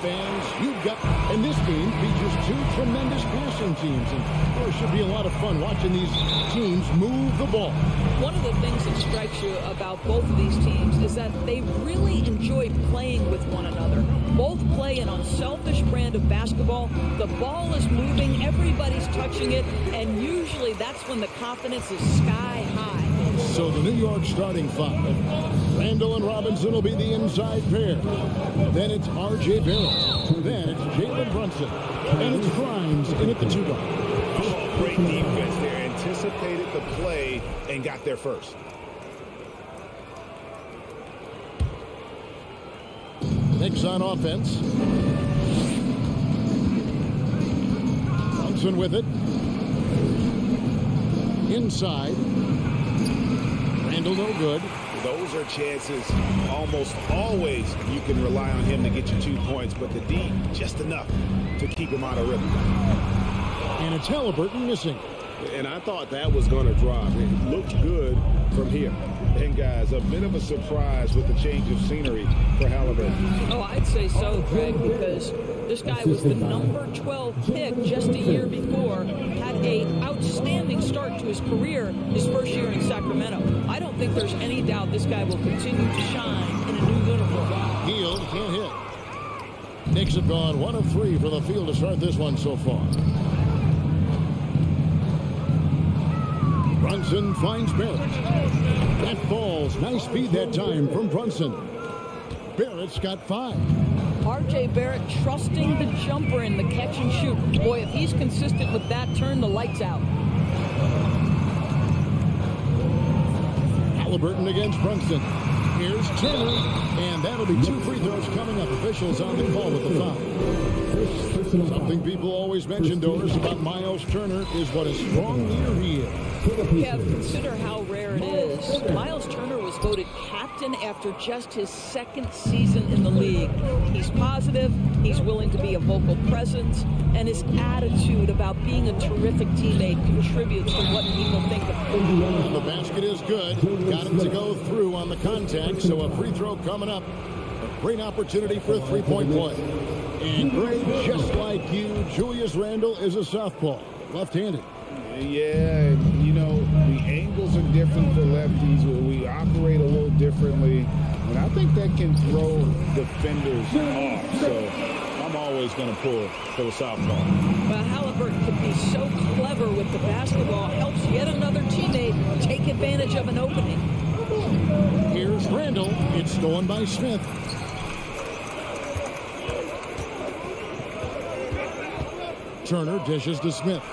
fans, you've got, and this game features two tremendous passing teams, and there should be a lot of fun watching these teams move the ball. One of the things that strikes you about both of these teams is that they really enjoy playing with one another. Both play an unselfish brand of basketball. The ball is moving, everybody's touching it, and usually that's when the confidence is sky high. So the New York starting five. Randall and Robinson will be the inside pair. Then it's R.J. Barrett. Then it's Jalen Brunson. And it's Grimes in at the 2 guard. Oh, great defense there. Anticipated the play and got there first. Knicks on offense. Brunson with it. Inside. Randall no good. Those are chances almost always you can rely on him to get you 2 points, but the D just enough to keep him out of rhythm. And it's Halliburton missing. And I thought that was going to drop. It looked good from here. And guys, a bit of a surprise with the change of scenery for Halliburton. Oh, I'd say so, Greg, because this guy was the number 12 pick just a year before, had an outstanding start to his career his first year in Sacramento. I don't think there's any doubt this guy will continue to shine in a new uniform. Hield can't hit. Knicks have gone 1 of 3 from the field to start this one so far. Brunson finds Barrett. That falls. Nice feed that time from Brunson. Barrett's got 5. R.J. Barrett trusting the jumper in the catch and shoot. Boy, if he's consistent with that, turn the lights out. Halliburton against Brunson. Here's Turner. And that'll be 2 free throws coming up. Officials on the call with the foul. Something people always mention, Doris, about Miles Turner is what a strong leader he is. Yeah, consider how rare it is. Miles Turner was voted captain after just his 2nd season in the league. He's positive, he's willing to be a vocal presence, and his attitude about being a terrific teammate contributes to what people think of him. And the basket is good. Got him to go through on the contact, so a free throw coming up. A great opportunity for a 3-point play. And Greg, just like you, Julius Randle is a southpaw, left-handed. Yeah, you know, the angles are different for lefties. We operate a little differently, and I think that can throw defenders off. So I'm always going to pull for the southpaw. Well, Halliburton could be so clever with the basketball, helps yet another teammate take advantage of an opening. Here's Randall. It's stolen by Smith. Turner dishes to Smith.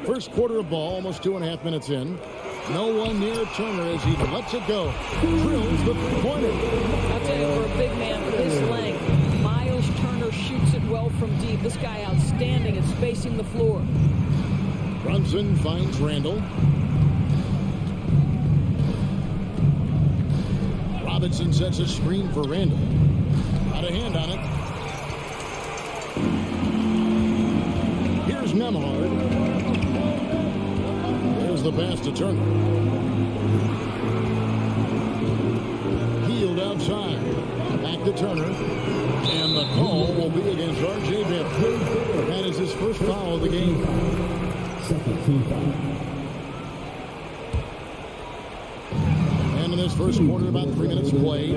First quarter of ball, almost 2.5 minutes in. No one near Turner as he lets it go. Drills the 3-pointer. I'll tell you, for a big man with his length, Miles Turner shoots it well from deep. This guy outstanding at spacing the floor. Brunson finds Randall. Robinson sets a screen for Randall. Got a hand on it. Here's Nembhard. There's the pass to Turner. Hield outside. Back to Turner. And the call will be against R.J. Barrett. That is his first foul of the game. Second team foul. And in this first quarter, about 3 minutes played.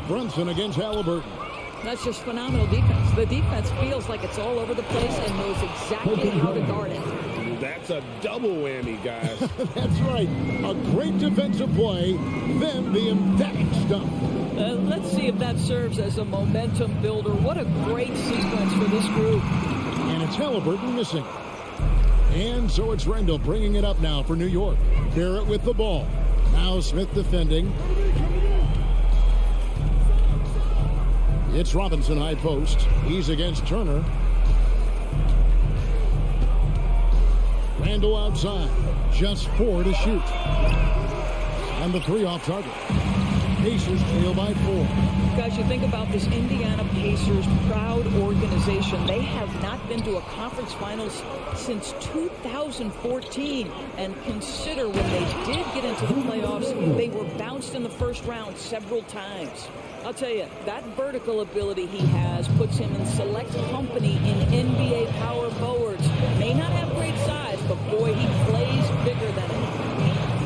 Brunson against Halliburton. That's just phenomenal defense. The defense feels like it's all over the place and knows exactly how to guard it. That's a double whammy, guys. That's right. A great defensive play, then the emphatic stuff. Let's see if that serves as a momentum builder. What a great sequence for this group. And it's Halliburton missing. And so it's Randall bringing it up now for New York. Barrett with the ball. Now Smith defending. It's Robinson high post. He's against Turner. Randall outside. Just 4 to shoot. And the 3 off target. Pacers trail by 4. Guys, you think about this Indiana Pacers proud organization. They have not been to a conference finals since 2014. And consider when they did get into the playoffs, they were bounced in the first round several times. I'll tell you, that vertical ability he has puts him in select company in NBA power forwards. May not have great size, but boy, he plays bigger than it.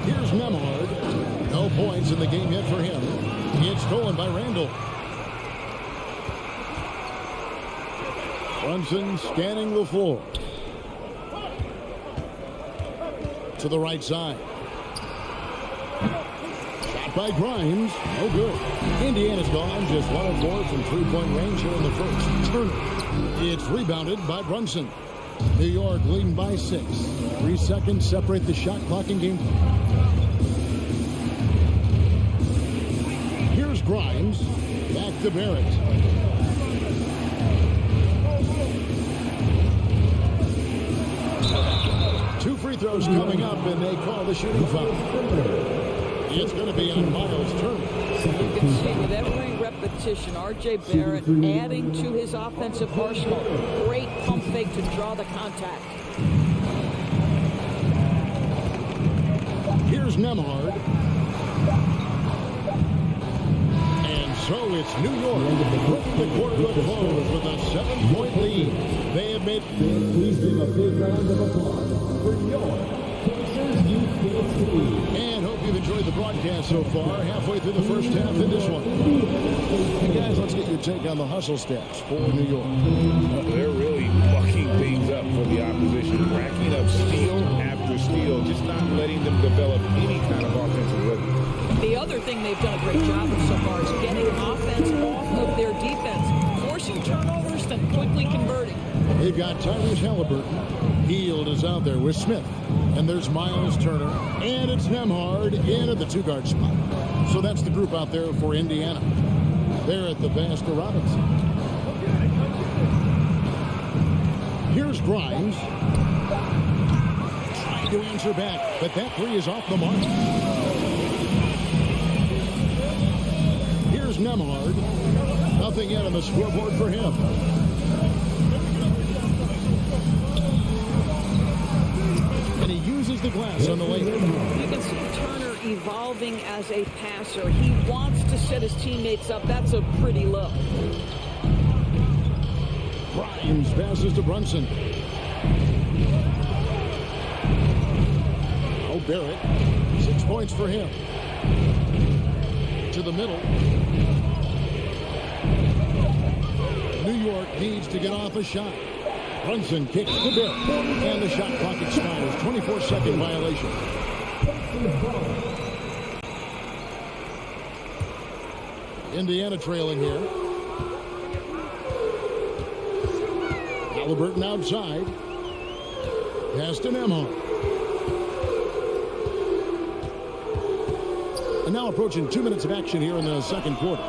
Here's Nemhard. No points in the game yet for him. It's stolen by Randall. Brunson scanning the floor. To the right side. Shot by Grimes. No good. Indiana's gone just 1 of 4 from three-point range here in the first. Turner. It's rebounded by Brunson. New York leading by 6. 3 seconds separate the shot clock in game. Here's Grimes. Back to Barrett. Two free throws coming up, and they call the shooting foul. It's going to be on Miles Turner. You can see with every repetition, R.J. Barrett adding to his offensive arsenal. Great pump fake to draw the contact. Here's Nemhard. And so it's New York bringing the quarter to a close with a 7-point lead. They have made... Please give a big round of applause for your Pacers Youth team. And hope you've enjoyed the broadcast so far. Halfway through the first half in this one. And guys, let's get your take on the hustle stats for New York. They're really bucking things up for the opposition, racking up steal after steal, just not letting them develop any kind of offensive rhythm. The other thing they've done a great job of so far is getting offense off of their defense, forcing turnovers, then quickly converting. They've got Tyrese Halliburton. Hield is out there with Smith. And there's Miles Turner. And it's Nemhard in at the 2-guard spot. So that's the group out there for Indiana. They're at the basket Robinson. Here's Grimes. Trying to answer back, but that three is off the mark. Here's Nemhard. Nothing yet on the scoreboard for him. And he uses the glass on the lane. You can see Turner evolving as a passer. He wants to set his teammates up. That's a pretty look. Grimes passes to Brunson. Oh, Barrett. 6 points for him. To the middle. New York needs to get off a shot. Brunson kicks to Barrett. And the shot clock expires. 24-second violation. Indiana trailing here. Halliburton outside. Pass to Nemhard. And now approaching 2 minutes of action here in the second quarter.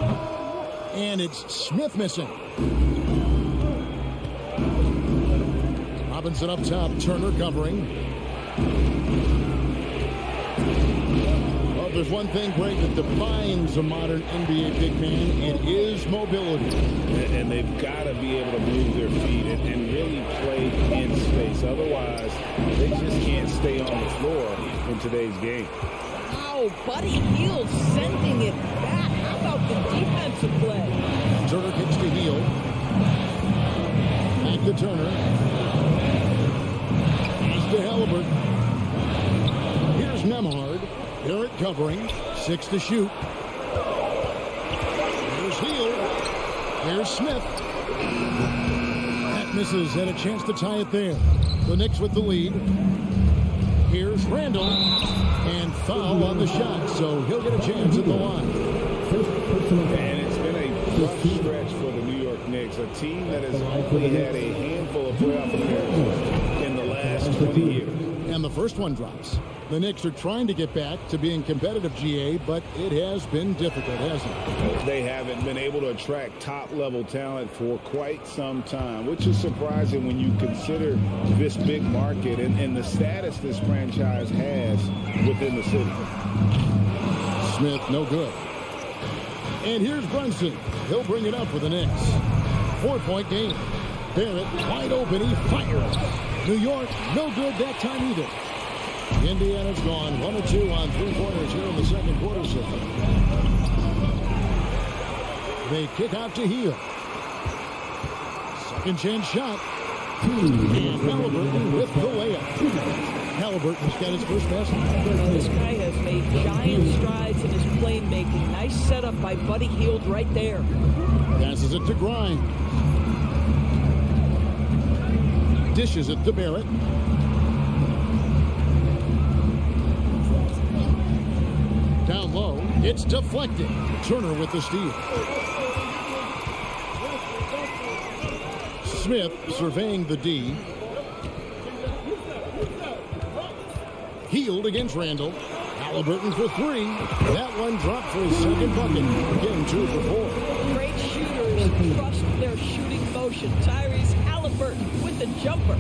And it's Smith missing. Robinson up top. Turner covering. Well, if there's one thing, Greg, that defines a modern NBA big man, it is mobility. And they've got to be able to move their feet and really play in space. Otherwise, they just can't stay on the floor in today's game. Wow, Buddy Hield sending it back. How about the defensive play? Turner kicks to Hield. Back to Turner. Pass to Halliburton. Here's Nemhard. Barrett covering. 6 to shoot. Here's Hield. Here's Smith. That misses, and a chance to tie it there. The Knicks with the lead. Here's Randall. And foul on the shot, so he'll get a chance at the line. And it's been a rough stretch for the New York Knicks, a team that has only had a handful of playoff appearances in the last 20 years. And the first one drops. The Knicks are trying to get back to being competitive, GA, but it has been difficult, hasn't it? They haven't been able to attract top-level talent for quite some time, which is surprising when you consider this big market and the status this franchise has within the city. Smith, no good. And here's Brunson. He'll bring it up for the Knicks. 4-point game. Barrett wide open. He fires. New York, no good that time either. Indiana's gone 1 of 2 on 3-pointers here in the second quarter. They kick out to Hill. Second chance shot. And Halliburton with the layup. Halliburton's got his first basket. This guy has made giant strides in his playmaking. Nice setup by Buddy Hield right there. Passes it to Grimes. Dishes it to Barrett. Down low. It's deflected. Turner with the steal. Smith surveying the D. Hield against Randall. Halliburton for 3. That one dropped for his second bucket. Again, 2 for 4. Great shooters trust their shooting motion. Tyrese Halliburton with the jumper.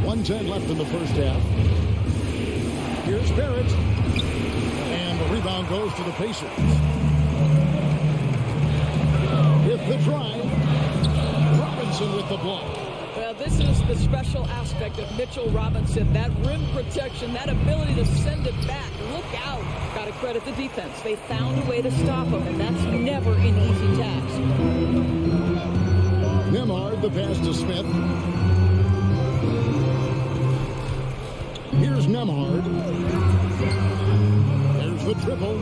1:10 left in the first half. Here's Barrett. And the rebound goes to the Pacers. With the drive. Robinson with the block. Well, this is the special aspect of Mitchell Robinson. That rim protection, that ability to send it back. Look out. Got to credit the defense. They found a way to stop him, and that's never an easy task. Nemhard, the pass to Smith. Here's Nemhard. There's the triple.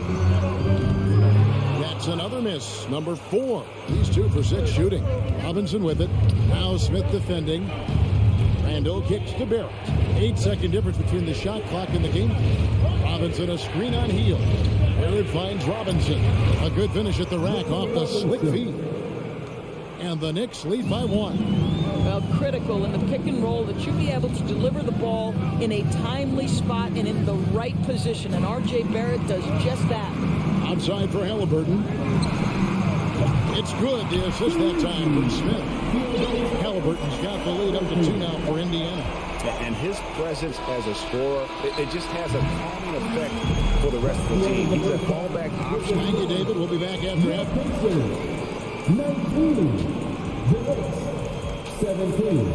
That's another miss. Number 4. He's 2 for 6 shooting. Robinson with it. Now Smith defending. Randall kicks to Barrett. 8-second difference between the shot clock and the game. Robinson a screen on Hield. Barrett finds Robinson. A good finish at the rack off the slick feed. And the Knicks lead by 1. Well, critical in the pick and roll that you be able to deliver the ball in a timely spot and in the right position. And R.J. Barrett does just that. Outside for Halliburton. It's good. The assist that time from Smith. Halliburton's got the lead up to 2 now for Indiana. And his presence as a scorer, it just has a calming effect for the rest of the team. He's a fallback option. Thank you, David. We'll be back after half. 19. The Knicks, 17.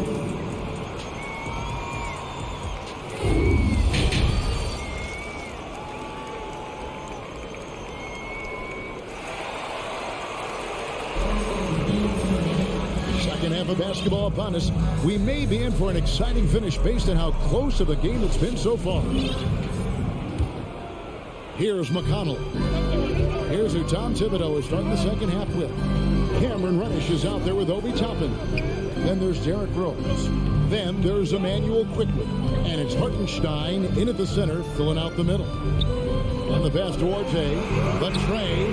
Second half of basketball upon us. We may be in for an exciting finish based on how close of a game it's been so far. Here's McConnell. Here's who Tom Thibodeau is starting the second half with. Cameron Reddish is out there with Obi Toppin. Then there's Derrick Rose. Then there's Emmanuel Quickly. And it's Hartenstein in at the center, filling out the middle. And the pass to Orte. The tray.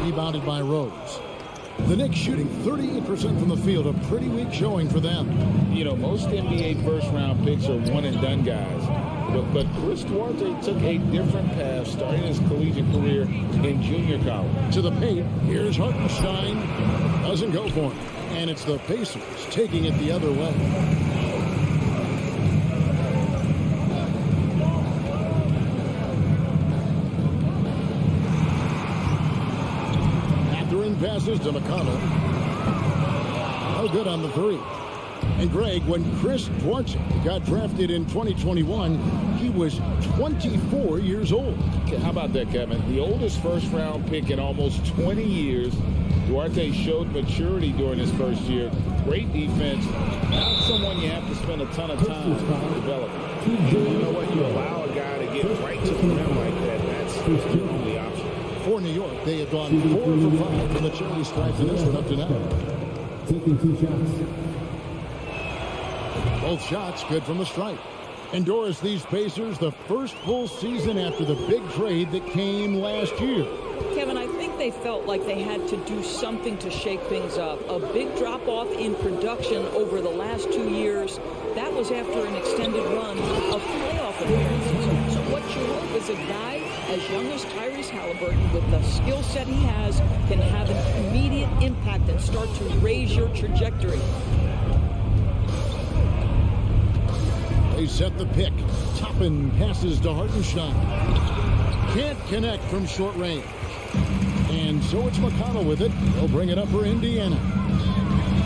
Rebounded by Rose. The Knicks shooting 38% from the field. A pretty weak showing for them. You know, most NBA first-round picks are one-and-done guys. But Chris Duarte took a different path starting his collegiate career in junior college. To the paint, here's Hartenstein. Doesn't go for him. And it's the Pacers taking it the other way. Catherine passes to McConnell. No good on the 3. And Greg, when Chris Duarte got drafted in 2021, he was 24 years old. How about that, Kevin? The oldest first-round pick in almost 20 years. Duarte showed maturity during his first year. Great defense. Not someone you have to spend a ton of time developing. You know what? You allow a guy to get right to the rim like that. That's the only option. For New York, they have gone 4 for 5 from the charity stripe in this one up to now. Taking 2 shots. Both shots good from the stripe. And Doris, these Pacers, the first full season after the big trade that came last year. Kevin, I think they felt like they had to do something to shake things up. A big drop-off in production over the last 2 years. That was after an extended run of playoff appearances. So what you hope is a guy as young as Tyrese Halliburton, with the skill set he has, can have an immediate impact and start to raise your trajectory. They set the pick. Toppin passes to Hartenstein. Can't connect from short range. And so it's McConnell with it. They'll bring it up for Indiana.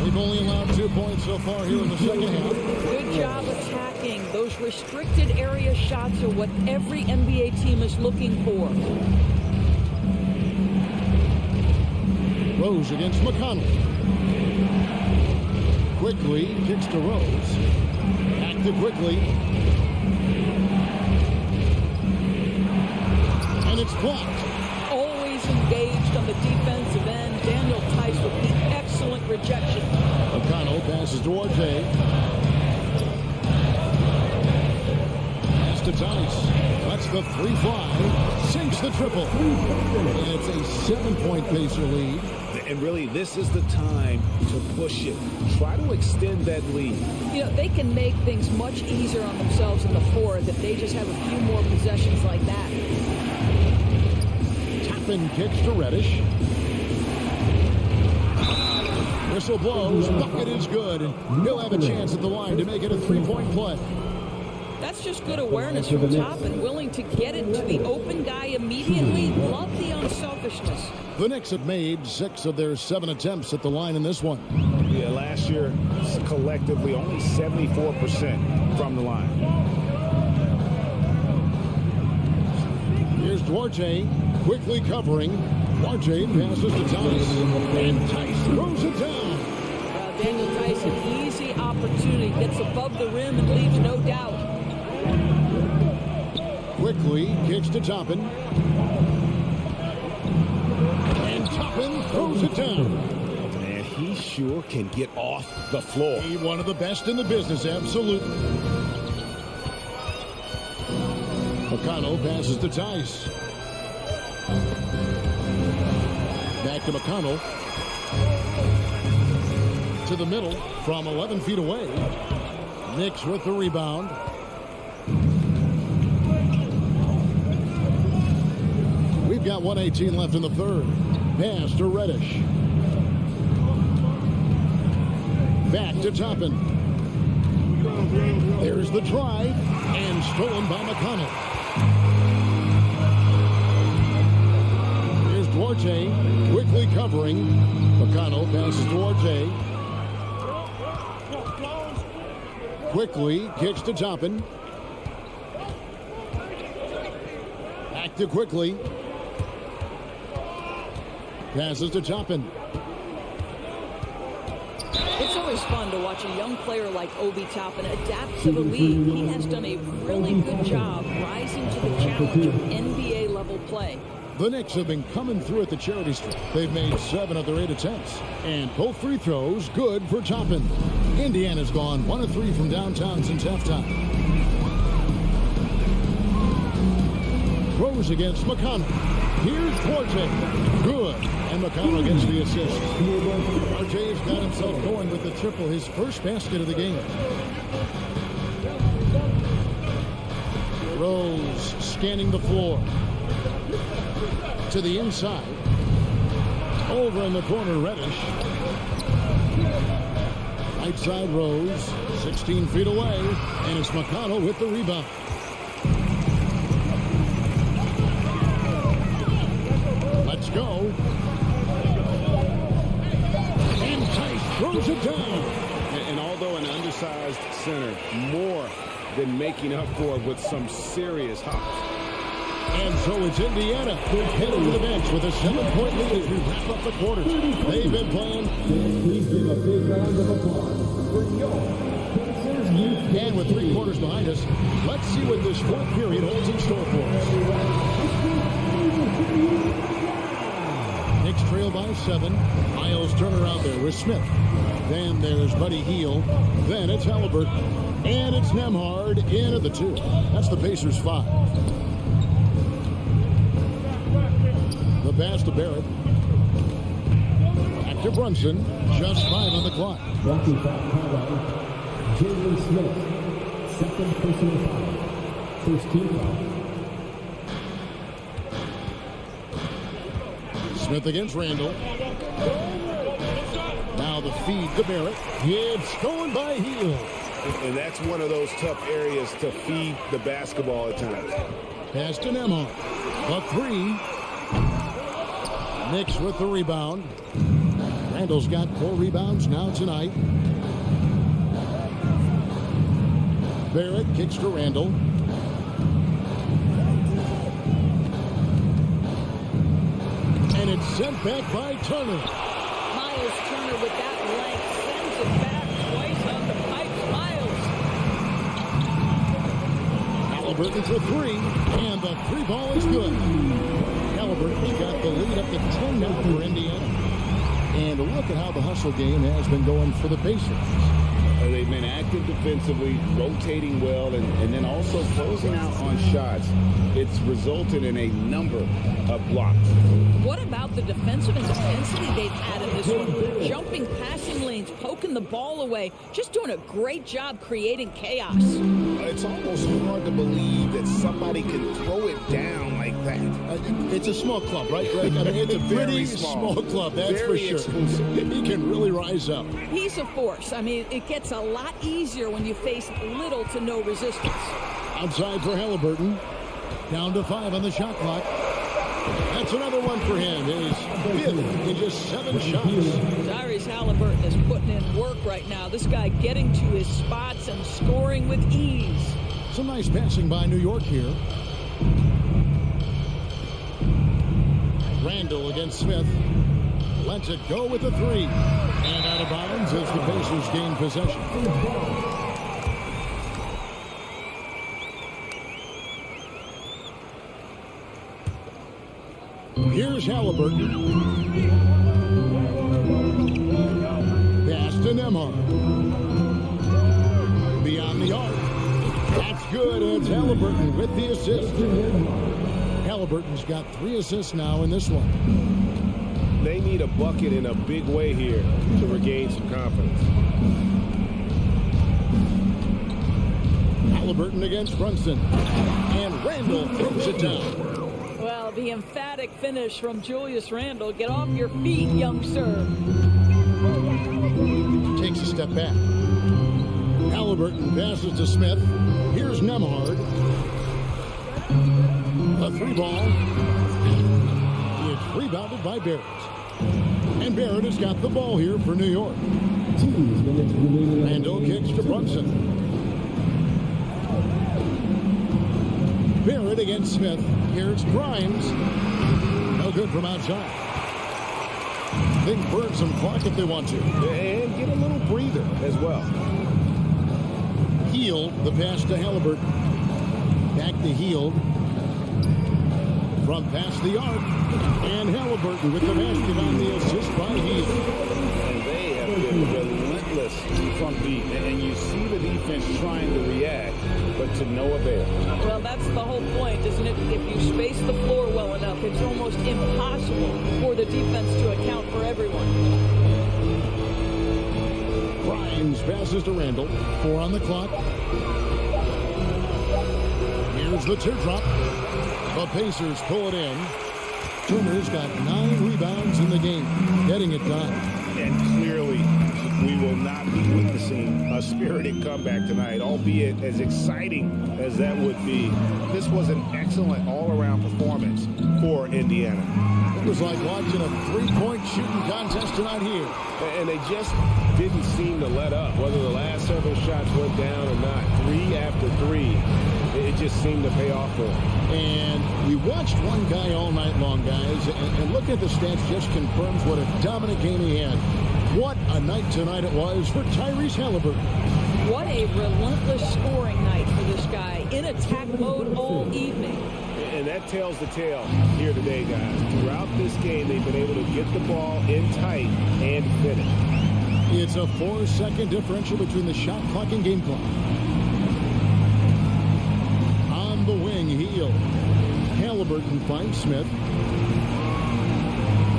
They've only allowed 2 points so far here in the second half. Good job attacking. Those restricted area shots are what every NBA team is looking for. Rose against McConnell. Quickly kicks to Rose. Back to Quickly. And it's blocked. Always engaged on the defensive end. Daniel Tice with the excellent rejection. McConnell passes to Arte. Pass to Tice. That's the free fly. Sinks the triple. And it's a 7-point Pacer lead. And really, this is the time to push it. Try to extend that lead. You know, they can make things much easier on themselves in the fourth if they just have a few more possessions like that. Toppin kicks to Reddish. Whistle blows. Bucket is good. And he'll have a chance at the line to make it a 3-point play. That's just good awareness from Toppin, willing to get it to the open guy immediately. Love the unselfishness. The Knicks have made 6 of their 7 attempts at the line in this one. Yeah, last year, collectively, only 74% from the line. Here's Duarte, quickly covering. Duarte passes to Tice, and Tice throws it down. Daniel Tice, an easy opportunity, gets above the rim and leaves no doubt. Quickly kicks to Toppin. And Toppin throws it down. Man, he sure can get off the floor. He one of the best in the business, absolutely. McConnell passes to Tice. Back to McConnell. To the middle from 11 feet away. Knicks with the rebound. We've got 1:18 left in the third. Pass to Reddish. Back to Toppin. There's the drive, and stolen by McConnell. Here's Duarte, quickly covering. McConnell passes Duarte. Quickly kicks to Toppin. Back to Quickly. Passes to Toppin. It's always fun to watch a young player like Obi Toppin adapt to the league. He has done a really good job rising to the challenge of NBA-level play. The Knicks have been coming through at the charity stripe. They've made 7 of their 8 attempts. And both free throws good for Toppin. Indiana's gone 1 of 3 from downtown since halftime. Rose against McConnell. Here's Duarte. Good. And McConnell gets the assist. Duarte's got himself going with the triple, his first basket of the game. Rose scanning the floor. To the inside. Over in the corner, Reddish. Right side Rose. 16 feet away. And it's McConnell with the rebound. Let's go. And Tice throws it down. And although an undersized center, more than making up for it with some serious hops. And so it's Indiana heading to the bench with a 7-point lead as we wrap up the quarters. They've been playing. Please give a big round of applause for your Pacers Youth. And with 3 quarters behind us, let's see what this 4th period holds in store for us. Knicks trail by 7. Miles Turner out there with Smith. Then there's Buddy Hield. Then it's Halliburton. And it's Nembhard in at the 2. That's the Pacers' 5. The pass to Barrett. Back to Brunson. Just 5 on the clock. Walking foul called on Jalen Smith. Second personal foul. First team foul. Smith against Randall. Now the feed to Barrett. It's stolen by Hield. And that's one of those tough areas to feed the basketball at times. Pass to Nemo. A three. Knicks with the rebound. Randall's got 4 rebounds now tonight. Barrett kicks to Randall. And it's sent back by Turner. Miles Turner with that length sends it back twice on the pipes. Miles. Halliburton for 3. And the 3 ball is good. Halliburton's got the lead up to 10 now for Indiana. And look at how the hustle game has been going for the Pacers. They've been active defensively, rotating well, and then also closing out on shots. It's resulted in a number of blocks. What about the defensive intensity they've had in this one? Jumping passing lanes, poking the ball away, just doing a great job creating chaos. It's almost hard to believe that somebody can throw it down like that. It's a small club, right, Greg? I mean, it's a pretty small club, that's Very for sure. exclusive. He can really rise up. He's a force. I mean, it gets a lot easier when you face little to no resistance. Outside for Halliburton. Down to 5 on the shot clock. That's another one for him. His 5th in just 7 shots. Tyrese Halliburton is putting in work right now. This guy getting to his spots and scoring with ease. Some nice passing by New York here. Randall against Smith. Lets it go with the 3. And out of bounds as the Pacers gain possession. Here's Halliburton. Pass to Nembhard. Beyond the arc. That's good. It's Halliburton with the assist. Halliburton's got 3 assists now in this one. They need a bucket in a big way here to regain some confidence. Halliburton against Brunson. And Randall throws it down. Well, the emphatic finish from Julius Randle. Get off your feet, young sir. Takes a step back. Halliburton passes to Smith. Here's Nembhard. A 3 ball. It's rebounded by Barrett. And Barrett has got the ball here for New York. Randall kicks to Brunson. Barrett against Smith. Here's Grimes. No good from outside. They can burn some clock if they want to. And get a little breather as well. Hield, the pass to Halliburton. Back to Hield. From past the arc. And Halliburton with the basket on the assist by Hield. And they have been relentless from deep. And you see the defense trying to react, but to no avail. Well, that's the whole point, isn't it? If you space the floor well enough, it's almost impossible for the defense to account for everyone. Grimes passes to Randall. 4 on the clock. Here's the teardrop. The Pacers pull it in. Turner's got 9 rebounds in the game, getting it done. And clearly, we will not be witnessing a spirited comeback tonight, albeit as exciting as that would be. This was an excellent all-around performance for Indiana. It was like watching a 3-point shooting contest tonight here. And they just didn't seem to let up, whether the last several shots went down or not. 3 after 3, it just seemed to pay off for them. And we watched one guy all night long, guys, and looking at the stats just confirms what a dominant game he had. What a night tonight it was for Tyrese Halliburton. What a relentless scoring night for this guy. In attack mode all evening. And that tells the tale here today, guys. Throughout this game, they've been able to get the ball in tight and finish. It's a 4-second differential between the shot clock and game clock. On the wing, Hield. Halliburton finds Smith.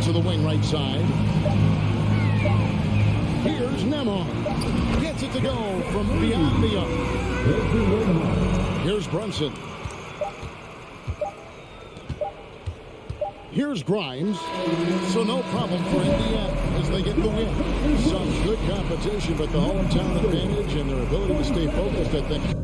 To the wing right side. Here's Nembhard. Gets it to go from beyond the arc. Here's Brunson. Here's Grimes. So no problem for Indiana. as they get the win. Some good competition, but the hometown advantage and their ability to stay focused, I think.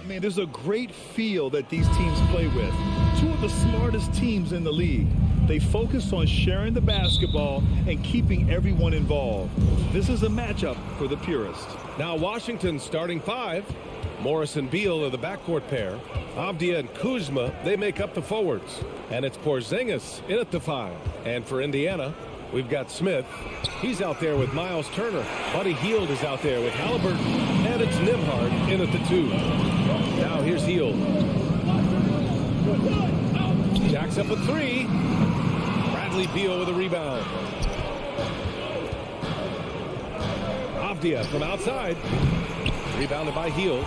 I mean, there's a great feel that these teams play with. Two of the smartest teams in the league. They focus on sharing the basketball and keeping everyone involved. This is a matchup for the purist. Now Washington's starting five. Morris and Beal are the backcourt pair. Avdia and Kuzma, they make up the forwards. And it's Porzingis in at the 5. And for Indiana, we've got Smith. He's out there with Miles Turner. Buddy Hield is out there with Halliburton. And it's Nembhard in at the 2. Now here's Hield. Jacks up a 3. Bradley Beal with a rebound. Avdia from outside. Rebounded by Hield.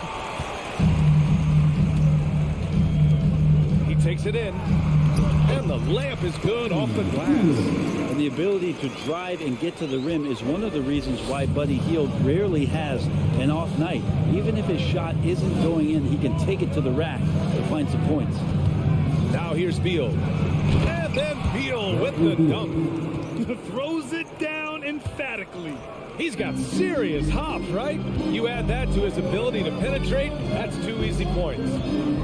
He takes it in. And the layup is good off the glass. And the ability to drive and get to the rim is one of the reasons why Buddy Hield rarely has an off night. Even if his shot isn't going in, he can take it to the rack to find some points. Now here's Beal. And then Beal with the dunk. Throws it down emphatically. He's got serious hops, right? You add that to his ability to penetrate, that's 2 easy points.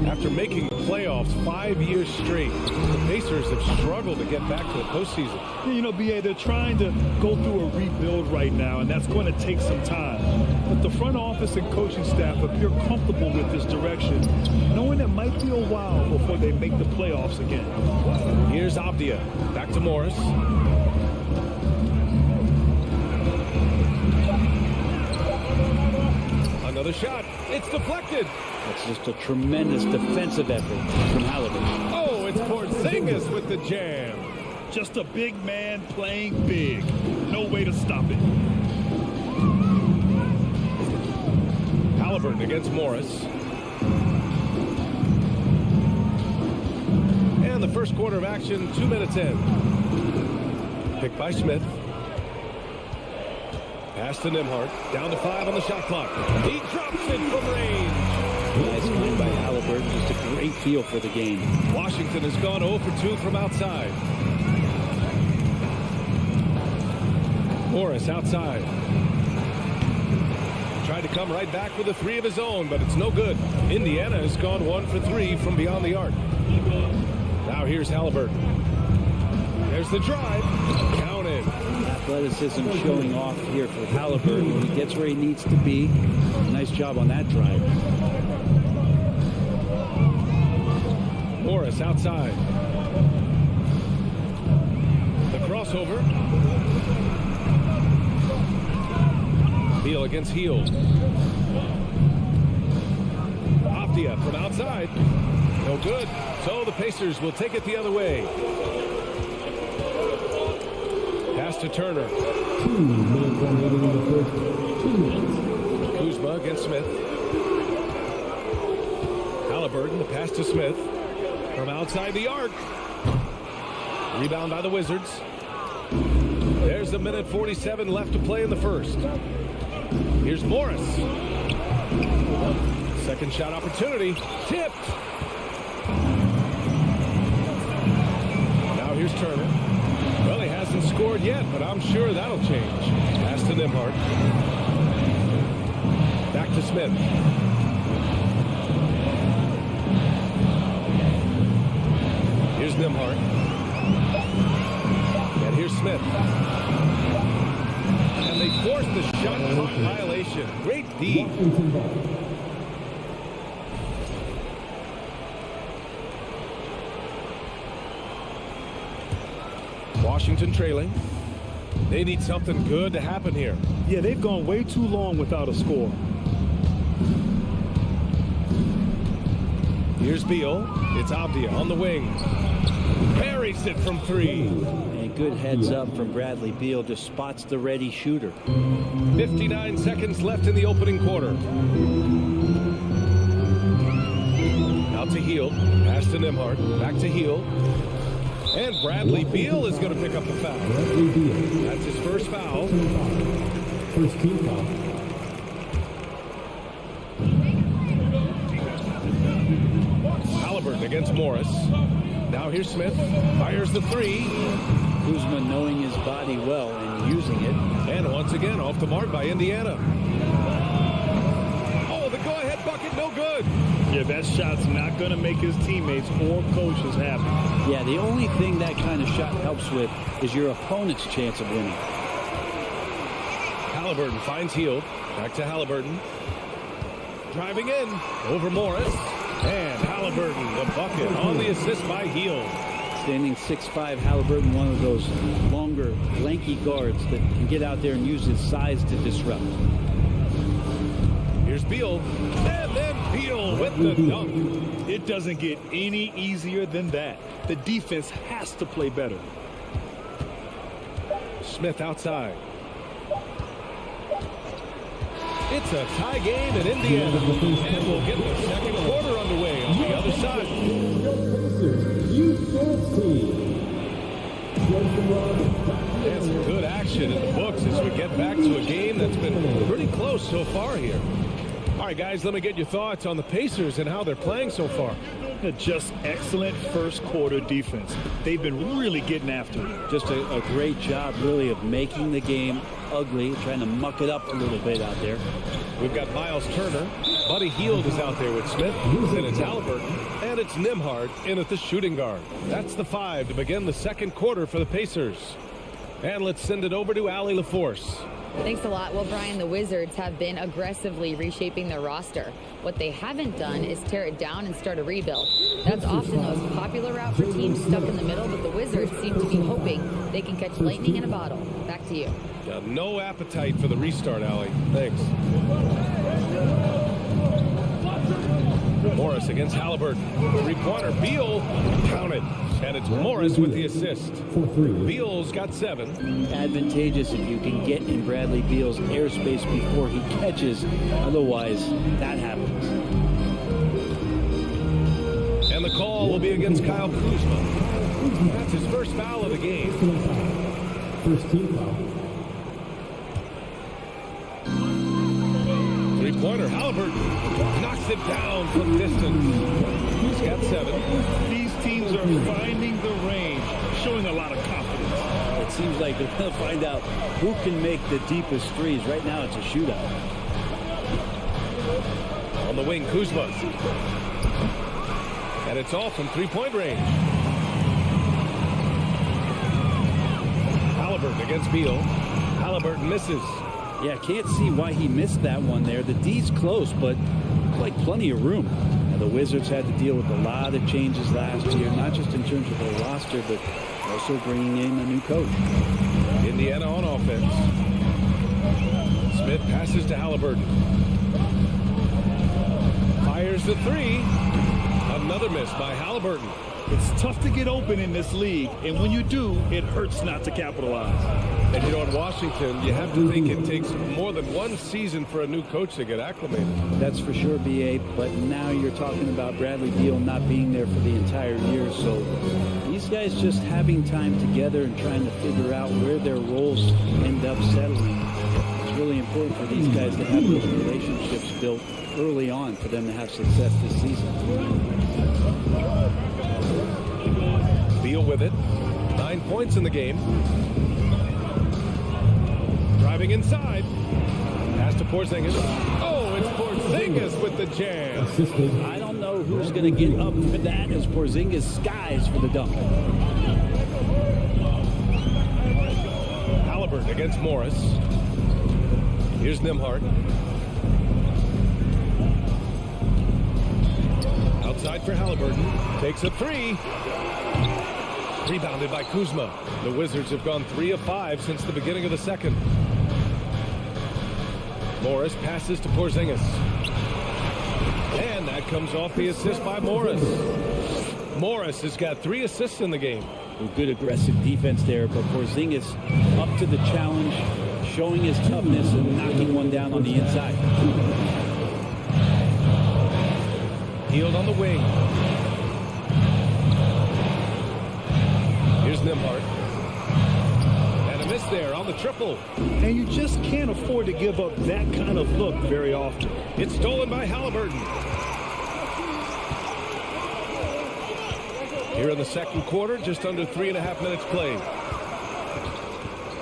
After making the playoffs 5 years straight, the Pacers have struggled to get back to the postseason. You know, B.A., they're trying to go through a rebuild right now, and that's going to take some time. But the front office and coaching staff appear comfortable with this direction, knowing it might be a while before they make the playoffs again. Here's Avdia. Back to Morris. Another shot. It's deflected. That's just a tremendous defensive effort from Halliburton. Oh, it's Porzingis with the jam. Just a big man playing big. No way to stop it. Halliburton against Morris. And the first quarter of action, 2 minutes in. Picked by Smith. Pass to Nembhard. Down to 5 on the shot clock. He drops it from range. Nice find by Halliburton. Just a great feel for the game. Washington has gone 0 for 2 from outside. Morris outside. Tried to come right back with a 3 of his own, but it's no good. Indiana has gone 1 for 3 from beyond the arc. Now here's Halliburton. There's the drive. Counted. Athleticism showing off here for Halliburton. He gets where he needs to be. Nice job on that drive. Morris outside. The crossover. Beal against Hield. Avdia from outside. No good. So the Pacers will take it the other way. Pass to Turner. 2 minutes remaining in the first. 2 minutes. Kuzma against Smith. Halliburton, the pass to Smith. From outside the arc. Rebound by the Wizards. There's a minute 47 left to play in the first. Here's Morris. Second shot opportunity. Tipped. Now here's Turner. Well, he hasn't scored yet, but I'm sure that'll change. Pass to Nembhard. Back to Smith. Here's Nembhard. And here's Smith. And they force the shot clock violation. Great D. Washington trailing. They need something good to happen here. Yeah, they've gone way too long without a score. Here's Beal. It's Avdia on the wing. Buries it from 3. And good heads up from Bradley Beal. Just spots the ready shooter. 59 seconds left in the opening quarter. Out to Hield. Pass to Nembhard. Back to Hield. And Bradley Beal is going to pick up the foul. Bradley Beal. That's his first foul. First team foul. Halliburton against Morris. Now here's Smith. Fires the 3. Kuzma knowing his body well and using it. And once again off the mark by Indiana. Oh, the go-ahead bucket, no good. Yeah, that shot's not going to make his teammates or coaches happy. Yeah, the only thing that kind of shot helps with is your opponent's chance of winning. Halliburton finds Hield. Back to Halliburton. Driving in. Over Morris. And Halliburton, the bucket on the assist by Hield. Standing 6'5", Halliburton, one of those longer, lanky guards that can get out there and use his size to disrupt. Here's Beal. And then Beal with the dunk. It doesn't get any easier than that. The defense has to play better. Smith outside. It's a tie game in Indiana. And we'll get the second quarter underway on the other side. And some good action in the books as we get back to a game that's been pretty close so far here. All right, guys, let me get your thoughts on the Pacers and how they're playing so far. Just excellent first quarter defense. They've been really getting after it. Just a great job, really, of making the game ugly, trying to muck it up a little bit out there. We've got Miles Turner. Buddy Hield is out there with Smith. Then it's Halliburton. And it's Nembhard in at the shooting guard. That's the 5 to begin the second quarter for the Pacers. And let's send it over to Allie LaForce. Thanks a lot. Well, Brian, the Wizards have been aggressively reshaping their roster. What they haven't done is tear it down and start a rebuild. That's often the most popular route for teams stuck in the middle, but the Wizards seem to be hoping they can catch lightning in a bottle. Back to you. No appetite for the restart, Allie. Thanks. Morris against Halliburton. Three-pointer. Beal counted. And it's Morris with the assist. Beal's got 7. Advantageous if you can get in Bradley Beal's airspace before he catches. Otherwise, that happens. And the call will be against Kyle Kuzma. That's his first foul of the game. First team foul. Three-pointer. Halliburton knocks it down from distance. He's got 7. These teams are finding the range, showing a lot of confidence. It seems like they're going to find out who can make the deepest threes. Right now, it's a shootout. On the wing, Kuzma. And it's all from three-point range. Halliburton against Beal. Halliburton misses. Yeah, can't see why he missed that one there. The D's close, but like plenty of room. Now, the Wizards had to deal with a lot of changes last year, not just in terms of their roster, but also bringing in a new coach. Indiana on offense. Smith passes to Halliburton. Fires the 3. Another miss by Halliburton. It's tough to get open in this league, and when you do, it hurts not to capitalize. And you know, in Washington, you have to think it takes more than one season for a new coach to get acclimated. That's for sure, B.A., but now you're talking about Bradley Beal not being there for the entire year, so these guys just having time together and trying to figure out where their roles end up settling. It's really important for these guys to have those relationships built early on for them to have success this season. Beal with it. 9 points in the game. Driving inside. Pass to Porzingis. Oh, it's Porzingis with the jam. I don't know who's going to get up for that as Porzingis skies for the dunk. Halliburton against Morris. Here's Nembhard. Outside for Halliburton. Takes a 3. Rebounded by Kuzma. The Wizards have gone 3 of 5 since the beginning of the second. Morris passes to Porzingis. And that comes off the assist by Morris. Morris has got 3 assists in the game. Good aggressive defense there, but Porzingis up to the challenge, showing his toughness and knocking one down on the inside. Hield on the wing. Here's Nembhard. And a miss there on the triple. And you just can't afford to give up that kind of look very often. It's stolen by Halliburton. Here in the second quarter, just under 3.5 minutes played.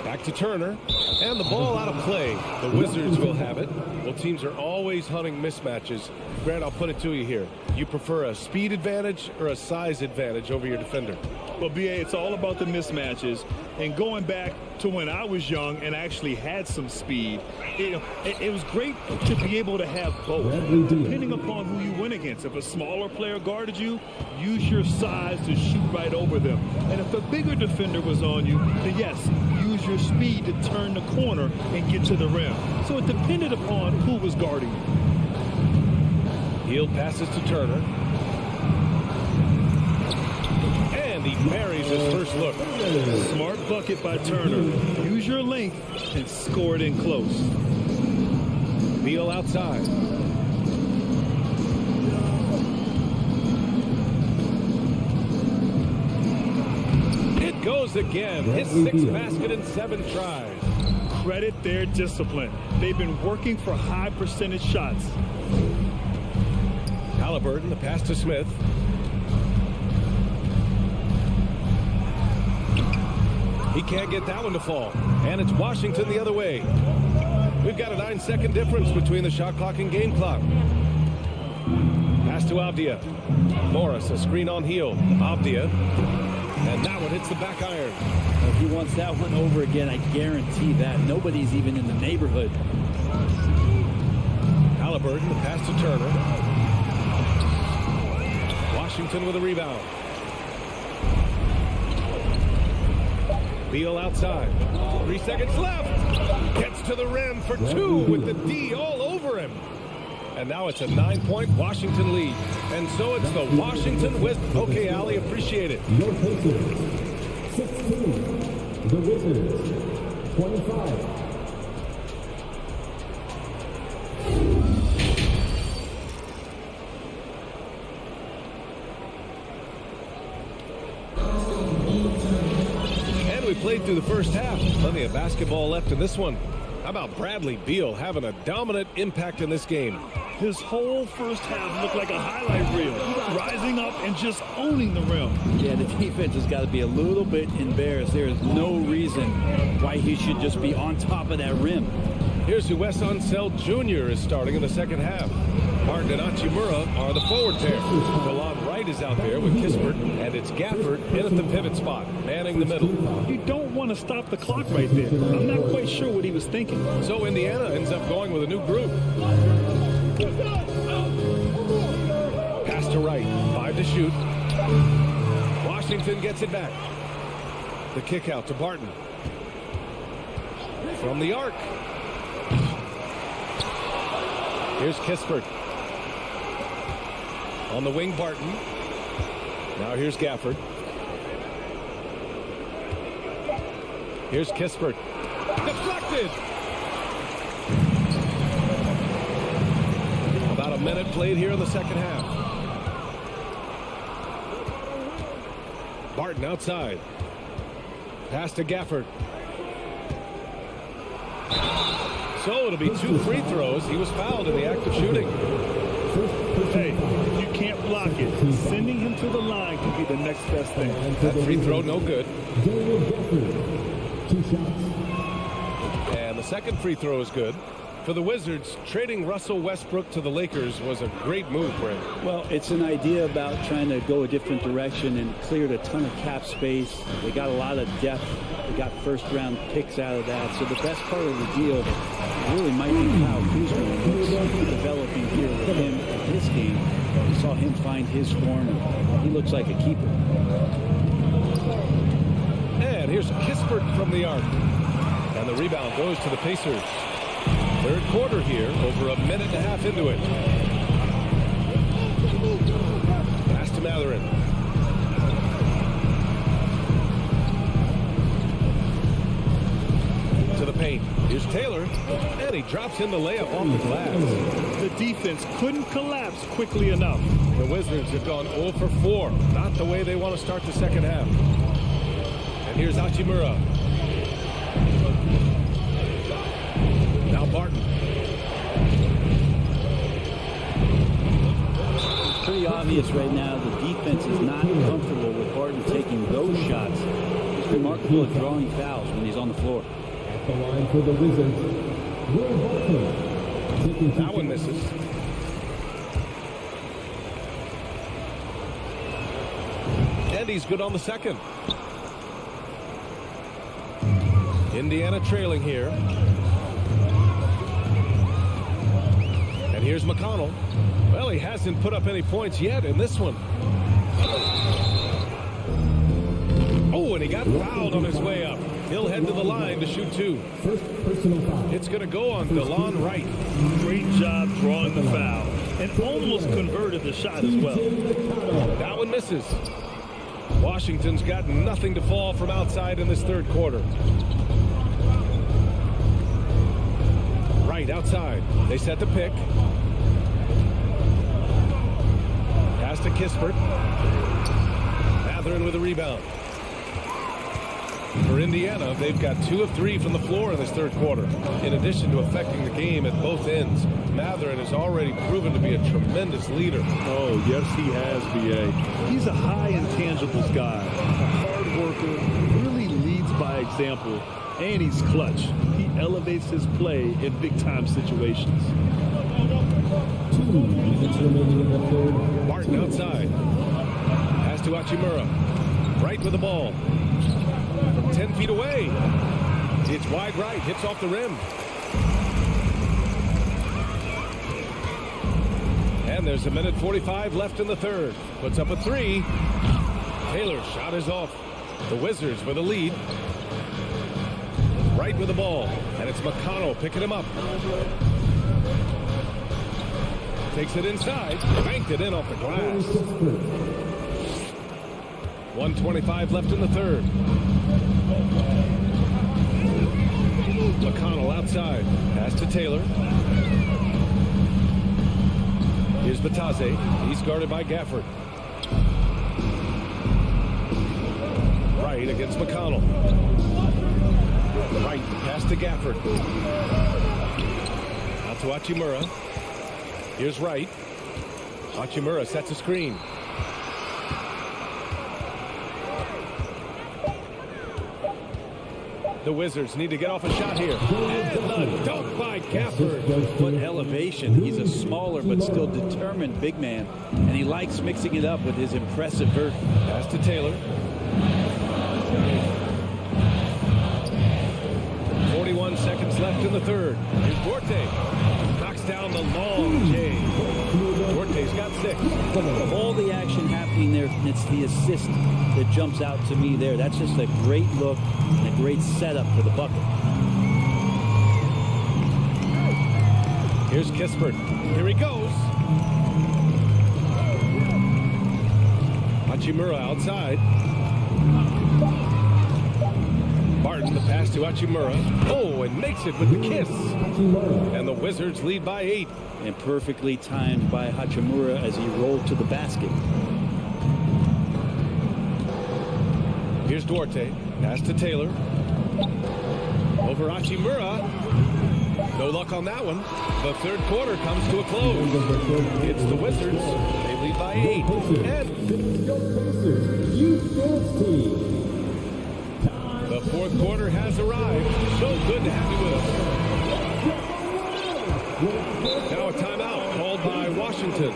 Back Back to Turner. And the ball out of play. The Wizards will have it. Well, teams are always hunting mismatches. Grant, I'll put it to you here. You prefer a speed advantage or a size advantage over your defender? Well, BA, it's all about the mismatches. And going back to when I was young and actually had some speed, it was great to be able to have both, depending upon who you went against. If a smaller player guarded you, use your size to shoot right over them. And if a bigger defender was on you, then yes, use your speed to turn the corner and get to the rim. So it depended upon who was guarding you. Hield passes to Turner. And he buries his first look. Smart bucket by Turner. Use your length and score it in close. Beal outside. It goes again. His sixth basket in 7 tries. Credit their discipline. They've been working for high percentage shots. Halliburton, the pass to Smith. He can't get that one to fall. And it's Washington the other way. We've got a 9-second difference between the shot clock and game clock. Pass to Avdia. Morris, a screen on heel. Avdia. And that one hits the back iron. If he wants that one over again, I guarantee that. Nobody's even in the neighborhood. Halliburton, the pass to Turner. Washington with a rebound. Beal outside. 3 seconds left. Gets to the rim for 2 with the D all over him. And now it's a 9-point Washington lead. And so it's the Washington Wizards. Okay, Allie, appreciate it. Your Pacers, 16. The Wizards, 25. We played through the first half. Plenty of basketball left in this one. How about Bradley Beal having a dominant impact in this game? His whole first half looked like a highlight reel, rising up and just owning the rim. Yeah, the defense has got to be a little bit embarrassed. There is no reason why he should just be on top of that rim. Here's who Wes Unseld Jr. is starting in the second half. Martin and Hachimura are the forward pair. Delon Wright is out there with Kispert, and it's Gafford in at the pivot spot, manning the middle. You don't want to stop the clock right there. I'm not quite sure what he was thinking. So Indiana ends up going with a new group. Pass to Wright, 5 to shoot. Washington gets it back. The kick out to Barton. From the arc. Here's Kispert. On the wing, Barton. Now here's Gafford. Here's Kispert. Deflected! About a minute played here in the second half. Barton outside. Pass to Gafford. So it'll be 2 free throws. He was fouled in the act of shooting. Hey, if you can't block it, sending him to the line could be the next best thing. That free throw, no good. And the second free throw is good. For the Wizards, trading Russell Westbrook to the Lakers was a great move, Brent. Well, it's an idea about trying to go a different direction and cleared a ton of cap space. They got a lot of depth. They got first-round picks out of that. So the best part of the deal really might be Kyle Kuzma developing here with him in his game. We saw him find his form, and he looks like a keeper. And here's Kispert from the arc. And the rebound goes to the Pacers. Third quarter here, over a minute and a half into it. Pass to Mathurin. To the paint. Here's Taylor. And he drops in the layup off the glass. The defense couldn't collapse quickly enough. The Wizards have gone 0 for 4. Not the way they want to start the second half. And here's Hachimura. Now Barton. It's pretty obvious right now the defense is not comfortable with Barton taking those shots. It's remarkable at drawing fouls when he's on the floor. At the line for the Wizards, Will Barton. That one misses. And he's good on the second. Indiana trailing here. And here's McConnell. Well, he hasn't put up any points yet in this one. Oh, and he got fouled on his way up. He'll head to the line to shoot two. First personal foul. It's going to go on DeLon Wright. Great job drawing the foul. And almost converted the shot as well. That one misses. Washington's got nothing to fall from outside in this third quarter. Right outside. They set the pick. Pass to Kispert. Matherin with a rebound. For Indiana, they've got 2 of 3 from the floor in this third quarter. In addition to affecting the game at both ends, Matherin has already proven to be a tremendous leader. Oh, yes, he has, B.A. He's a high intangibles guy, a hard worker, really leads by example, and he's clutch. He elevates his play in big-time situations. 2 minutes remaining in the third. Martin outside. Pass to Hachimura. Right with the ball. 10 feet away. It's wide right. Hits off the rim. And there's 1:45 left in the third. Puts up a 3. Taylor's shot is off. The Wizards with a lead. Right with the ball. And it's McConnell picking him up. Takes it inside. Banked it in off the glass. 1:25 left in the third. McConnell outside. Pass to Taylor. Here's Batase. He's guarded by Gafford. Right against McConnell. Right. Pass to Gafford. Out to Hachimura. Here's Wright. Hachimura sets a screen. The Wizards need to get off a shot here. And the dunk by Gafford. What elevation. He's a smaller but still determined big man. And he likes mixing it up with his impressive vert. Pass to Taylor. 41 seconds left in the third. Here's Duarte. Knocks down the long J. Duarte's got 6. Of all the action happening there, it's the assist that jumps out to me there. That's just a great look and a great setup for the bucket. Here's Kispert. Here he goes. Hachimura outside. Barton, the pass to Hachimura. Oh, and makes it with the kiss. And the Wizards lead by 8. And perfectly timed by Hachimura as he rolled to the basket. Here's Duarte. Pass to Taylor. Over Hachimura. No luck on that one. The third quarter comes to a close. It's the Wizards. They lead by 8. And the fourth quarter has arrived. So good to have you with us. Now a timeout called by Washington.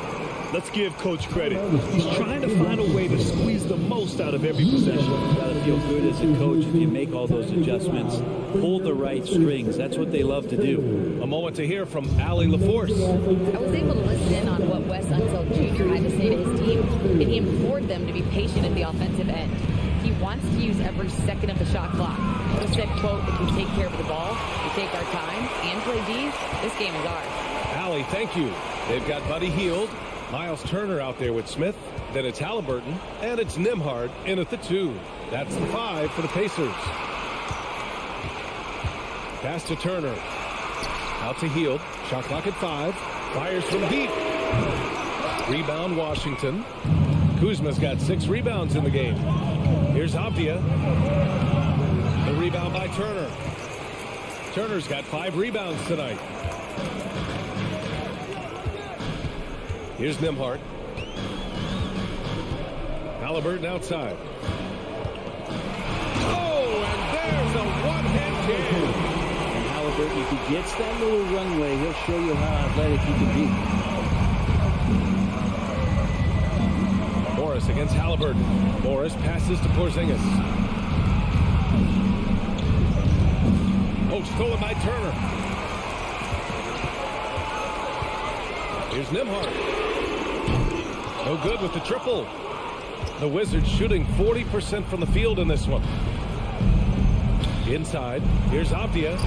Let's give Coach credit. He's trying to find a way to squeeze the most out of every possession. Got to feel good as a coach if you make all those adjustments. Pull the right strings. That's what they love to do. A moment to hear from Allie LaForce. I was able to listen in on what Wes Unseld Jr. had to say to his team, and he implored them to be patient at the offensive end. He wants to use every second of the shot clock. He said, quote, if we take care of the ball, we take our time, and play D, this game is ours. Allie, thank you. They've got Buddy Hield, Miles Turner out there with Smith, then it's Halliburton, and it's Nembhard in at the 2. That's the 5 for the Pacers. Pass to Turner. Out to Hield. Shot clock at 5. Fires from deep. Rebound Washington. Kuzma's got 6 rebounds in the game. Here's Avdia. The rebound by Turner. Turner's got 5 rebounds tonight. Here's Nembhard. Halliburton outside. Oh, and there's a one-hand jam. But if he gets that little runway, he'll show you how athletic he can be. Morris against Halliburton. Morris passes to Porzingis. Oh, stolen by Turner. Here's Nembhard. No good with the triple. The Wizards shooting 40% from the field in this one. Inside, here's Avdia.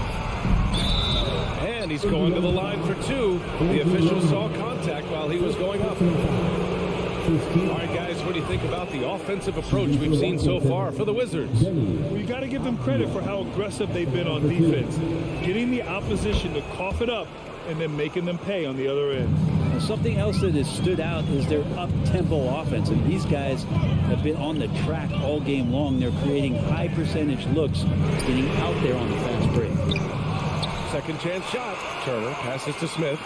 And he's going to the line for two. The official saw contact while he was going up. All right, guys, what do you think about the offensive approach we've seen so far for the Wizards? Well, you got to give them credit for how aggressive they've been on defense. Getting the opposition to cough it up and then making them pay on the other end. Well, something else that has stood out is their up-tempo offense. And these guys have been on the track all game long. They're creating high-percentage looks, getting out there on the fast break. Second chance shot. Turner passes to Smith.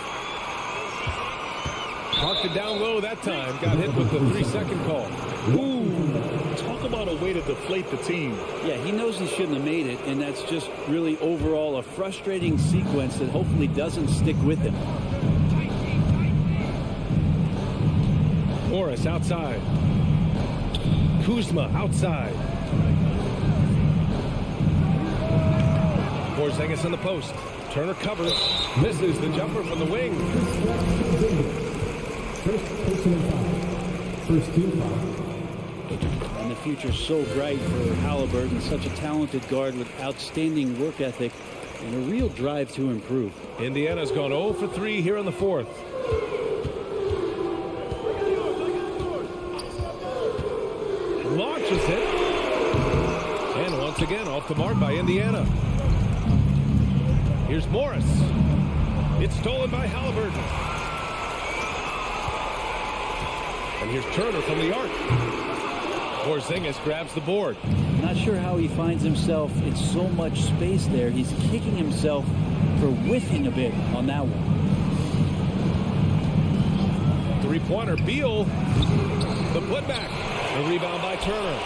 Parked it down low that time. Got hit with the 3-second call. Ooh, talk about a way to deflate the team. Yeah, he knows he shouldn't have made it, and that's just really overall a frustrating sequence that hopefully doesn't stick with him. Morris outside. Kuzma outside. Porzingis in the post. Turner covers. Misses the jumper from the wing. First personal foul. First team foul. And the future's so bright for Halliburton, such a talented guard with outstanding work ethic and a real drive to improve. Indiana's gone 0 for 3 here in the fourth. Launches it. And once again off the mark by Indiana. Here's Morris. It's stolen by Halliburton. And here's Turner from the arc. Porzingis grabs the board. Not sure how he finds himself in so much space there. He's kicking himself for whiffing a bit on that one. Three-pointer, Beal. The putback. The rebound by Turner.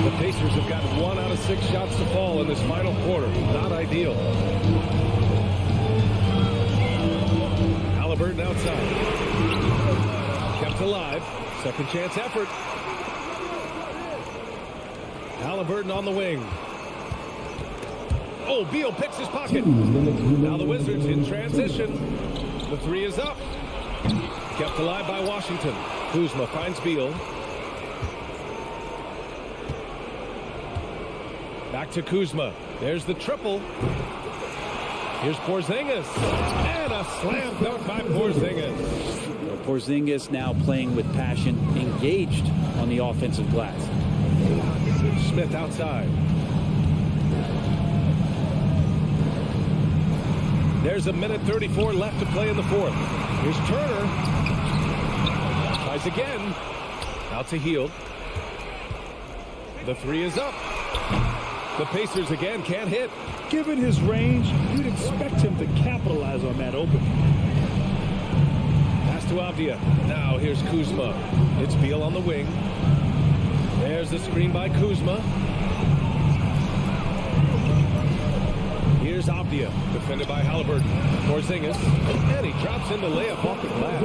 The Pacers have got 1 out of 6 shots to fall in this final quarter. Not ideal. Halliburton outside. Kept alive. Second chance effort. Halliburton on the wing. Oh, Beal picks his pocket. Now the Wizards in transition. The three is up. Kept alive by Washington. Kuzma finds Beal. Back to Kuzma. There's the triple. Here's Porzingis. And a slam dunk by Porzingis. Well, Porzingis now playing with passion, engaged on the offensive glass. Smith outside. There's a minute 34 left to play in the fourth. Here's Turner. Tries again. Out to Hield. The three is up. The Pacers again can't hit. Given his range, you'd expect him to capitalize on that opening. Pass to Avdia. Now here's Kuzma. It's Beal on the wing. There's the screen by Kuzma. Here's Avdia, defended by Halliburton. Porzingis, and he drops in the layup off the glass.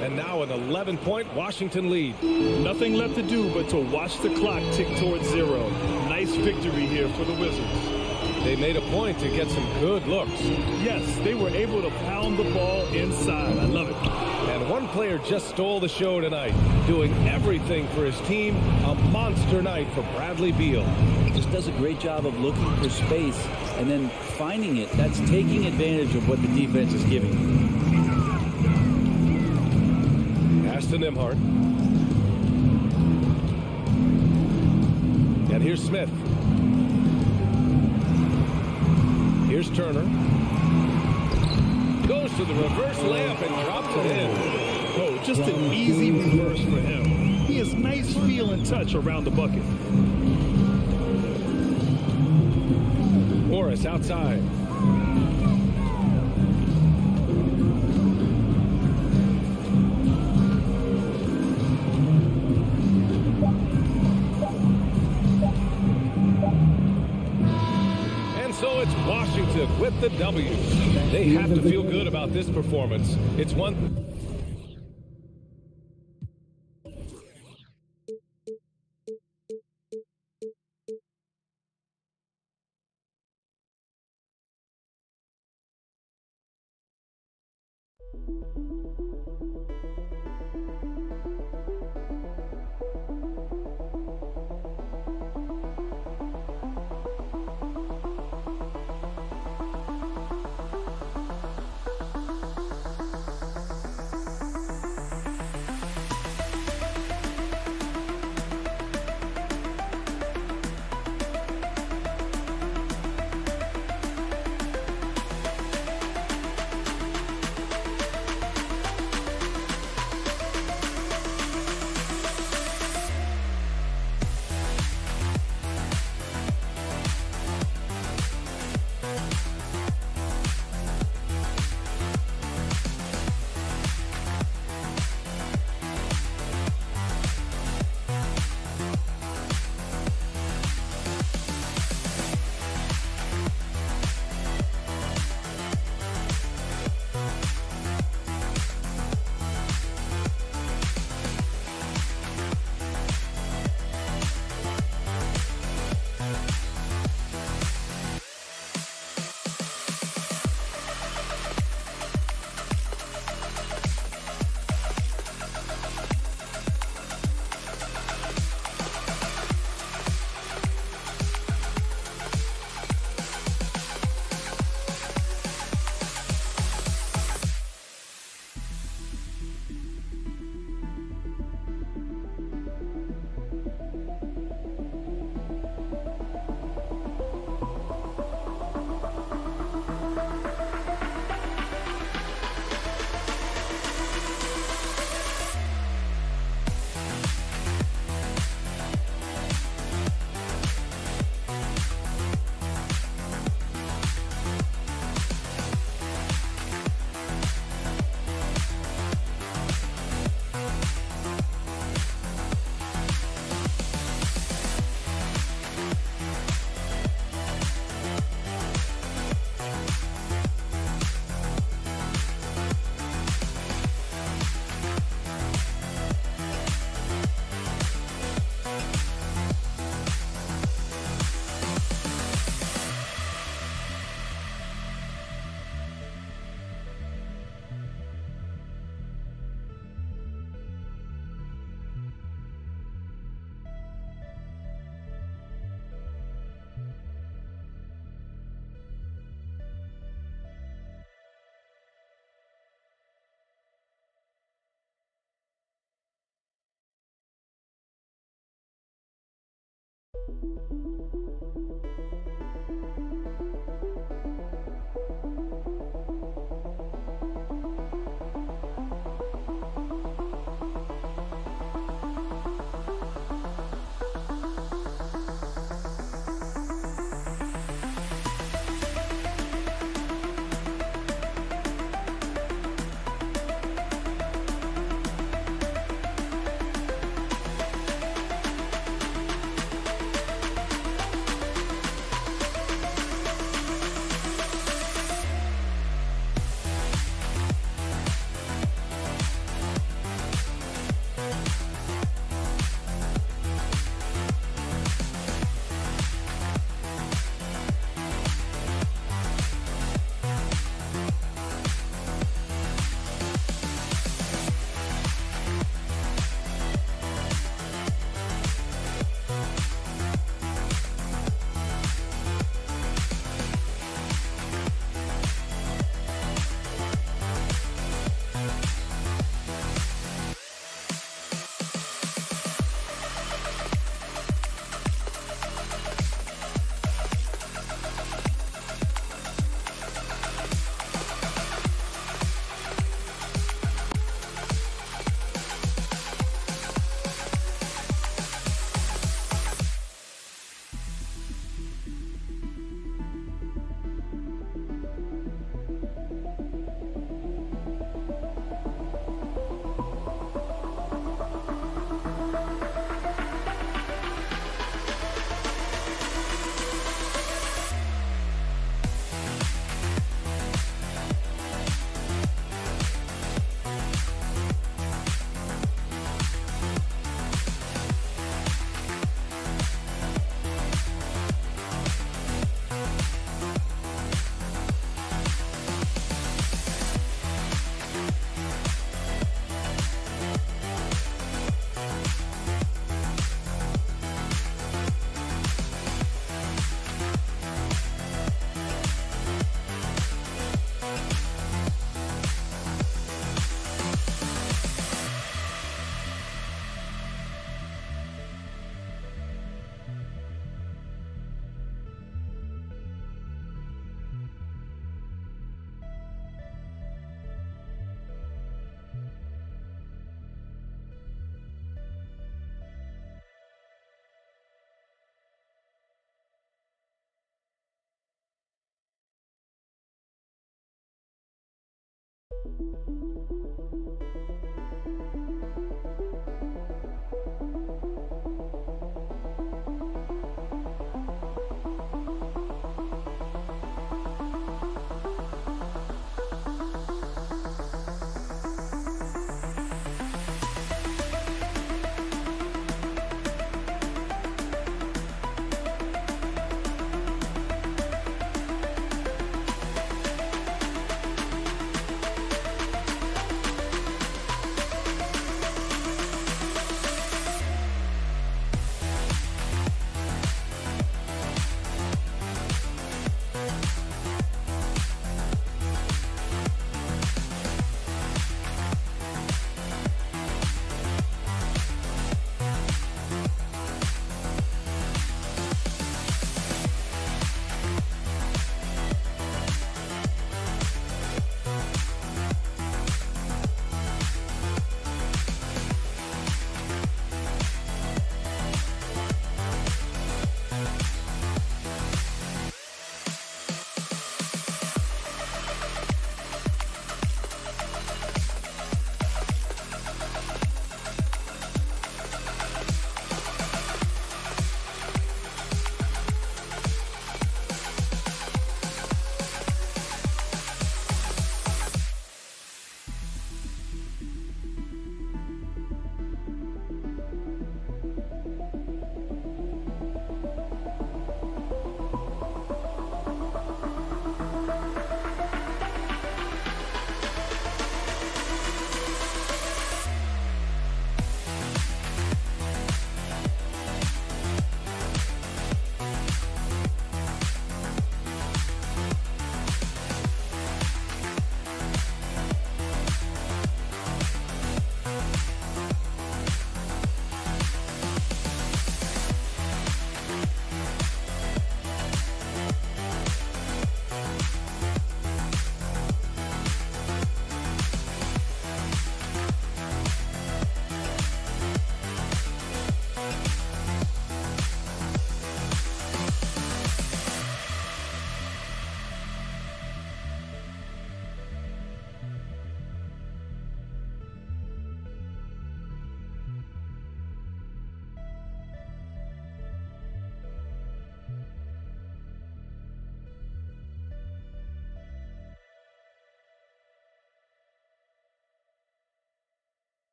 And now an 11-point Washington lead. Nothing left to do but to watch the clock tick towards 0. Nice victory here for the Wizards. They made a point to get some good looks. Yes, they were able to pound the ball inside. I love it. And one player just stole the show tonight, doing everything for his team. A monster night for Bradley Beal. Just does a great job of looking for space and then finding it. That's taking advantage of what the defense is giving. Pass to Nembhard. And here's Smith. Here's Turner. Goes to the reverse layup and drops it in. Oh, just an easy reverse for him. He has nice feel and touch around the bucket. Morris outside. So it's Washington with the W. They have to feel good about this performance. It's one...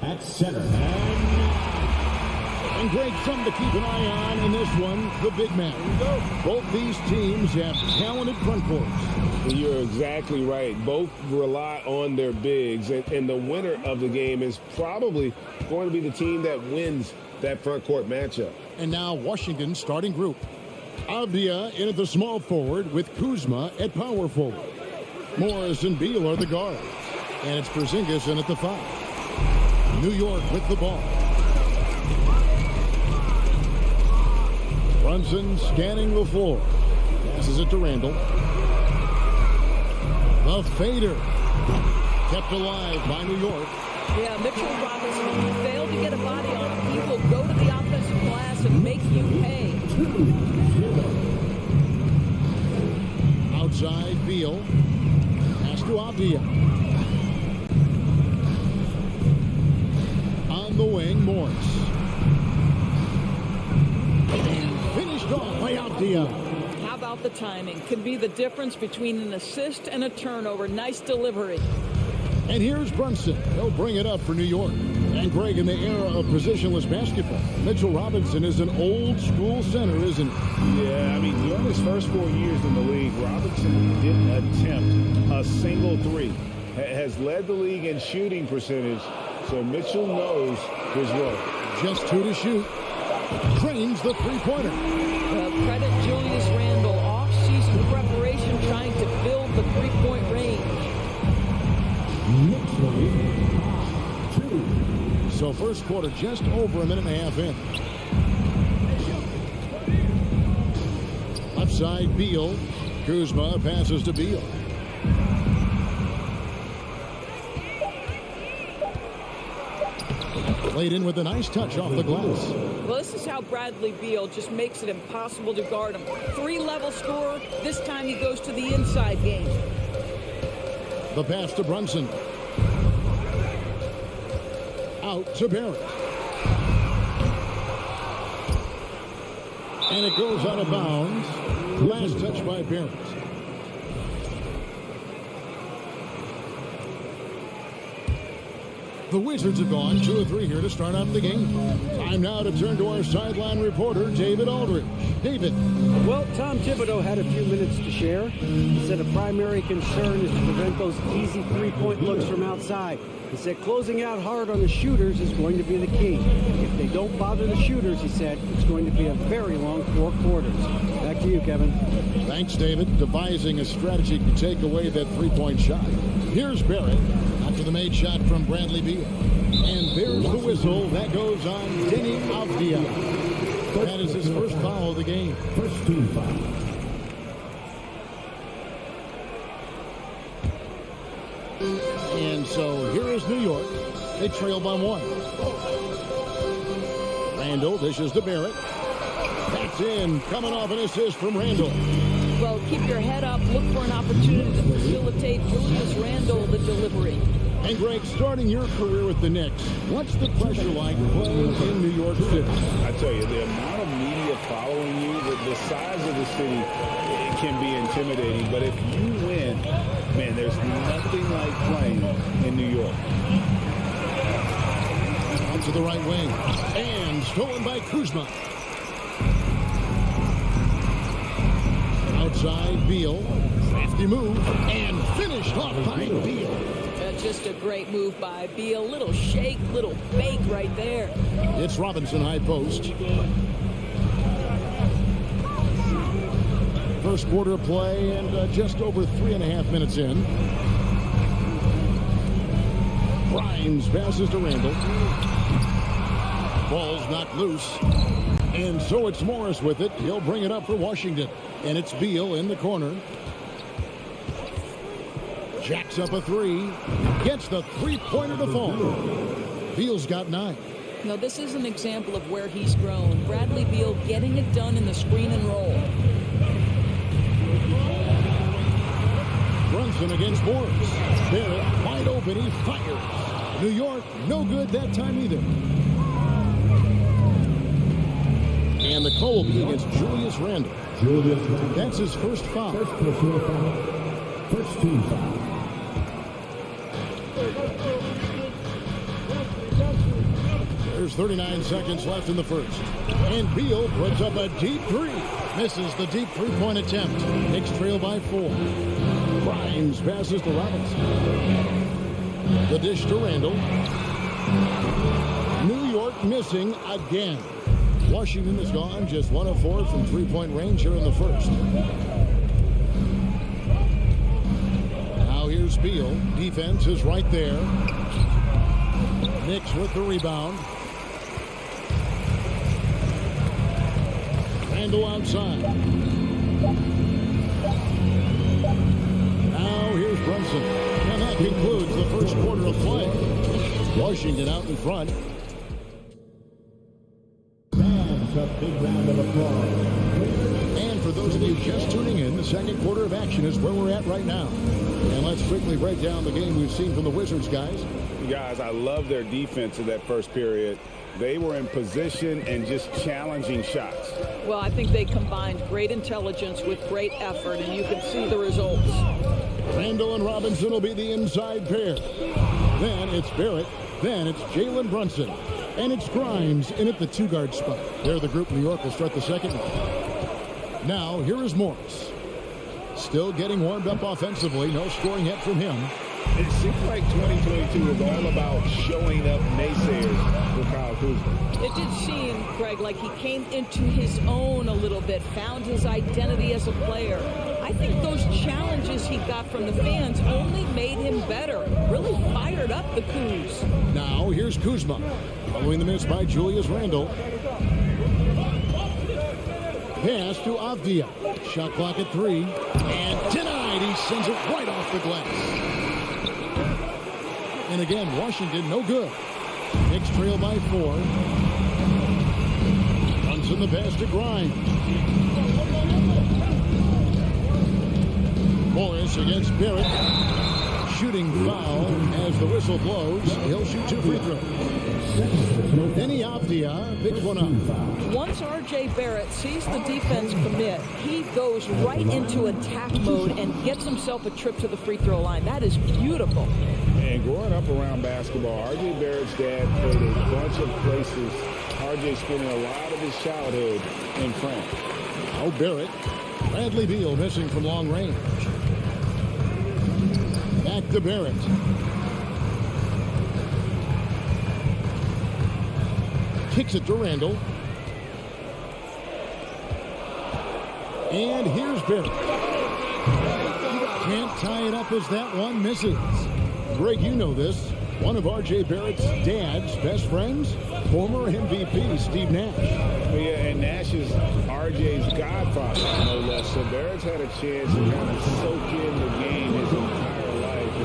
at center. And Greg, something to keep an eye on in this one, the big man. Both these teams have talented front courts. You're exactly right. Both rely on their bigs, and the winner of the game is probably going to be the team that wins that front court matchup. And now Washington's starting group. Avdia in at the small forward with Kuzma at power forward. Morris and Beal are the guards. And it's Porzingis in at the 5. New York with the ball. Brunson scanning the floor. Passes it to Randall. The fader. Kept alive by New York. Yeah, Mitchell Robinson, if you fail to get a body on him, he will go to the offensive glass and make you pay. Outside, Beal. Pass to Avdia. On the wing, Morris. And finished off by Avdia. How about the timing? Can be the difference between an assist and a turnover. Nice delivery. And here's Brunson. He'll bring it up for New York. And Greg, in the era of positionless basketball, Mitchell Robinson is an old school center, isn't he? Yeah, I mean, during his first 4 years in the league, Robinson didn't attempt a single three. Has led the league in shooting percentage, so Mitchell knows his role. Just 2 to shoot. Drains the three-pointer. Credit Julius Randle. Off-season preparation trying to build the three-point range. So first quarter just over a minute and a half in. Left side, Beal. Kuzma passes to Beal. Played in with a nice touch off the glass. Well, this is how Bradley Beal just makes it impossible to guard him. 3-level scorer. This time he goes to the inside game. The pass to Brunson. Out to Barrett. And it goes out of bounds. Last touch by Barrett. The Wizards have gone 2 of 3 here to start out the game. Time now to turn to our sideline reporter, David Aldridge. David. Well, Tom Thibodeau had a few minutes to share. He said a primary concern is to prevent those easy three-point looks from outside. He said closing out hard on the shooters is going to be the key. If they don't bother the shooters, he said, it's going to be a very long 4 quarters. Back to you, Kevin. Thanks, David. Devising a strategy to take away that three-point shot. Here's Barrett after the made shot from Bradley Beal. And there's the whistle. That goes on Deni Avdia. That is his first foul of the game. First team foul. And so here is New York. They trail by 1. Randall dishes to Barrett. That's in. Coming off an assist from Randall. Well, keep your head up. Look for an opportunity to facilitate Julius Randle the delivery. And Greg, starting your career with the Knicks, what's the pressure like playing in New York City? I tell you, the amount of media following you, the size of the city, it can be intimidating. But if you win, man, there's nothing like playing in New York. Onto the right wing. And stolen by Kuzma. Outside, Beal. Crafty move. And finished off by Beal. Just a great move by Beal. Little shake, little bake right there. It's Robinson high post. First quarter of play and just over 3.5 minutes in. Grimes passes to Randall. Ball's knocked loose. And so it's Morris with it. He'll bring it up for Washington. And it's Beal in the corner. Jacks up a 3. Gets the three-pointer to fall. Beal's got 9. Now, this is an example of where he's grown. Bradley Beal getting it done in the screen and roll. Brunson against Morris. Barrett wide open. He fires. New York, no good that time either. And the call will be against Julius Randle. That's his first foul. First personal foul. First team foul. There's 39 seconds left in the first. And Beal puts up a deep three. Misses the deep three-point attempt. Knicks trail by 4. Grimes passes to Robinson. The dish to Randall. New York missing again. Washington is gone, just 1 of 4 from three-point range here in the first. Now here's Beal. Defense is right there. Knicks with the rebound. Randall outside. Now here's Brunson. And that concludes the first quarter of play. Washington out in front. A big round of applause. And for those of you just tuning in, the second quarter of action is where we're at right now. And let's quickly break down the game we've seen from the Wizards, guys. Guys, I love their defense in that first period. They were in position and just challenging shots. Well, I think they combined great intelligence with great effort, and you can see the results. Randall and Robinson will be the inside pair. Then it's Barrett. Then it's Jalen Brunson. And it's Grimes in at the two-guard spot. They're the group. New York will start the second one. Now, here is Morris. Still getting warmed up offensively. No scoring yet from him. It seems like 2022 is all about showing up naysayers for Kyle Kuzma. It did seem, Greg, like he came into his own a little bit, found his identity as a player. I think those challenges he got from the fans only made him better. Really fired up the Kuz. Now, here's Kuzma. Following the miss by Julius Randle. Pass to Avdia. Shot clock at 3. And denied. He sends it right off the glass. And again, Washington, no good. Knicks trail by 4. Runs in the pass to Grimes. Morris against Barrett. Shooting foul as the whistle blows. He'll shoot 2 free throws. Denny Avdia picks one up. Once R.J. Barrett sees the defense commit, he goes right into attack mode and gets himself a trip to the free throw line. That is beautiful. And growing up around basketball, R.J. Barrett's dad played a bunch of places. R.J. spending a lot of his childhood in France. Oh, Barrett. Bradley Beal missing from long range. Back to Barrett. Kicks it to Randall. And here's Barrett. Can't tie it up as that one misses. Greg, you know this. One of R.J. Barrett's dad's best friends, former MVP Steve Nash. Yeah, and Nash is R.J.'s godfather, no less. So Barrett's had a chance to kind of soak in the game his entire life.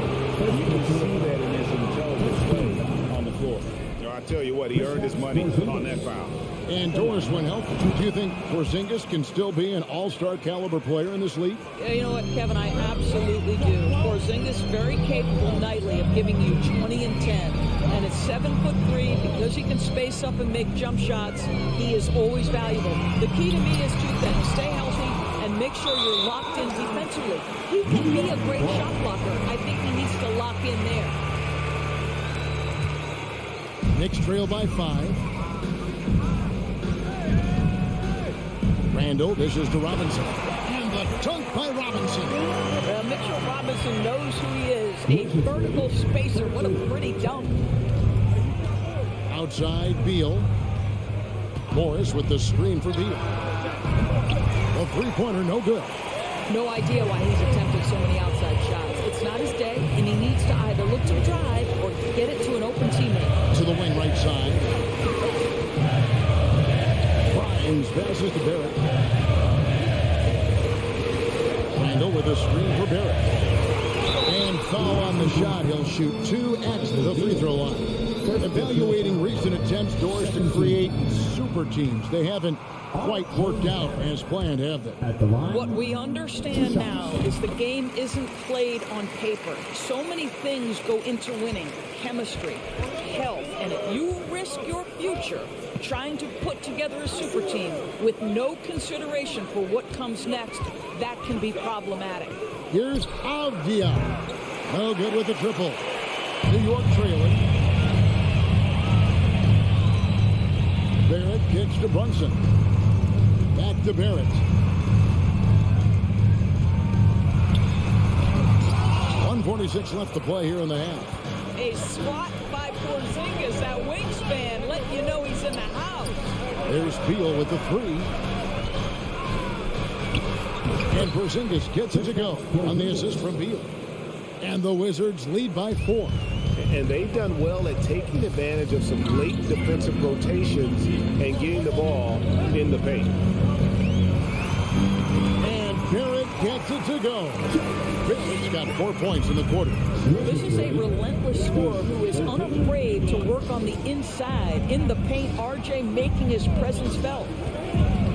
And you can see that in his intelligent play on the floor. You know, I tell you what, he earned his money on that foul. And Doris, when healthy, do you think Porzingis can still be an all-star caliber player in this league? Yeah, you know what, Kevin, I absolutely do. Porzingis very capable nightly of giving you 20 and 10. And at 7'3", because he can space up and make jump shots, he is always valuable. The key to me is 2 things. Stay healthy and make sure you're locked in defensively. He can be a great shot blocker. I think he needs to lock in there. Knicks trail by 5. Randall dishes to Robinson. And the dunk by Robinson. Mitchell Robinson knows who he is. A vertical spacer. What a pretty dunk. Outside, Beal. Morris with the screen for Beal. A three-pointer, no good. No idea why he's attempting so many outside shots. It's not his day, and he needs to either look to drive or get it to an open teammate. To the wing right side. Grimes passes to Barrett. Randall with a screen for Barrett. And foul on the shot. He'll shoot 2 at the free throw line. Evaluating recent attempts, Doors, to create super teams. They haven't quite worked out as planned, have they? What we understand now is the game isn't played on paper. So many things go into winning. Chemistry, health, and if you risk your future trying to put together a super team with no consideration for what comes next, that can be problematic. Here's Avdia. No good with the triple. New York trailing. Barrett kicks to Brunson. Back to Barrett. 1:46 left to play here in the half. A swat by Porzingis. That wingspan letting you know he's in the house. There's Beal with the three. And Porzingis gets it to go on the assist from Beal. And the Wizards lead by 4. And they've done well at taking advantage of some late defensive rotations and getting the ball in the paint. And Barrett gets it to go. Barrett's got 4 points in the quarter. This is a relentless scorer who is unafraid to work on the inside. In the paint, RJ making his presence felt.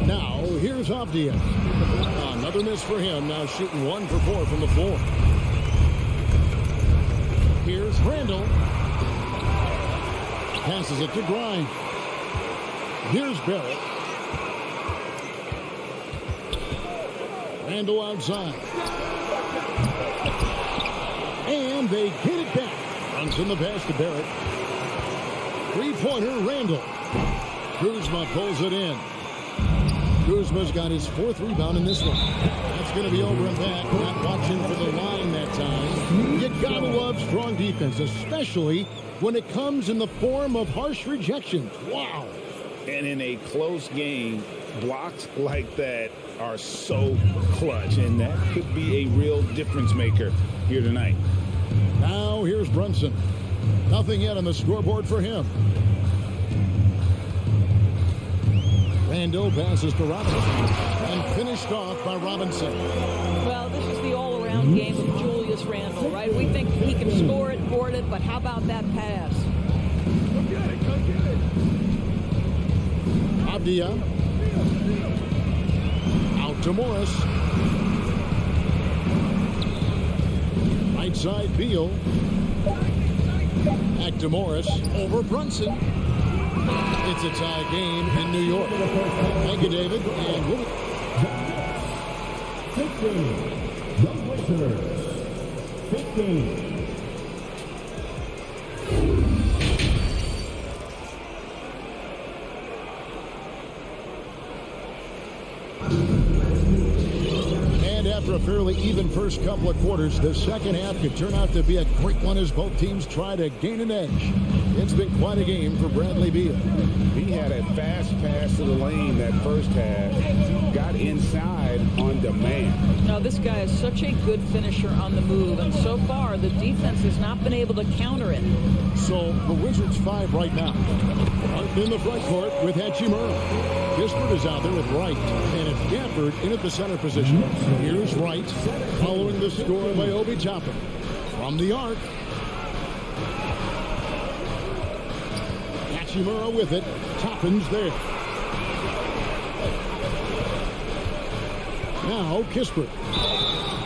Now, here's Avdia. Another miss for him, now shooting 1 for 4 from the floor. Here's Randall. Passes it to Grimes. Here's Barrett. Randall outside. And they get it back. Runs in the pass to Barrett. Three-pointer, Randall. Kuzma pulls it in. Kuzma's got his 4th rebound in this one. That's going to be over and back. Not watching for the line that time. You gotta love strong defense, especially when it comes in the form of harsh rejections. Wow. And in a close game, blocks like that are so clutch, and that could be a real difference maker here tonight. Now here's Brunson. Nothing yet on the scoreboard for him. Randall passes to Robinson and finished off by Robinson. Well, this is the all-around game of Julius Randle, right? We think he can score it, board it, but how about that pass? Avdia. Out to Morris. Right side, Beal. Back to Morris. Over Brunson. It's a tie game in New York. Thank you, David. And with it. 15. The Wizards. 15. And after a fairly even first couple of quarters, the second half could turn out to be a great one as both teams try to gain an edge. It's been quite a game for Bradley Beal. He had a fast pass to the lane that first half. Got inside on demand. Now, this guy is such a good finisher on the move, and so far, the defense has not been able to counter it. So, the Wizards 5 right now. Martin in the front court with Hachimura. Kispert is out there with Wright, and it's Gafford in at the center position. Here's Wright, following the score by Obi Toppin. From the arc. Hachimura with it. Toppin's there. Now Kispert.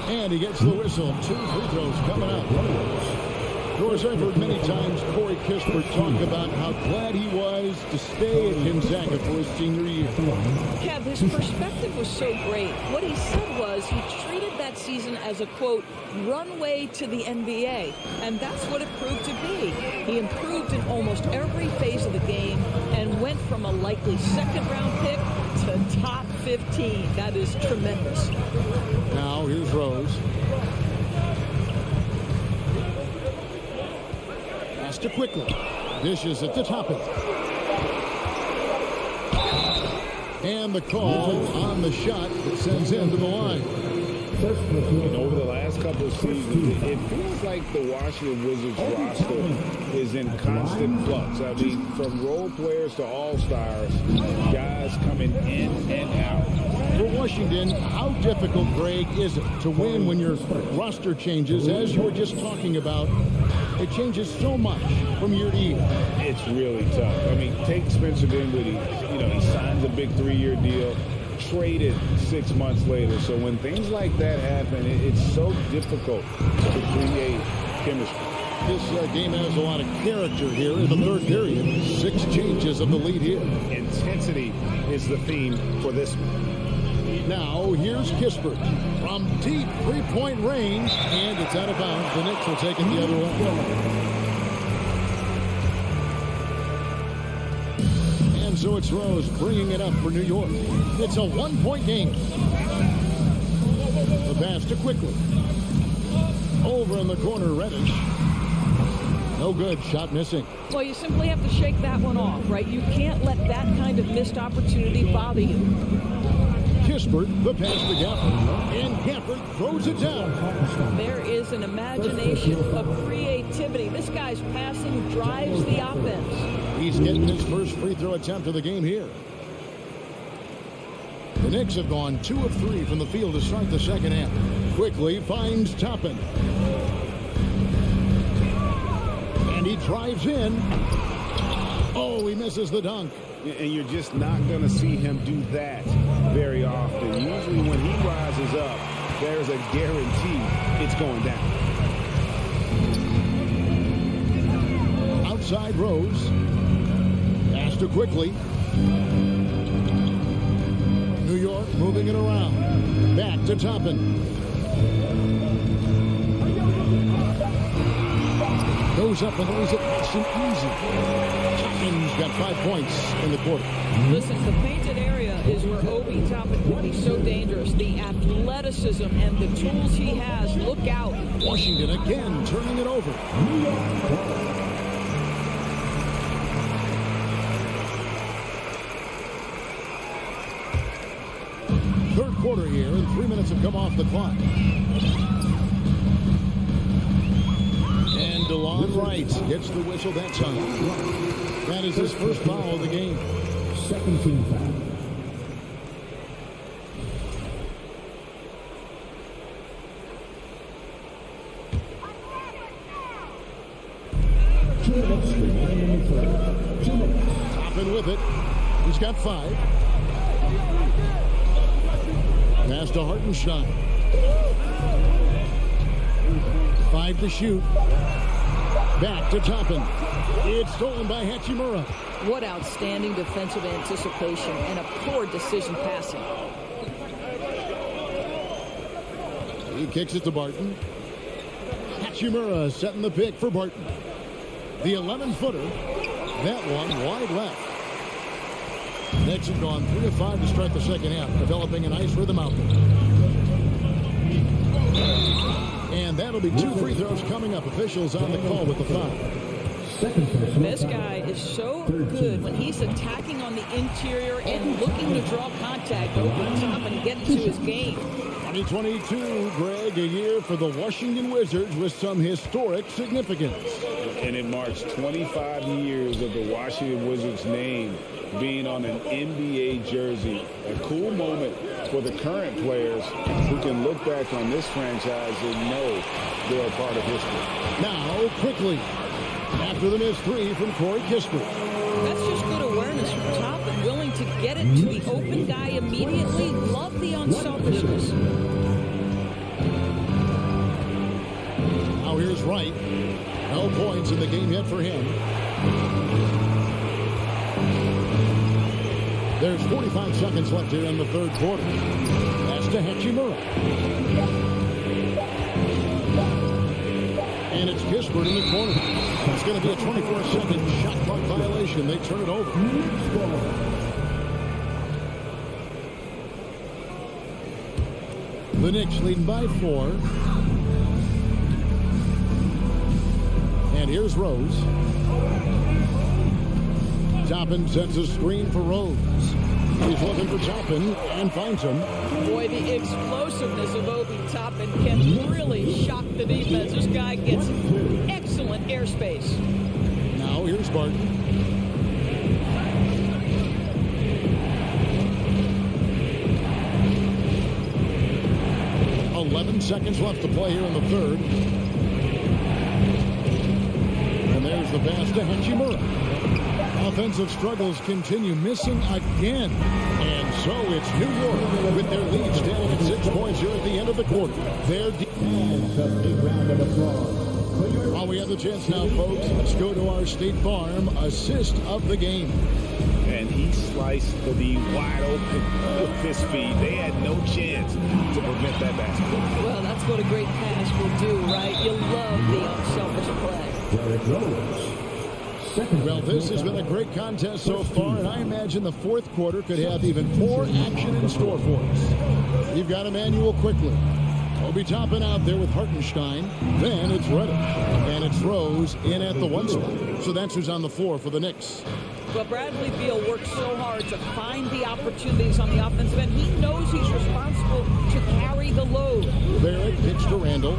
And he gets the whistle. 2 free throws coming up. Of course, I've heard many times Corey Kispert talk about how glad he was to stay at Gonzaga for his senior year. Kev, his perspective was so great. What he said was he treated that season as a, quote, runway to the NBA. And that's what it proved to be. He improved in almost every phase of the game and went from a likely second-round pick to top 15. That is tremendous. Now, here's Rose. Pass to Quickly. Dishes at the top of it. And the call on the shot that sends him to the line. And over the last couple of seasons, it feels like the Washington Wizards roster is in constant flux. I mean, from role players to all-stars, guys coming in and out. For Washington, how difficult, Greg, is it to win when your roster changes, as you were just talking about? It changes so much from year to year. It's really tough. I mean, take Spencer Dinwiddie. He signs a big 3-year deal, traded 6 months later. So when things like that happen, it's so difficult to create chemistry. This game has a lot of character here in the third period. 6 changes of the lead here. Intensity is the theme for this one. Now, here's Kispert from deep three-point range, and it's out of bounds. The Knicks will take it the other way. And so it's Rose bringing it up for New York. It's a one-point game. The pass to Quickly. Over in the corner, Reddish. No good. Shot missing. Well, you simply have to shake that one off, right? You can't let that kind of missed opportunity bother you. Kispert, the pass to Gafford. And Gafford throws it down. There is an imagination of creativity. This guy's passing drives the offense. He's getting his first free throw attempt of the game here. The Knicks have gone 2 of 3 from the field to start the second half. Quickly finds Toppin. And he drives in. Oh, he misses the dunk. And you're just not going to see him do that very often. Usually when he rises up, there's a guarantee it's going down. Outside Rose. Pass to Quickly. New York moving it around. Back to Toppin. Goes up and lays it nice and easy. Toppin's got 5 points in the quarter. Listen, the painted area is where Obi Toppin can be so dangerous. The athleticism and the tools he has. Look out. Washington again turning it over. Third quarter here, and 3 minutes have come off the clock. And DeLon Wright gets the whistle that time. That is his first foul of the game. Second team foul. Toppin with it. He's got 5. Pass to Hartenstein. 5 to shoot. Back to Toppin. It's stolen by Hachimura. What outstanding defensive anticipation and a poor decision passing. He kicks it to Barton. Hachimura setting the pick for Barton. The 11-footer. That one wide left. Knicks have gone 3 of 5 to start the second half, developing a nice rhythm out there. And that'll be 2 free throws coming up. Officials on the call with the foul. This guy is so good when he's attacking on the interior and looking to draw contact, open top, and get into his game. 2022, Greg, a year for the Washington Wizards with some historic significance. And it marks 25 years of the Washington Wizards name being on an NBA jersey. A cool moment for the current players who can look back on this franchise and know they're a part of history. Now, quickly, after the missed 3 from Corey Kispert. That's just good awareness from top and willing to get it to the open guy immediately. Love the unselfishness. Now here's Wright. No points in the game yet for him. There's 45 seconds left here in the third quarter. That's to Hachimura. And it's Kispert in the corner. It's going to be a 24-second shot clock violation. They turn it over. The Knicks leading by 4. And here's Rose. Toppin sets a screen for Rose. He's looking for Toppin and finds him. Boy, the explosiveness of Obi Toppin can really shock the defense. This guy gets excellent airspace. Now here's Barton. Seconds left to play here in the third. And there's the pass to Hachimura. Offensive struggles continue, missing again. And so it's New York with their lead standing at 6 points here at the end of the quarter. While we have the chance now, folks, let's go to our State Farm assist of the game. And he sliced the D wide open with his feet. They had no chance to prevent that basket. Well, that's what a great pass will do, right? You love the unselfish play. Derrick Rose, Well, this has been a great contest so far, and I imagine the fourth quarter could have even more action in store for us. You've got Emmanuel quickly. We'll be topping out there with Hartenstein. Then it's Reddish. And it's Rose in at the 1 spot. So that's who's on the floor for the Knicks. Well, Bradley Beal works so hard to find the opportunities on the offensive end. He knows he's responsible to carry the load. Barrett kicks to Randall.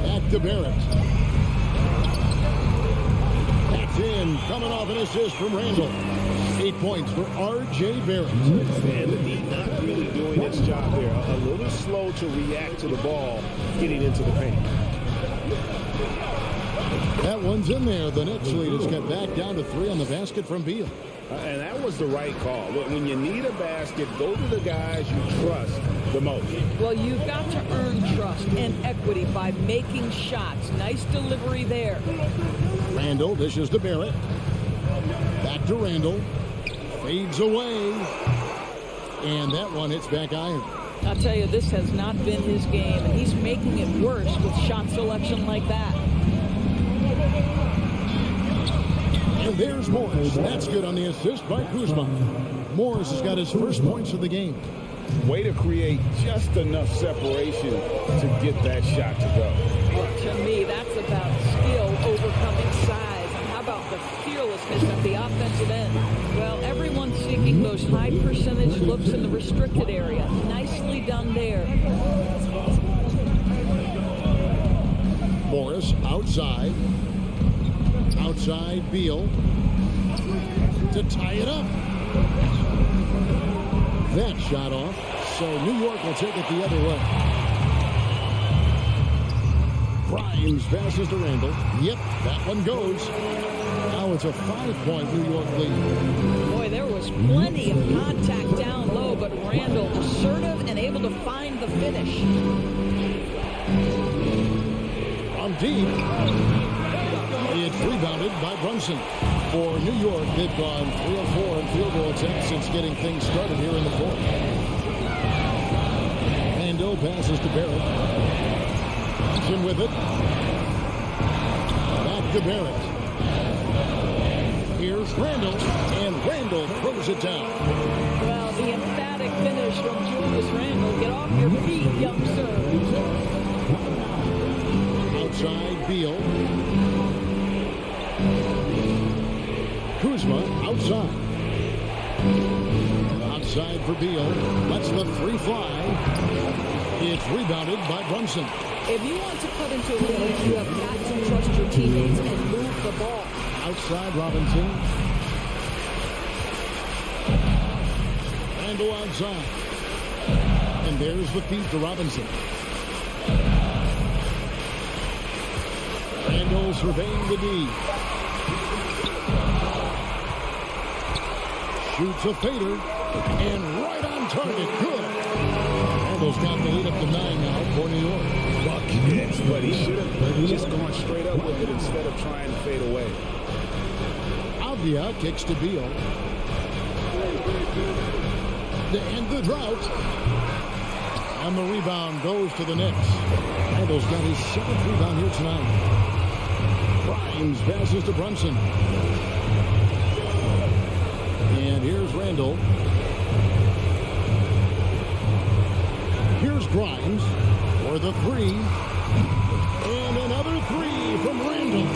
Back to Barrett. That's in. Coming off an assist from Randall. 8 points for R.J. Barrett. And the D not really doing its job there. A little slow to react to the ball getting into the paint. That one's in there. The Knicks lead has got back down to 3 on the basket from Beal. And that was the right call. When you need a basket, go to the guys you trust the most. Well, you've got to earn trust and equity by making shots. Nice delivery there. Randall dishes to Barrett. Back to Randall. Fades away. And that one hits back iron. I'll tell you, this has not been his game, and he's making it worse with shot selection like that. And there's Morris. That's good on the assist by Kuzma. Morris has got his first points of the game. Way to create just enough separation to get that shot to go. Well, to me, that's about skill overcoming size. And how about the fearlessness at the offensive end? Well, everyone's seeking those high percentage looks in the restricted area. Nicely done there. Morris outside. Outside Beal to tie it up. That shot off. So New York will take it the other way. Grimes passes to Randall. Yep, that one goes. Now it's a 5-point New York lead. Boy, there was plenty of contact down low, but Randall assertive and able to find the finish. On deep. It's rebounded by Brunson. For New York, they've gone 3 of 4 in field goal attempts since getting things started here in the fourth. Randall passes to Barrett. Brunson with it. Back to Barrett. Here's Randall, and Randall throws it down. Well, the emphatic finish from Julius Randall. Get off your feet, youngster. Outside Beal. Kuzma outside. Outside for Beal. Lets the 3 fly. It's rebounded by Brunson. If you want to cut into a lead, you have got to trust your teammates and move the ball. Outside Robinson. Randall outside. And there's the feed to Robinson. Randall surveying the D. Shoots a fader. And right on target. Good. Randall's got the lead up to 9 now for New York. Yes, but he should have just gone straight up with it instead of trying to fade away. Avdia kicks to Beal. To end the drought. And the rebound goes to the Knicks. Randall's got his 7th rebound here tonight. Grimes passes to Brunson. And here's Randall. Here's Grimes for the 3. And another 3 from Randall.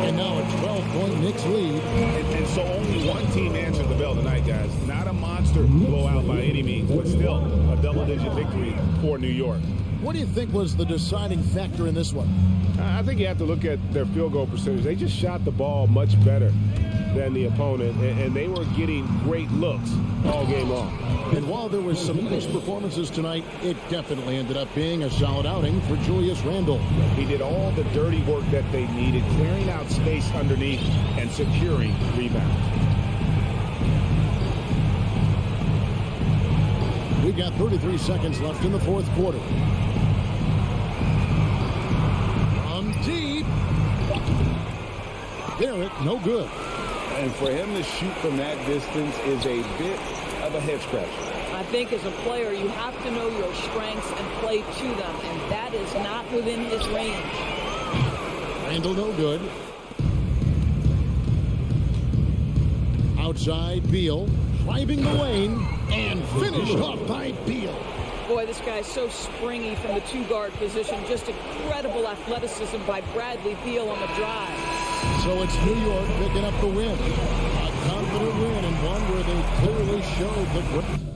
And now a 12-point Knicks lead. And so only one team answered the bell tonight, guys. Not a monster blowout by any means, but still a double-digit victory for New York. What do you think was the deciding factor in this one? I think you have to look at their field goal percentage. They just shot the ball much better than the opponent, and they were getting great looks all game long. And while there was some mixed performances tonight, it definitely ended up being a solid outing for Julius Randall. He did all the dirty work that they needed, clearing out space underneath and securing rebounds. We've got 33 seconds left in the fourth quarter. From deep. Barrett, no good. And for him to shoot from that distance is a bit of a head scratcher. I think as a player, you have to know your strengths and play to them, and that is not within his range. Randall no good. Outside, Beal driving the lane and finished off by Beal. Boy, this guy's so springy from the two-guard position. Just incredible athleticism by Bradley Beal on the drive. So it's New York picking up the win. A confident win and one where they clearly showed the...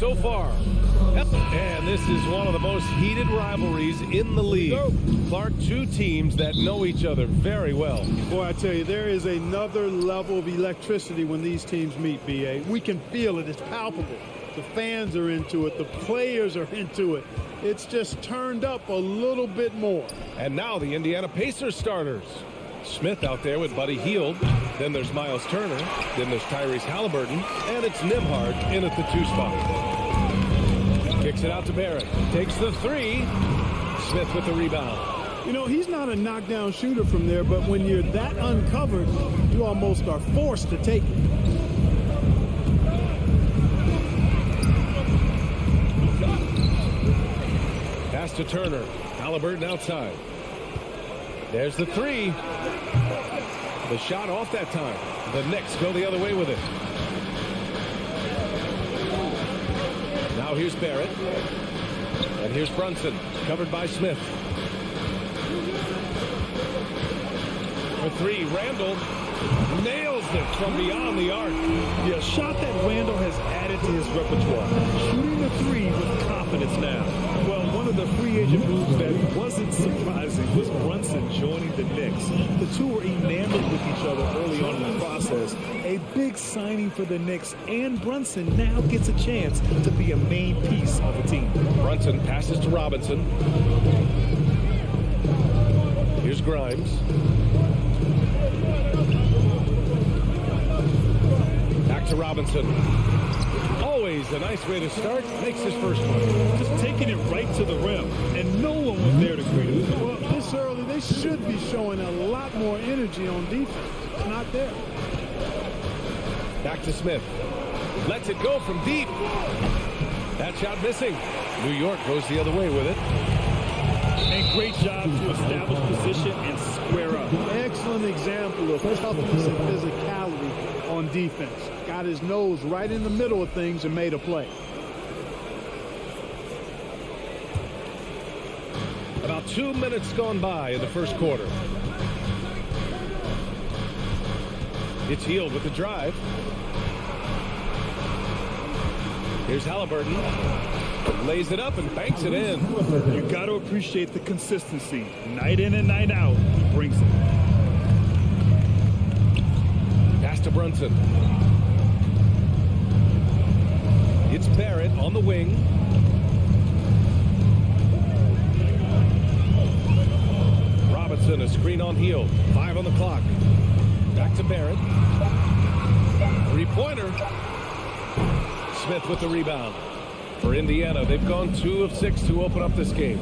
so far. And this is one of the most heated rivalries in the league. Clark, two teams that know each other very well. Boy, I tell you, there is another level of electricity when these teams meet, B.A. We can feel it. It's palpable. The fans are into it. The players are into it. It's just turned up a little bit more. And now the Indiana Pacers starters. Smith out there with Buddy Hield. Then there's Miles Turner. Then there's Tyrese Halliburton. And it's Nembhard in at the 2 spot. Kicks it out to Barrett. Takes the 3. Smith with the rebound. You know, he's not a knockdown shooter from there, but when you're that uncovered, you almost are forced to take it. Pass to Turner. Halliburton outside. There's the 3. The shot off that time. The Knicks go the other way with it. Now here's Barrett. And here's Brunson. Covered by Smith. For 3, Randall nails it from beyond the arc. Yeah, a shot that Randall has added to his repertoire. Shooting the 3 with confidence now. Well, one of the free agent moves that wasn't surprising was Brunson joining the Knicks. The two were enamored with each other early on in the process. A big signing for the Knicks, and Brunson now gets a chance to be a main piece of a team. Brunson passes to Robinson. Here's Grimes. Back to Robinson. Always a nice way to start. Makes his first one. Just taking it right to the rim, and no one was there to greet him. Well, this early, they should be showing a lot more energy on defense. It's not there. Back to Smith. Lets it go from deep. That shot missing. New York goes the other way with it. And great job to establish position and square up. Excellent example of toughness and physicality on defense. Got his nose right in the middle of things and made a play. About 2 minutes gone by in the first quarter. It's Hield with the drive. Here's Halliburton. Lays it up and banks it in. You got to appreciate the consistency. Night in and night out, he brings it. Pass to Brunson. It's Barrett on the wing. Robinson, a screen on Hield. 5 on the clock. Back to Barrett. 3-pointer. Smith with the rebound. For Indiana, they've gone 2 of 6 to open up this game.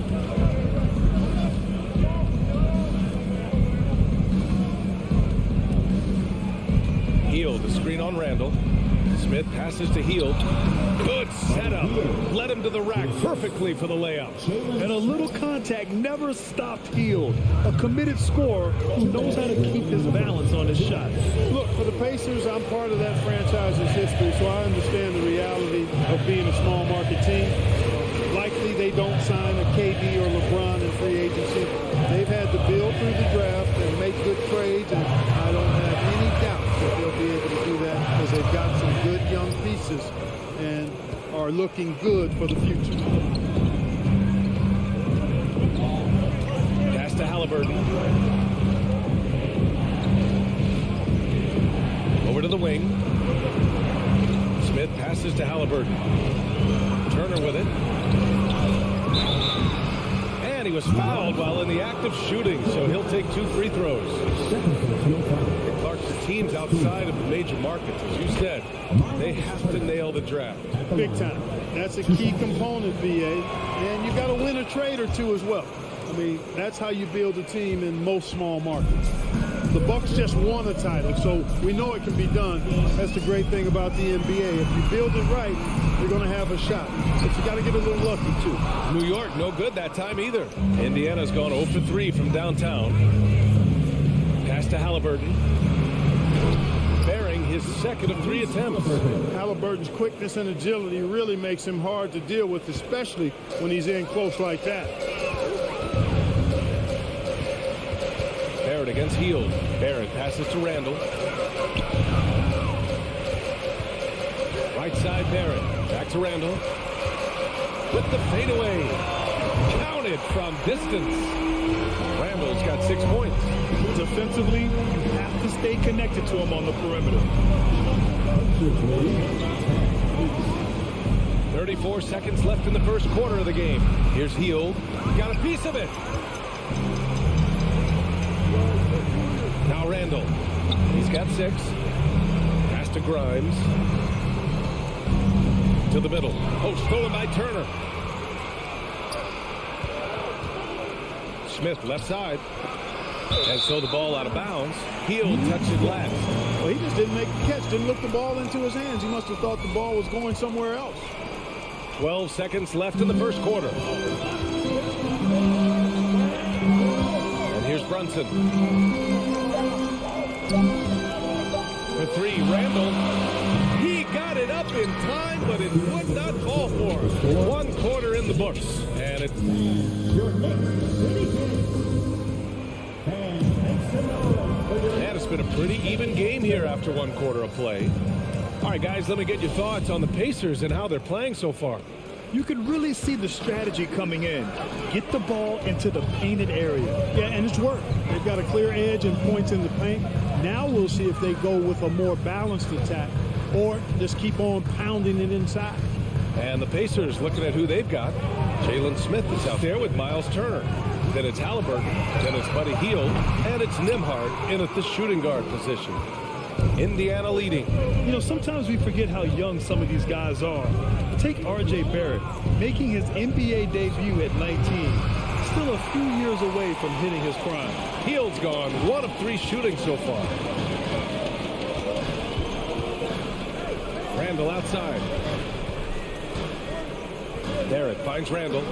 Hield, the screen on Randall. Smith passes to Hield. Good setup. Led him to the rack perfectly for the layup. And a little contact never stopped Hield. A committed scorer who knows how to keep his balance on his shot. Look, for the Pacers, I'm part of that franchise's history, so I understand the reality of being a small market team. Likely they don't sign a KD or LeBron in free agency. They've had to build through the draft and make good trades, and I don't have any doubt that they'll be able to do that because they've got some good young pieces and are looking good for the future. Pass to Halliburton. Over to the wing. Smith passes to Halliburton. Turner with it. And he was fouled while in the act of shooting, so he'll take 2 free throws. Clark, the teams outside of the major markets, as you said, they have to nail the draft. Big time. That's a key component, VA. And you got to win a trade or 2 as well. I mean, that's how you build a team in most small markets. The Bucks just won a title, so we know it can be done. That's the great thing about the NBA. If you build it right, you're going to have a shot. But you got to get a little lucky, too. New York, no good that time either. Indiana's gone 0 for 3 from downtown. Pass to Halliburton. Bearing his second of 3 attempts. Halliburton's quickness and agility really makes him hard to deal with, especially when he's in close like that. Barrett against Hield. Barrett passes to Randall. Right side Barrett. Back to Randall. With the fadeaway. Counted from distance. Randall's got 6 points. Defensively, you have to stay connected to him on the perimeter. 34 seconds left in the first quarter of the game. Here's Hield. Got a piece of it. Now Randall. He's got 6. Pass to Grimes. To the middle. Oh, stolen by Turner. Smith left side. And so the ball out of bounds. Hield touched it last. Well, he just didn't make the catch, didn't look the ball into his hands. He must have thought the ball was going somewhere else. 12 seconds left in the first quarter. And here's Brunson. For 3, Randall. He got it up in time, but it would not fall for him. 1 quarter in the books. And it's... And it's been a pretty even game here after 1 quarter of play. All right, guys, let me get your thoughts on the Pacers and how they're playing so far. You can really see the strategy coming in. Get the ball into the painted area. Yeah, and it's worked. They've got a clear edge and points in the paint. Now we'll see if they go with a more balanced attack or just keep on pounding it inside. And the Pacers looking at who they've got. Jalen Smith is out there with Miles Turner. Then it's Halliburton. Then it's Buddy Hield. And it's Nembhard in at the shooting guard position. Indiana leading. You know, sometimes we forget how young some of these guys are. Take R.J. Barrett, making his NBA debut at 19. Still a few years away from hitting his prime. Hield's gone 1 of 3 shooting so far. Randall outside. Barrett finds Randall.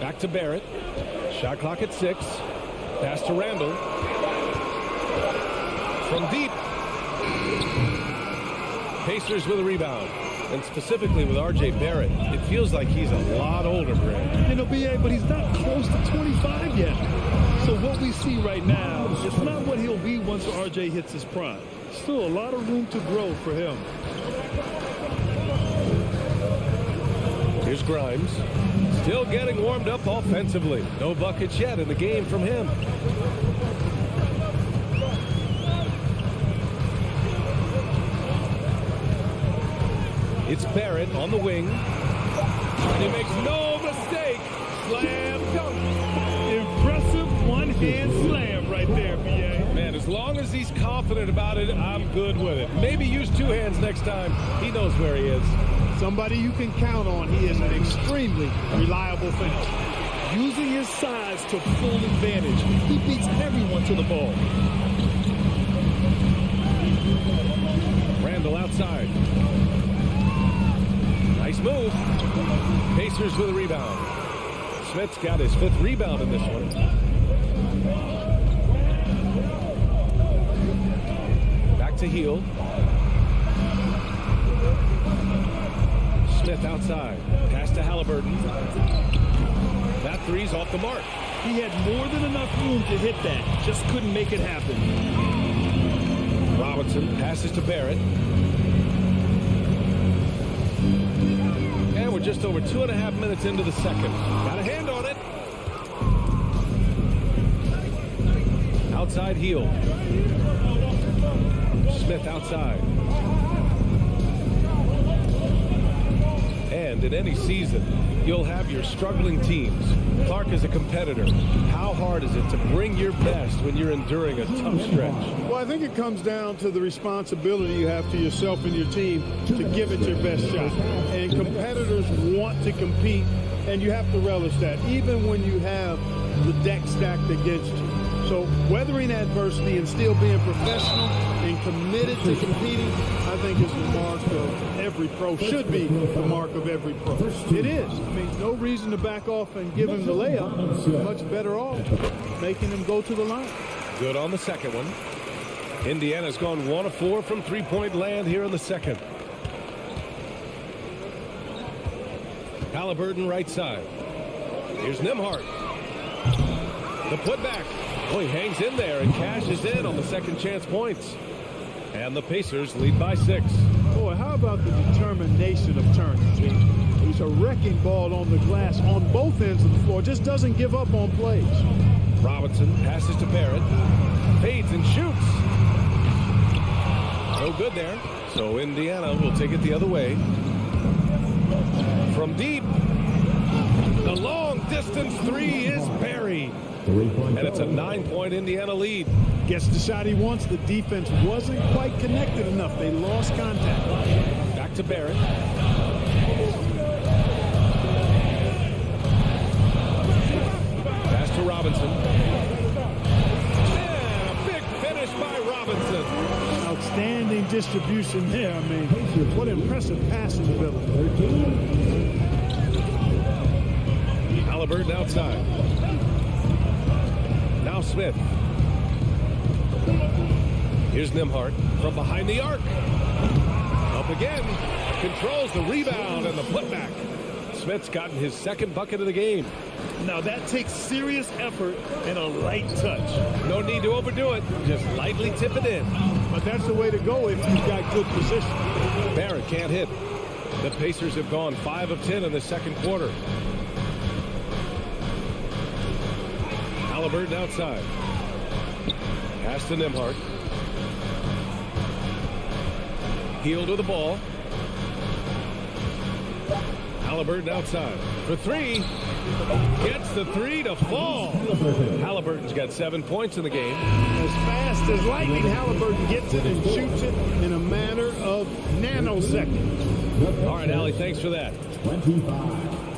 Back to Barrett. Shot clock at 6. Pass to Randall. From deep. Pacers with a rebound. And specifically with R.J. Barrett, it feels like he's a lot older, Brad. You know, B.A., but he's not close to 25 yet. So what we see right now is not what he'll be once R.J. hits his prime. Still a lot of room to grow for him. Here's Grimes. Still getting warmed up offensively. No buckets yet in the game from him. It's Barrett on the wing. And he makes no mistake. Slam dunk. Impressive one-hand slam right there, B.A. Man, as long as he's confident about it, I'm good with it. Maybe use 2 hands next time. He knows where he is. Somebody you can count on. He is an extremely reliable finisher. Using his size to full advantage. He beats everyone to the ball. Randall outside. Nice move. Pacers with a rebound. Smith's got his 5th rebound in this one. Back to Hield. Smith outside. Pass to Halliburton. That 3's off the mark. He had more than enough room to hit that. Just couldn't make it happen. Robinson passes to Barrett. And we're just over 2.5 minutes into the second. Got a hand on it. Outside Hield. Smith outside. And in any season, you'll have your struggling teams. Clark is a competitor. How hard is it to bring your best when you're enduring a tough stretch? Well, I think it comes down to the responsibility you have to yourself and your team to give it your best shot. And competitors want to compete, and you have to relish that, even when you have the deck stacked against you. So weathering adversity and still being professional and committed to competing, I think is the mark of every pro, should be the mark of every pro. It is. I mean, no reason to back off and give him the layup. Much better off making him go to the line. Good on the second one. Indiana's gone 1 of 4 from three-point land here in the second. Halliburton right side. Here's Nembhard. The putback. Oh, he hangs in there and cashes in on the second chance points. And the Pacers lead by 6. Boy, how about the determination of Turner? He's a wrecking ball on the glass on both ends of the floor. Just doesn't give up on plays. Robinson passes to Barrett. Fades and shoots. No good there. So Indiana will take it the other way. From deep, the long distance three is buried. And it's a 9-point Indiana lead. Gets the shot he wants. The defense wasn't quite connected enough. They lost contact. Back to Barrett. Pass to Robinson. And a big finish by Robinson. Outstanding distribution there. I mean, what impressive passing ability. Halliburton outside. Now Smith. Here's Nembhard from behind the arc. Up again. Controls the rebound and the putback. Smith's gotten his second bucket of the game. Now that takes serious effort and a light touch. No need to overdo it. Just lightly tip it in. But that's the way to go if you've got good position. Barrett can't hit. The Pacers have gone 5 of 10 in the second quarter. Halliburton outside. Pass to Nembhard. Heel to the ball. Halliburton outside for three. Gets the three to fall. Halliburton's got 7 points in the game. As fast as lightning, Halliburton gets it and shoots it in a matter of nanoseconds. All right, Allie, thanks for that. 25.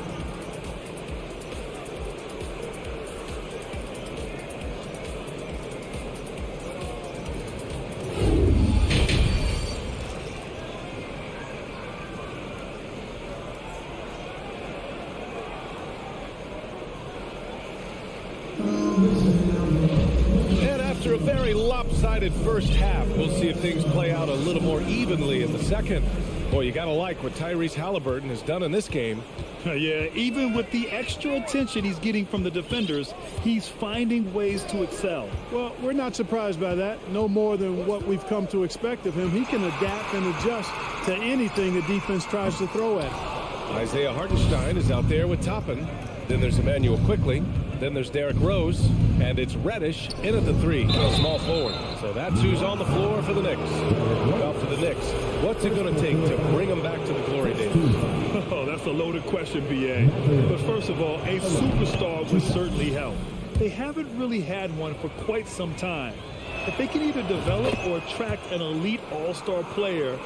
And after a very lopsided first half, we'll see if things play out a little more evenly in the second. Boy, you got to like what Tyrese Halliburton has done in this game. Yeah, even with the extra attention he's getting from the defenders, he's finding ways to excel. Well, we're not surprised by that. No more than what we've come to expect of him. He can adapt and adjust to anything the defense tries to throw at him. Isaiah Hartenstein is out there with Toppin. Then there's Emmanuel Quickly. Then there's Derrick Rose. And it's Reddish in at the three. A small forward. So that's who's on the floor for the Knicks. Well, for the Knicks, what's it going to take to bring them back to the glory days? Oh, that's a loaded question, B.A. But first of all, a superstar would certainly help. They haven't really had one for quite some time. If they can either develop or attract an elite all-star player,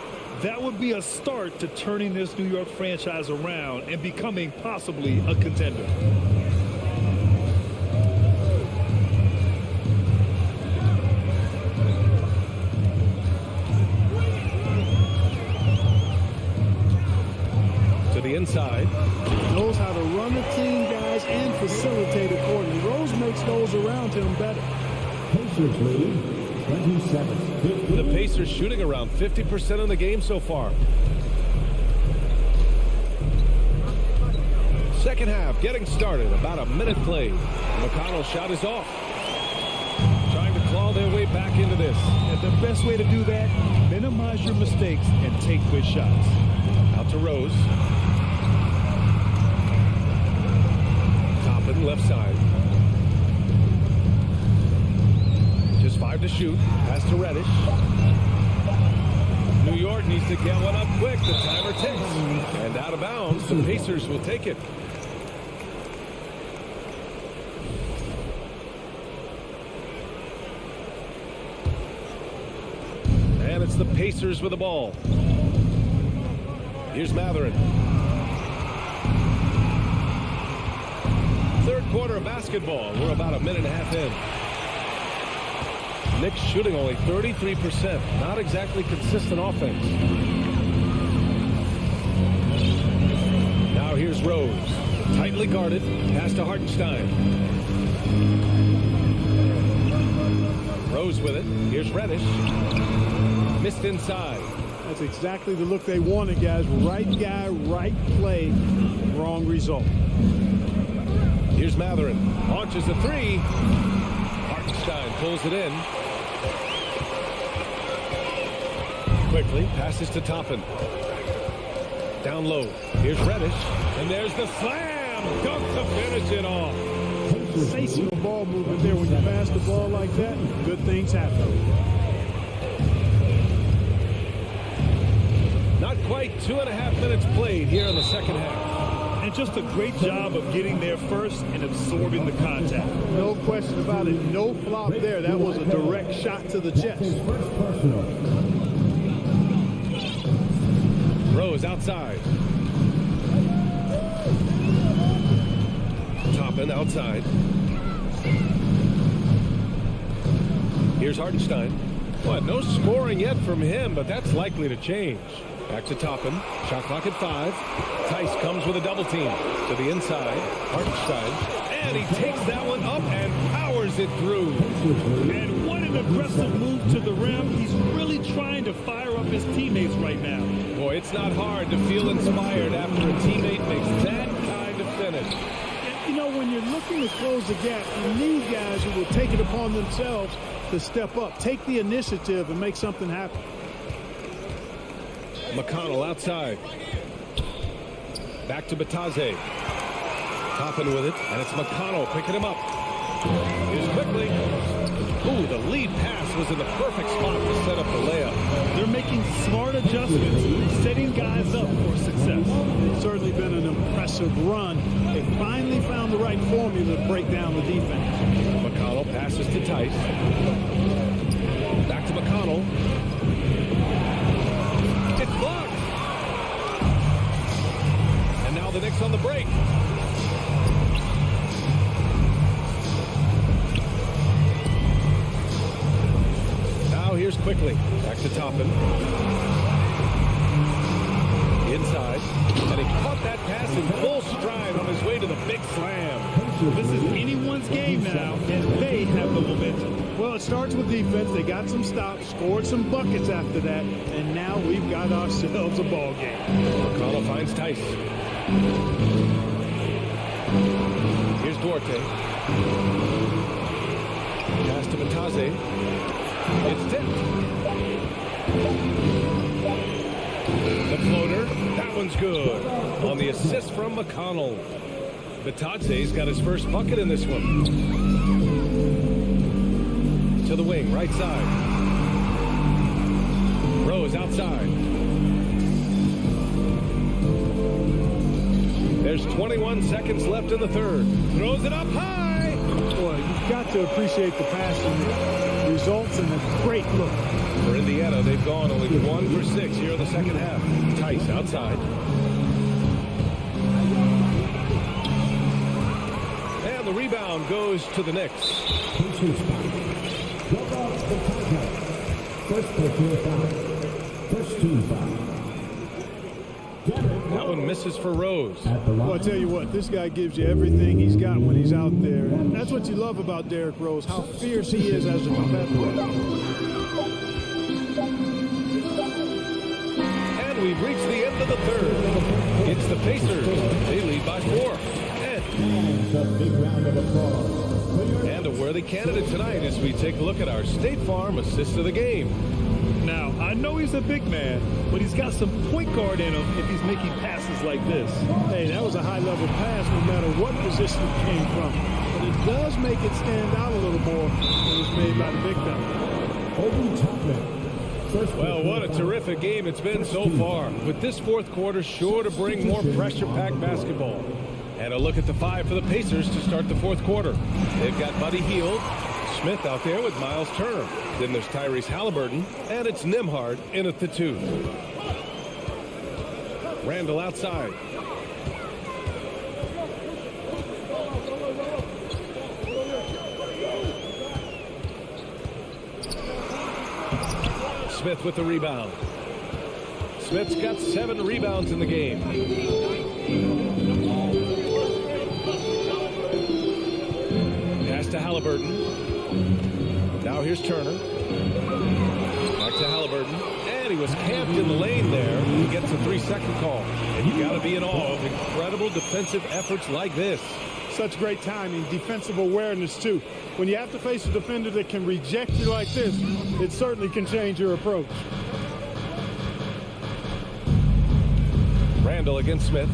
that would be a start to turning this New York franchise around and becoming possibly a contender. To the inside. Knows how to run the team, guys, and facilitate accordingly. Rose makes those around him better. Pacers lead 27. The Pacers shooting around 50% in the game so far. Second half getting started. About a minute played. McConnell's shot is off. Trying to claw their way back into this. And the best way to do that, minimize your mistakes and take good shots. Out to Rose. Toppin left side. Just 5 to shoot. Pass to Reddish. New York needs to get one up quick. The timer ticks. And out of bounds. The Pacers will take it. And it's the Pacers with the ball. Here's Mathurin. Third quarter of basketball. We're about a minute and a half in. Knicks shooting only 33%. Not exactly consistent offense. Now here's Rose. Tightly guarded. Pass to Hartenstein. Rose with it. Here's Reddish. Missed inside. That's exactly the look they wanted, guys. Right guy, right play, wrong result. Here's Mathurin. Launches a three. Hartenstein pulls it in. Quickly passes to Toppin. Down low. Here's Reddish. And there's the slam. Dunk to finish it off. Sensational ball movement there. When you pass the ball like that, good things happen. right, 2.5 minutes played here in the second half. And just a great job of getting there first and absorbing the contact. No question about it. No flop there. That was a direct shot to the chest. First personal. Rose outside. Toppin outside. Here's Hartenstein. Well, no scoring yet from him, but that's likely to change. Back to Toppin. Shot clock at 5. Tice comes with a double team to the inside. Hartenstein. And he takes that one up and powers it through. And what an aggressive move to the rim. He's really trying to fire up his teammates right now. Boy, it's not hard to feel inspired after a teammate makes that kind of finish. You know, when you're looking to close the gap, you need guys who will take it upon themselves to step up, take the initiative, and make something happen. McConnell outside. Back to Bataze. Toppin with it, and it's McConnell picking him up. Here's quickly. Ooh, the lead pass was in the perfect spot to set up the layup. They're making smart adjustments, setting guys up for success. It's certainly been an impressive run. They finally found the right formula to break down the defense. McConnell passes to Tice. Back to McConnell. It's blocked. And now the Knicks on the break. Now here's quickly. Back to Toppin. Inside. And he caught that pass in full stride on his way to the big slam. This is anyone's game now, and they have the momentum. Well, it starts with defense. They got some stops, scored some buckets after that, and now we've got ourselves a ball game. McConnell finds Tice. Here's Duarte. Pass to Bataze. It's tipped. The floater. That one's good. On the assist from McConnell. Bataze's got his first bucket in this one. To the wing, right side. Rose outside. There's 21 seconds left in the third. Throws it up high. Boy, you've got to appreciate the passing results and a great look. For Indiana, they've gone only 1 for 6 here in the second half. Tice outside. And the rebound goes to the Knicks. First personal foul. First team foul. That one misses for Rose. Well, I tell you what, this guy gives you everything he's got when he's out there. That's what you love about Derrick Rose, how fierce he is as a competitor. And we've reached the end of the third. It's the Pacers. They lead by 4. And a big round of applause. And a worthy candidate tonight as we take a look at our State Farm assist of the game. Now, I know he's a big man, but he's got some point guard in him if he's making passes like this. Hey, that was a high-level pass no matter what position it came from. But it does make it stand out a little more when it's made by the big fella. Well, what a terrific game it's been so far. With this fourth quarter sure to bring more pressure-packed basketball. And a look at the 5 for the Pacers to start the fourth quarter. They've got Buddy Hield, Smith out there with Miles Turner. Then there's Tyrese Halliburton, and it's Nembhard in at the 2. Randall outside. Smith with the rebound. Smith's got 7 rebounds in the game. Pass to Halliburton. Now here's Turner. Back to Halliburton. And he was camped in the lane there. He gets a 3-second call. And you got to be in awe of incredible defensive efforts like this. Such great timing, defensive awareness, too. When you have to face a defender that can reject you like this, it certainly can change your approach. Randall against Smith.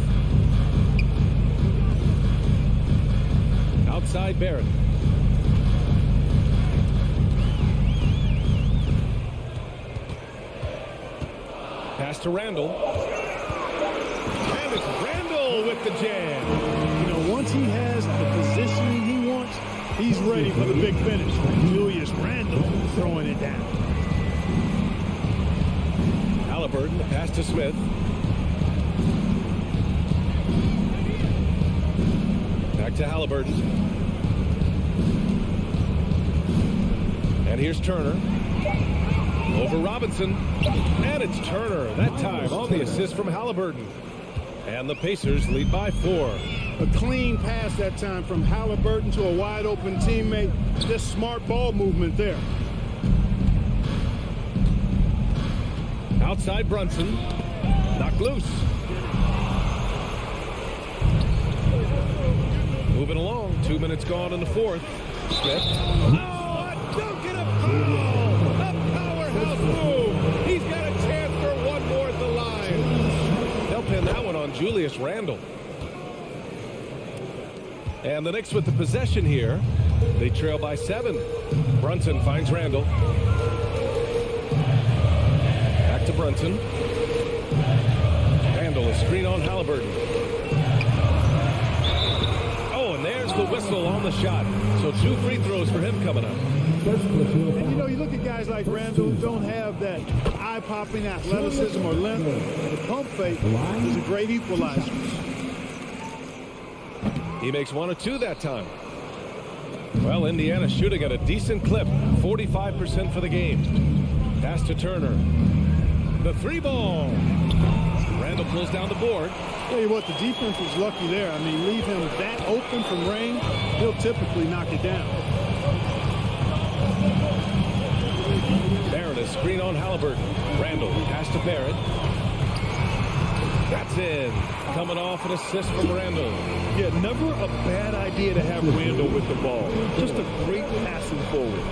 Outside Barrett. Pass to Randall. And it's Randall with the jam. You know, once he has the positioning he wants, he's ready for the big finish. Julius Randle throwing it down. Halliburton, the pass to Smith. Back to Halliburton. And here's Turner. Over Robinson. And it's Turner. That time on the assist from Halliburton. And the Pacers lead by 4. A clean pass that time from Halliburton to a wide open teammate. Just smart ball movement there. Outside Brunson. Knocked loose. Moving along. 2 minutes gone in the fourth. Smith. Oh, a dunk and a foul! A powerhouse move! He's got a chance for one more at the line. They'll pin that one on Julius Randle. And the Knicks with the possession here. They trail by 7. Brunson finds Randle. Back to Brunson. Randle, a screen on Halliburton. Oh, and there's the whistle on the shot. So 2 free throws for him coming up. And you know, you look at guys like Randle who don't have that eye-popping athleticism or length. The pump fake is a great equalizer. He makes 1 or 2 that time. Well, Indiana shooting at a decent clip. 45% for the game. Pass to Turner. The 3-ball. Randle pulls down the board. Tell you what, the defense was lucky there. I mean, leave him that open from range, he'll typically knock it down. Barrett, a screen on Halliburton. Randle, pass to Barrett. That's in. Coming off an assist from Randle. Yeah, never a bad idea to have Randle with the ball. Just a great passing forward.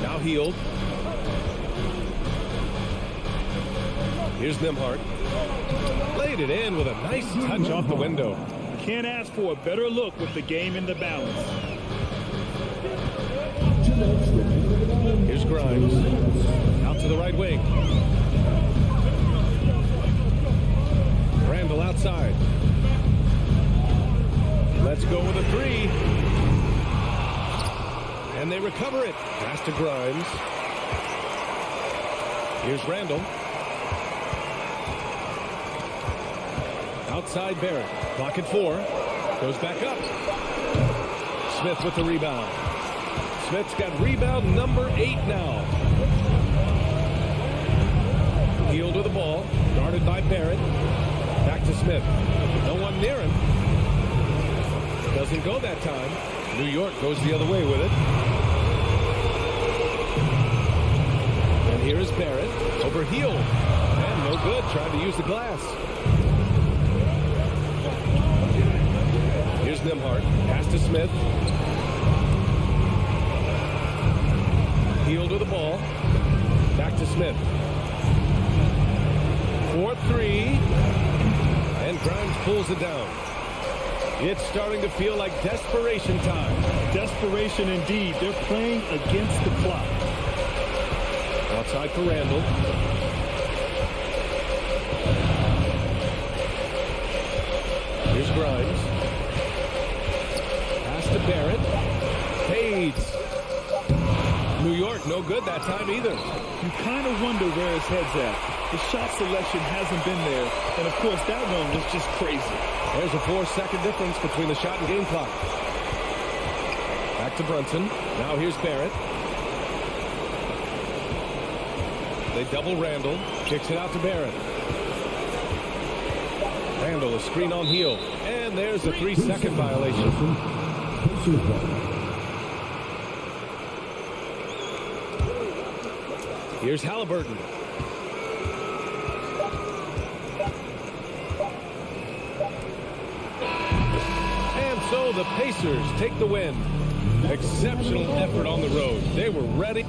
Now Heald. Here's Nembhard. Laid it in with a nice touch off the window. Can't ask for a better look with the game in the balance. Here's Grimes. Out to the right wing. Randle outside. Let's go with a 3. And they recover it. Pass to Grimes. Here's Randle. Outside Barrett. Clock at 4. Goes back up. Smith with the rebound. Smith's got rebound number 8 now. Heald with the ball. Guarded by Barrett. Back to Smith. No one near him. Doesn't go that time. New York goes the other way with it. And here is Barrett. Over Heald. And no good. Trying to use the glass. Here's Nembhard. Pass to Smith. Heald with the ball. Back to Smith. 4-3. And Grimes pulls it down. It's starting to feel like desperation time. Desperation indeed. They're playing against the clock. Outside for Randle. Here's Grimes. Pass to Barrett. Fades. New York, no good that time either. You kind of wonder where his head's at. The shot selection hasn't been there. And, of course, that one was just crazy. There's a 4-second difference between the shot and game clock. Back to Brunson. Now here's Barrett. They double Randle. Kicks it out to Barrett. Randle, a screen on Heald. And there's a 3-second violation. Here's Halliburton. And so the Pacers take the win. Exceptional effort on the road. They were ready.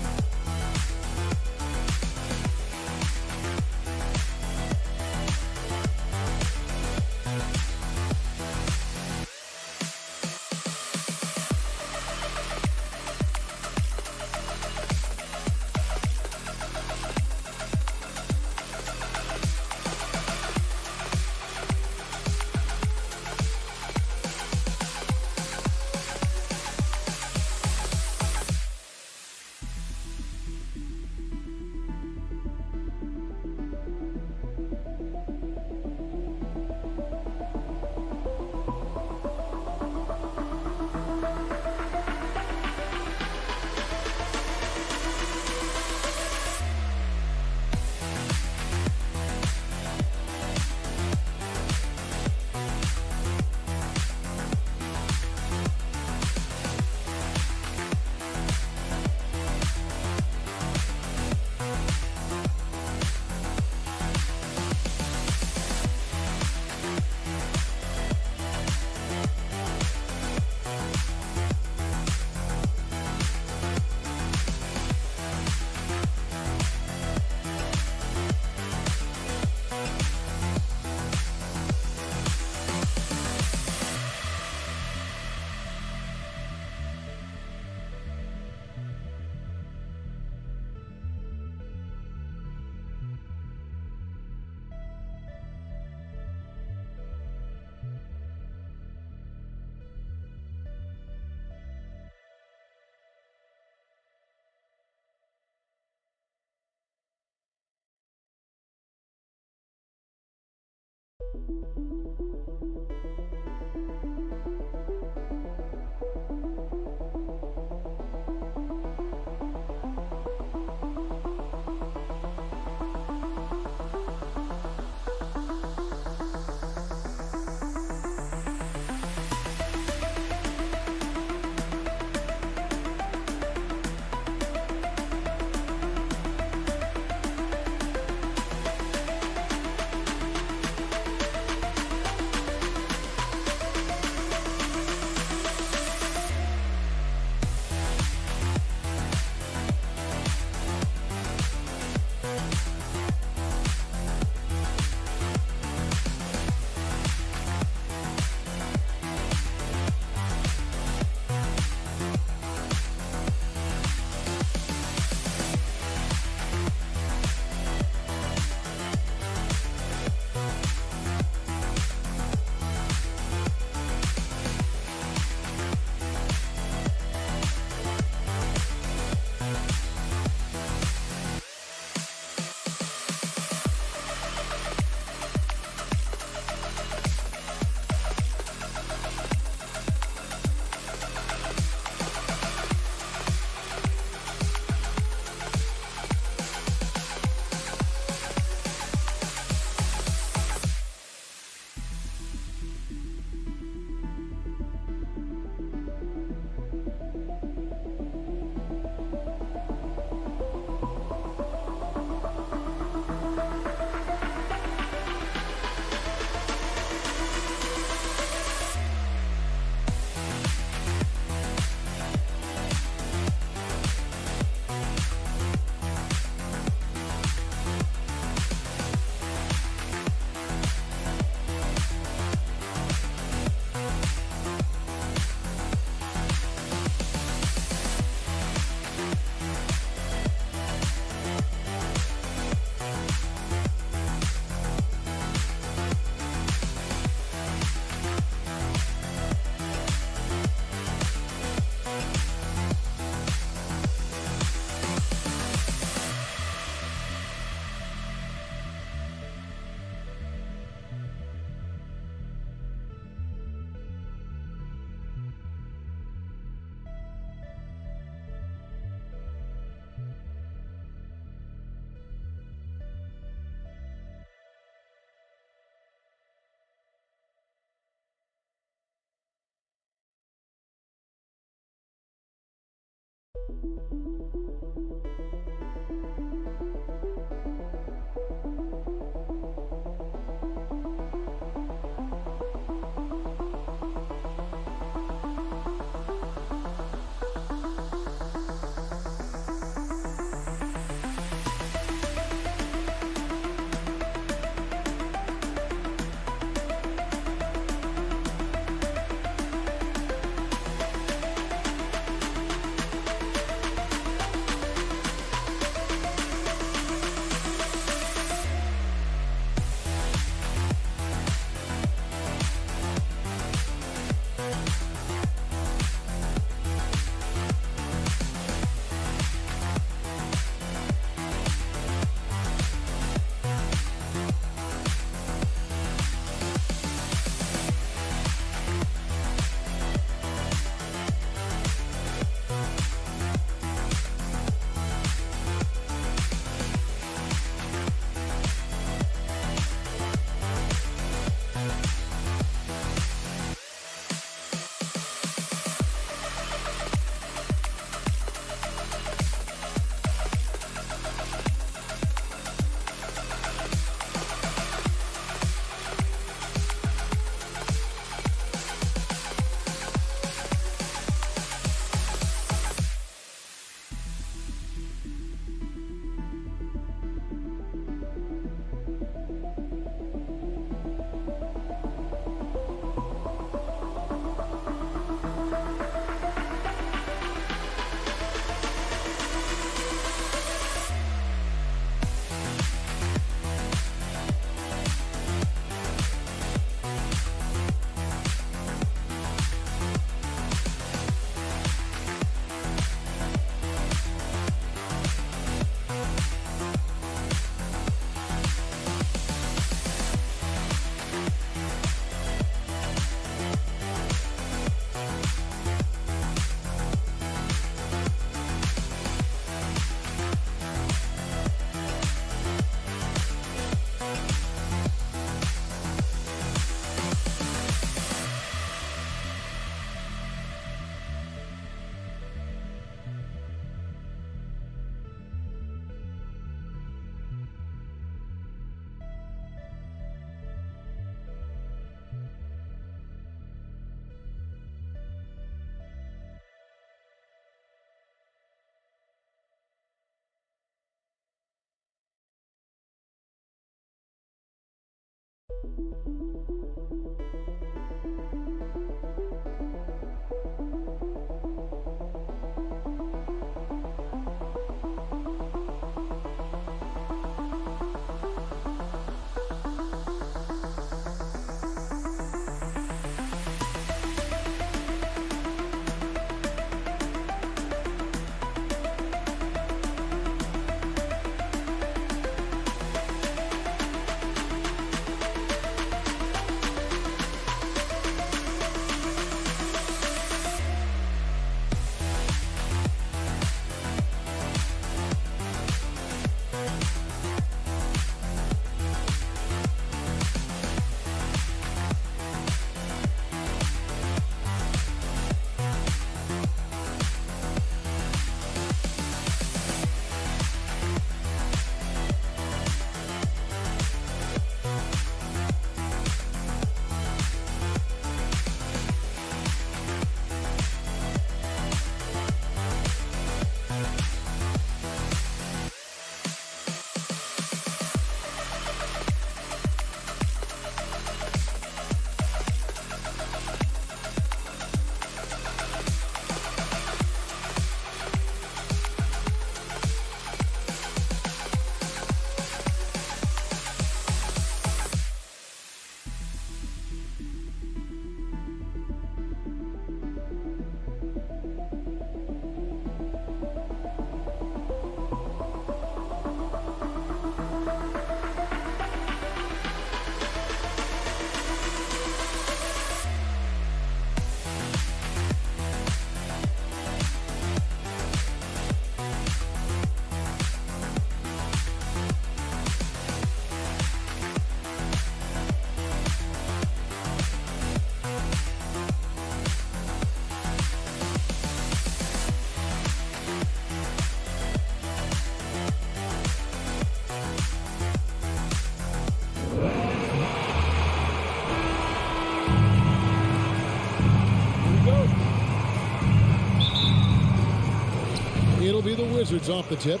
It'll be the Wizards off the tip.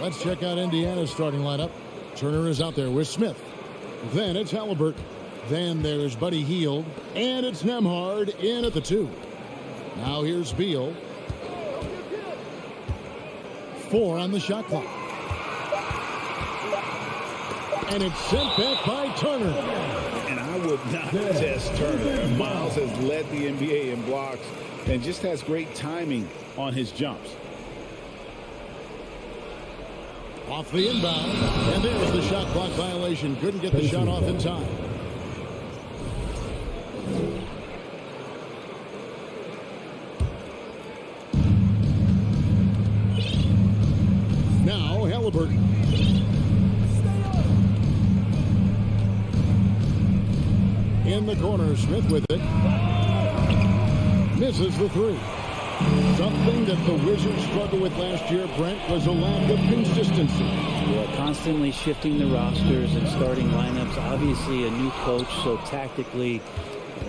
Let's check out Indiana's starting lineup. Turner is out there with Smith. Then it's Halliburton. Then there's Buddy Hield. And it's Nembhard in at the 2. Now here's Beal. 4 on the shot clock. And it's sent back by Turner. And I would not test Turner. Miles has led the NBA in blocks and just has great timing on his jumps. Off the inbound. And there's the shot clock violation. Couldn't get the shot off in time. Now Halliburton. In the corner, Smith with it. Misses the 3. Something that the Wizards struggled with last year, Brent, was a lack of consistency. Yeah, constantly shifting the rosters and starting lineups. Obviously a new coach, so tactically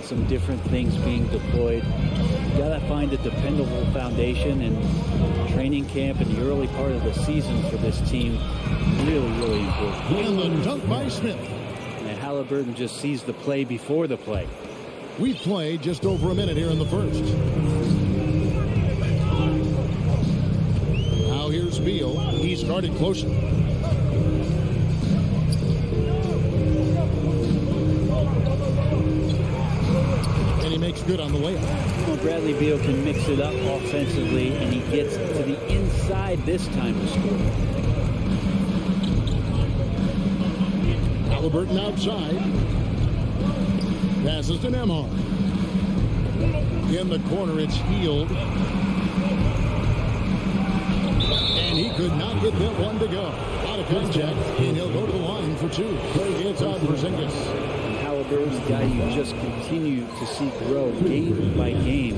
some different things being deployed. You gotta find a dependable foundation, and training camp in the early part of the season for this team really, really important. And the dunk by Smith. And Halliburton just sees the play before the play. We've played just over a minute here in the first. Now here's Beal. He started closer. And he makes good on the layup. Well, Bradley Beal can mix it up offensively, and he gets to the inside this time to score. Halliburton outside. Passes to Nembhard. In the corner, it's Hield. And he could not get that one to go. Out of contact, and he'll go to the line for 2. It's on Porzingis. Halliburton's a guy you just continue to see grow game by game.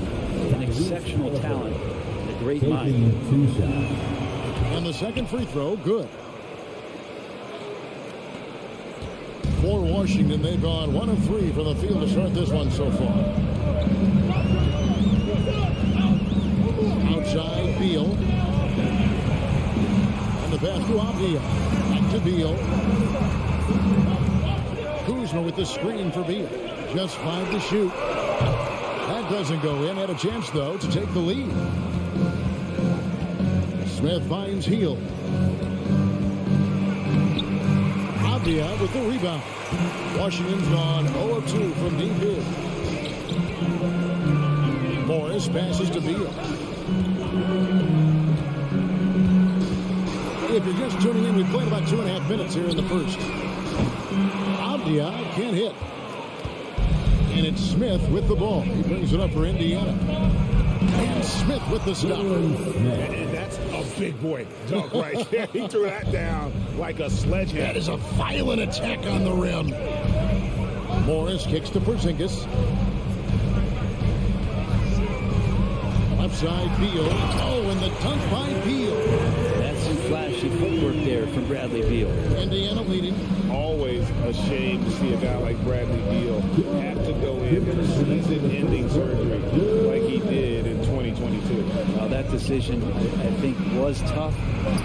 An exceptional talent and a great mind. And the second free throw, good. For Washington, they've gone 1 of 3 from the field to start this one so far. Outside, Beal. And the pass to Avdia. to Beal. Kuzma with the screen for Beal. Just 5 to shoot. That doesn't go in. Had a chance, though, to take the lead. Smith finds Hield. Avdia with the rebound. Washington's gone 0 of 2 from deep here. Morris passes to Beal. If you're just tuning in, we played about 2.5 minutes here in the first. Avdia can't hit. And it's Smith with the ball. He brings it up for Indiana. And Smith with the stop. And that's a big boy dunk right there. He threw that down like a sledgehammer. That is a violent attack on the rim. Morris kicks to Porzingis. Left side, Beal. Oh, and the dunk by Beal. That's some flashy footwork there from Bradley Beal. Indiana leading. Always a shame to see a guy like Bradley Beal have to go in for season-ending surgery like he did in 2022. Well, that decision, I think, was tough,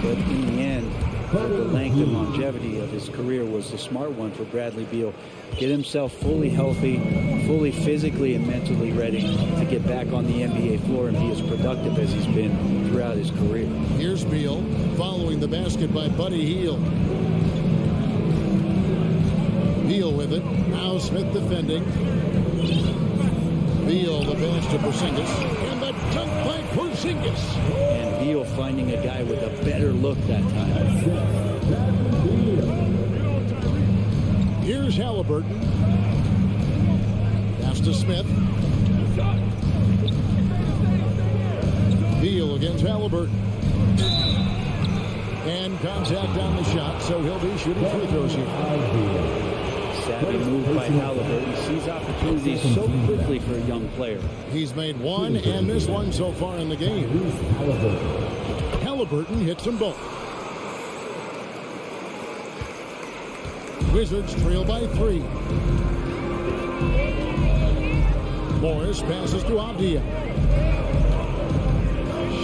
but in the end, the length and longevity of his career was the smart one for Bradley Beal. Get himself fully healthy, fully physically and mentally ready to get back on the NBA floor and be as productive as he's been throughout his career. Here's Beal following the basket by Buddy Hield. Beal with it. Now Smith defending. Beal the pass to Porzingis. And the dunk by Porzingis. And Beal finding a guy with a better look that time. Here's Halliburton. Pass to Smith. Beal against Halliburton. And contact on the shot, so he'll be shooting free throws here. Savvy move by Halliburton. Sees opportunities so quickly for a young player. He's made one and missed one so far in the game. Halliburton hits them both. Wizards trail by 3. Morris passes to Avdia.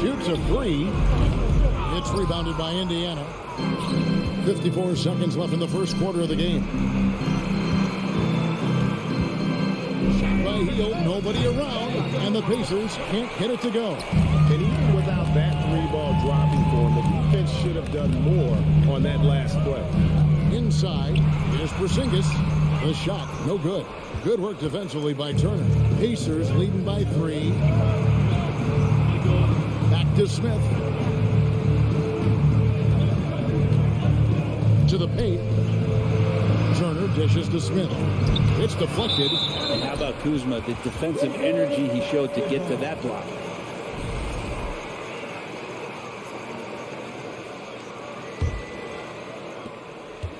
Shoots a 3. It's rebounded by Indiana. 54 seconds left in the first quarter of the game. Shot by Hield, nobody around, and the Pacers can't get it to go. And even without that 3-ball dropping for him, the defense should have done more on that last play. Inside, here's Porzingis. The shot, no good. Good work defensively by Turner. Pacers leading by 3. Back to Smith. To the paint. Turner dishes to Smith. It's deflected. And how about Kuzma? The defensive energy he showed to get to that block.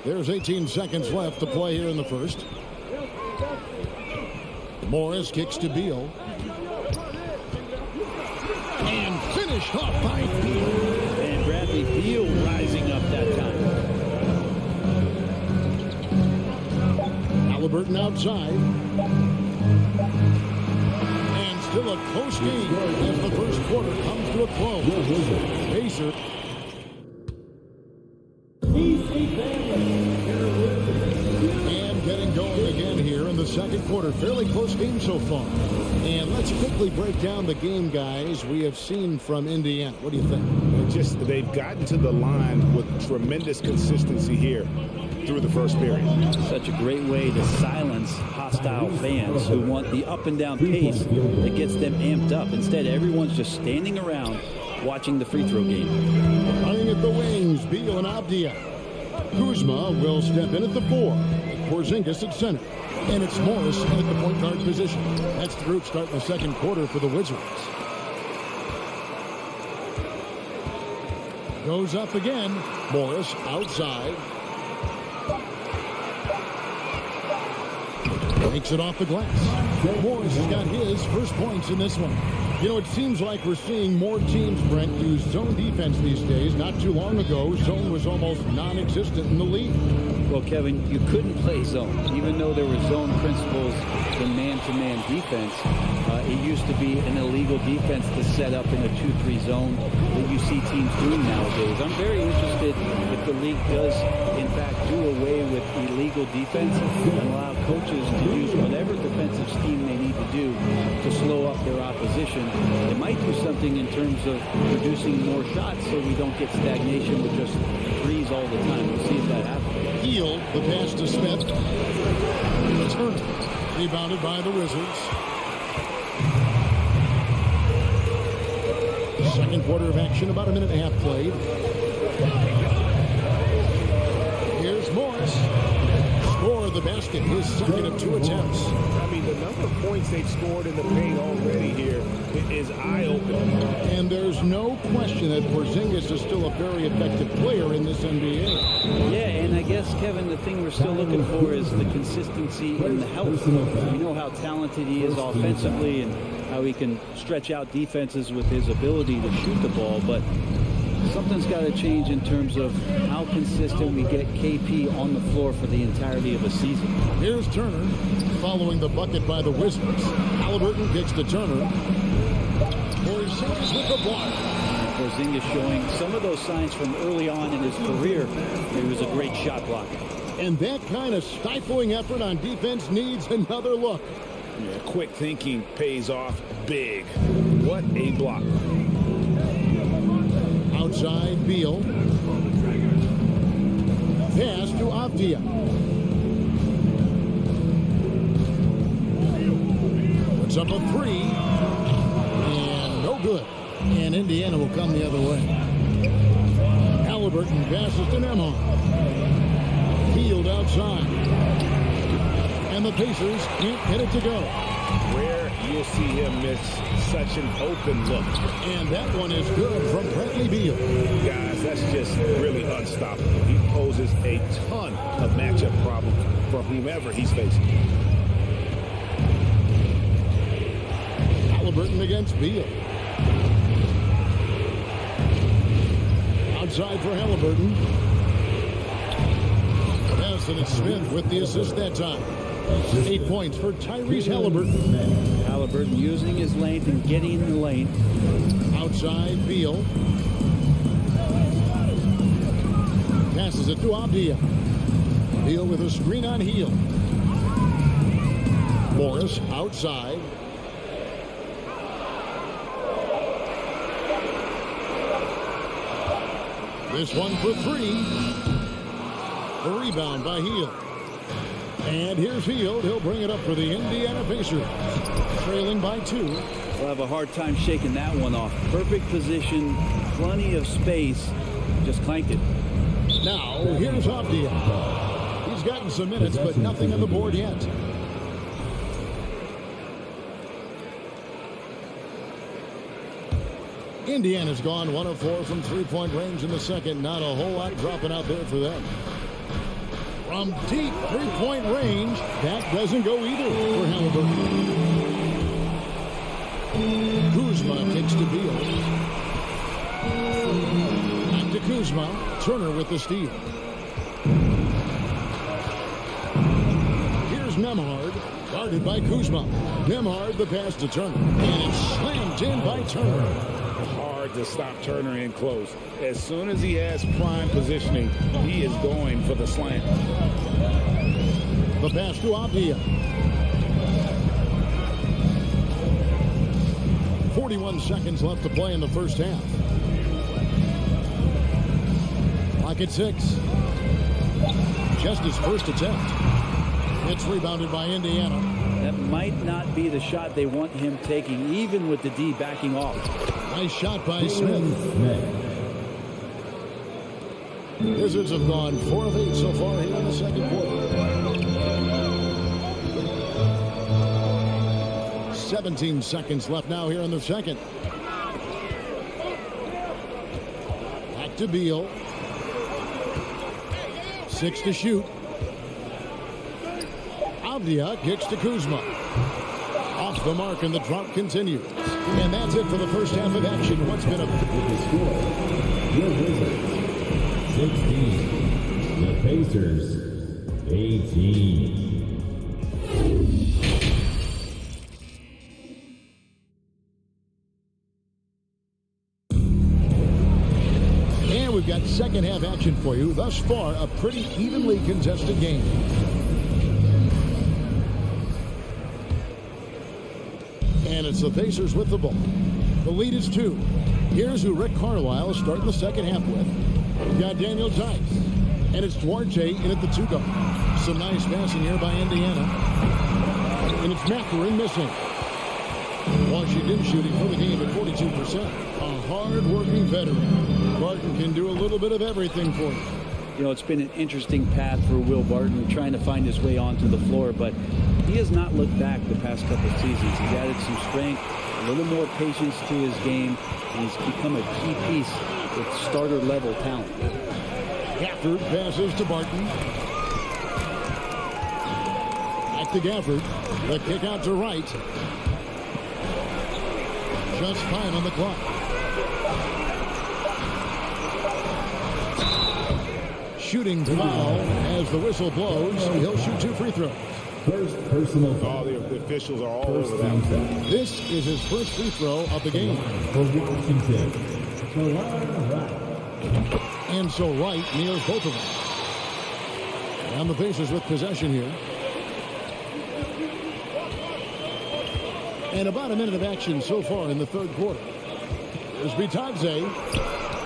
There's 18 seconds left to play here in the first. Morris kicks to Beal. And finished off by Beal. And Bradley Beal rising up that time. Halliburton outside. And still a close game as the first quarter comes to a close. Pacers. And getting going again here in the second quarter. Fairly close game so far. And let's quickly break down the game, guys, we have seen from Indiana. What do you think? They've gotten to the line with tremendous consistency here through the first period. Such a great way to silence hostile fans who want the up and down pace that gets them amped up. Instead, everyone's just standing around watching the free throw game. Playing at the wings, Beal and Avdia. Kuzma will step in at the 4. Porzingis at center. And it's Morris at the point guard position. That's the group starting the second quarter for the Wizards. Goes up again. Morris outside. Takes it off the glass. Morris has got his first points in this one. You know, it seems like we're seeing more teams, Brent, use zone defense these days. Not too long ago, zone was almost non-existent in the league. Well, Kevin, you couldn't play zone. Even though there were zone principles in man-to-man defense, it used to be an illegal defense to set up in a 2-3 zone that you see teams doing nowadays. I'm very interested if the league does, in fact, do away with illegal defense and allow coaches to use whatever defensive scheme they need to do to slow up their opposition. It might do something in terms of producing more shots so we don't get stagnation with just threes all the time. We'll see if that happens. Heel, the pass to Smith. Turner, rebounded by the Wizards. Second quarter of action, about a minute and a half played. Here's Morris. Score the basket, his second of 2 attempts. I mean, the number of points they've scored in the paint already here is eye-opening. And there's no question that Porzingis is still a very effective player in this NBA. Yeah, and I guess, Kevin, the thing we're still looking for is the consistency and the health. We know how talented he is offensively and how he can stretch out defenses with his ability to shoot the ball, but something's got to change in terms of how consistent we get KP on the floor for the entirety of a season. Here's Turner, following the bucket by the Wizards. Halliburton kicks to Turner. Porzingis with the block. Porzingis showing some of those signs from early on in his career. He was a great shot blocker. And that kind of stifling effort on defense needs another look. Yeah, quick thinking pays off big. What a block. Outside, Beal. Pass to Avdia. Puts up a 3. And no good. And Indiana will come the other way. Halliburton passes to Nembhard. Field outside. And the Pacers can't get it to go. Rare you'll see him miss such an open look. And that one is good from Bradley Beal. Guys, that's just really unstoppable. He poses a ton of matchup problems for whomever he's facing. Halliburton against Beal. Outside for Halliburton. Yes, and it's Smith with the assist that time. 8 points for Tyrese Halliburton. Halliburton using his length and getting in the lane. Outside, Beal. Passes it to Avdia. Beal with a screen on heel. Morris outside. This one for 3. The rebound by Hield. And here's Hield. He'll bring it up for the Indiana Pacers. Trailing by 2. We'll have a hard time shaking that one off. Perfect position, plenty of space. Just clanked it. Now, here's Avdia. He's gotten some minutes, but nothing on the board yet. Indiana's gone 1 of 4 from three-point range in the second. Not a whole lot dropping out there for them. From deep three-point range, that doesn't go either for Halliburton. Kuzma kicks to Beal. Back to Kuzma. Turner with the steal. Here's Nembhard, guarded by Kuzma. Nembhard, the pass to Turner. And it's slammed in by Turner. Hard to stop Turner in close. As soon as he has prime positioning, he is going for the slam. The pass to Avdia. 41 seconds left to play in the first half. Clock at 6. Just his first attempt. It's rebounded by Indiana. That might not be the shot they want him taking, even with the D backing off. Nice shot by Smith. Wizards have gone 4 of 8 so far here in the second quarter. 17 seconds left now here in the second. Back to Beal. 6 to shoot. Avdia kicks to Kuzma. Off the mark, and the drought continues. And that's it for the first half of action. What's been a... With the score, your Wizards, 16. The Pacers, 18. And we've got second half action for you. Thus far, a pretty evenly contested game. And it's the Pacers with the ball. The lead is 2. Here's who Rick Carlisle is starting the second half with. We've got Daniel Tice. And it's Duarte in at the 2 guard. Some nice passing here by Indiana. And it's Mathurin missing. Washington shooting for the game at 42%. A hard-working veteran. Barton can do a little bit of everything for you. You know, it's been an interesting path for Will Barton trying to find his way onto the floor, but he has not looked back the past couple of seasons. He's added some strength, a little more patience to his game, and he's become a key piece with starter-level talent. Gafford passes to Barton. Back to Gafford. The kick out to Wright. Just 5 on the clock. Shooting foul as the whistle blows. He'll shoot 2 free throws. First personal foul. All the officials are all over that. This is his first free throw of the game. For Washington, Wright. And so Wright nails both of them. And the Pacers with possession here. And about a minute of action so far in the third quarter. Here's Bitadze.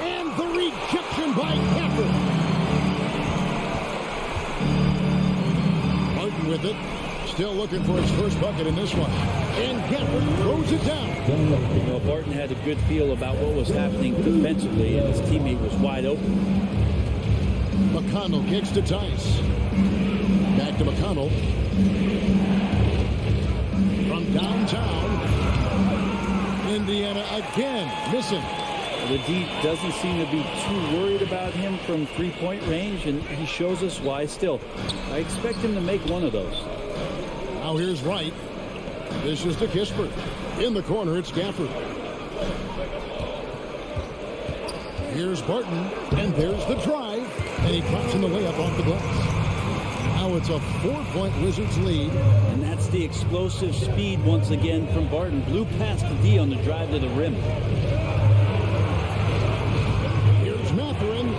And the rejection by Gafford. Martin with it. Still looking for his first bucket in this one. And Gafford throws it down. Well, Barton had a good feel about what was happening defensively, and his teammate was wide open. McConnell kicks to Tice. Back to McConnell. From downtown, Indiana again missing. The D doesn't seem to be too worried about him from three-point range, and he shows us why still. I expect him to make one of those. Now here's Wright. This is to Kispert. In the corner, it's Gafford. Here's Barton, and there's the drive, and he drops in the layup off the glass. Now it's a 4-point Wizards lead. And that's the explosive speed once again from Barton. Blew past the D on the drive to the rim. Here's Mathurin.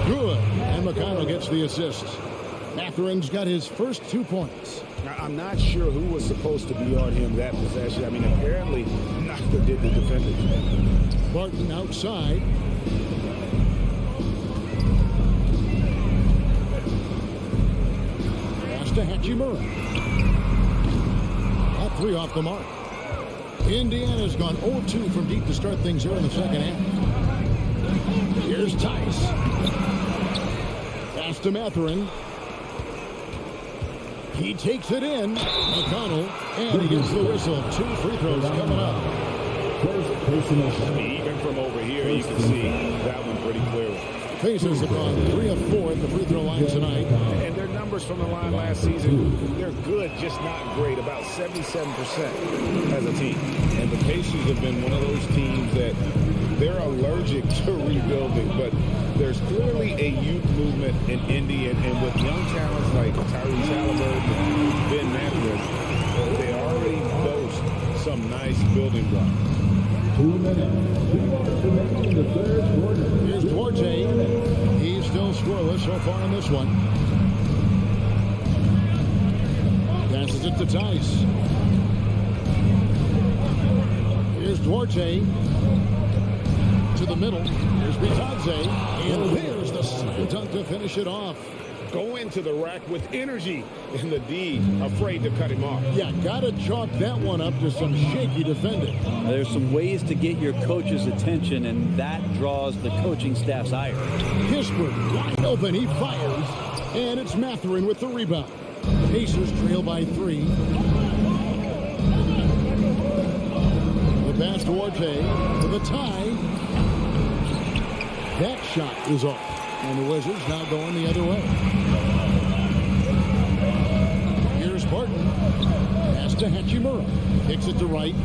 Good. And McConnell gets the assist. Mathurin's got his first 2 points. Now, I'm not sure who was supposed to be on him that possession. I mean, apparently, Knocker did the defenders. Barton outside. To Hachimura. At 3 off the mark. Indiana's gone 0-2 from deep to start things here in the second half. Here's Tice. Pass to Mathurin. He takes it in. McConnell. And he gets the whistle. 2 free throws coming up. First personal foul. Even from over here, you can see that one pretty clearly. Pacers have gone 3 of 4 at the free throw line tonight. And their numbers from the line last season, they're good, just not great. About 77% as a team. And the Pacers have been one of those teams that they're allergic to rebuilding. But there's clearly a youth movement in Indy. And with young talents like Tyrese Halliburton and Ben Mathurin, they already boast some nice building blocks. 2 minutes. 2 minutes remaining in the third quarter. Here's Duarte. He's still scoreless so far in this one. Passes it to Tice. Here's Duarte. To the middle. Here's Bitadze. And there's the slam dunk to finish it off. Go into the rack with energy, and the D afraid to cut him off. Yeah, gotta chalk that one up to some shaky defending. There's some ways to get your coach's attention, and that draws the coaching staff's ire. Kispert wide open, he fires, and it's Mathurin with the rebound. Pacers trail by 3. The pass to Duarte for the tie. That shot is off. And the Wizards now going the other way. Here's Barton. Pass to Hachimura. Kicks it to Wright.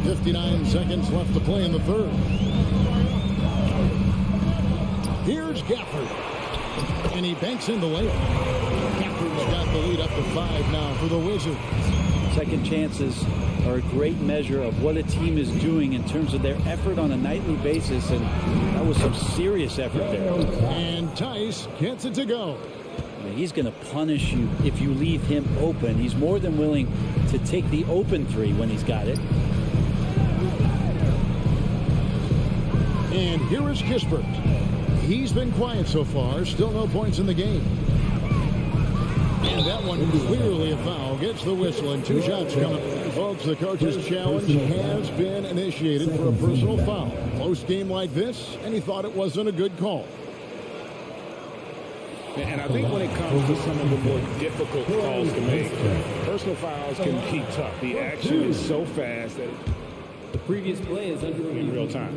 59 seconds left to play in the third. Here's Gafford. And he banks in the layup. Gafford's got the lead up to 5 now for the Wizards. Second chances are a great measure of what a team is doing in terms of their effort on a nightly basis, and that was some serious effort there. And Tice gets it to go. He's going to punish you if you leave him open. He's more than willing to take the open three when he's got it. And here is Kispert. He's been quiet so far. Still no points in the game. And that one clearly a foul. Gets the whistle and 2 shots coming. Folks, the coach's challenge has been initiated for a personal foul. Close game like this, and he thought it wasn't a good call. And I think when it comes to some of the more difficult calls to make, personal fouls can be tough. The action is so fast that The previous play is under in real time.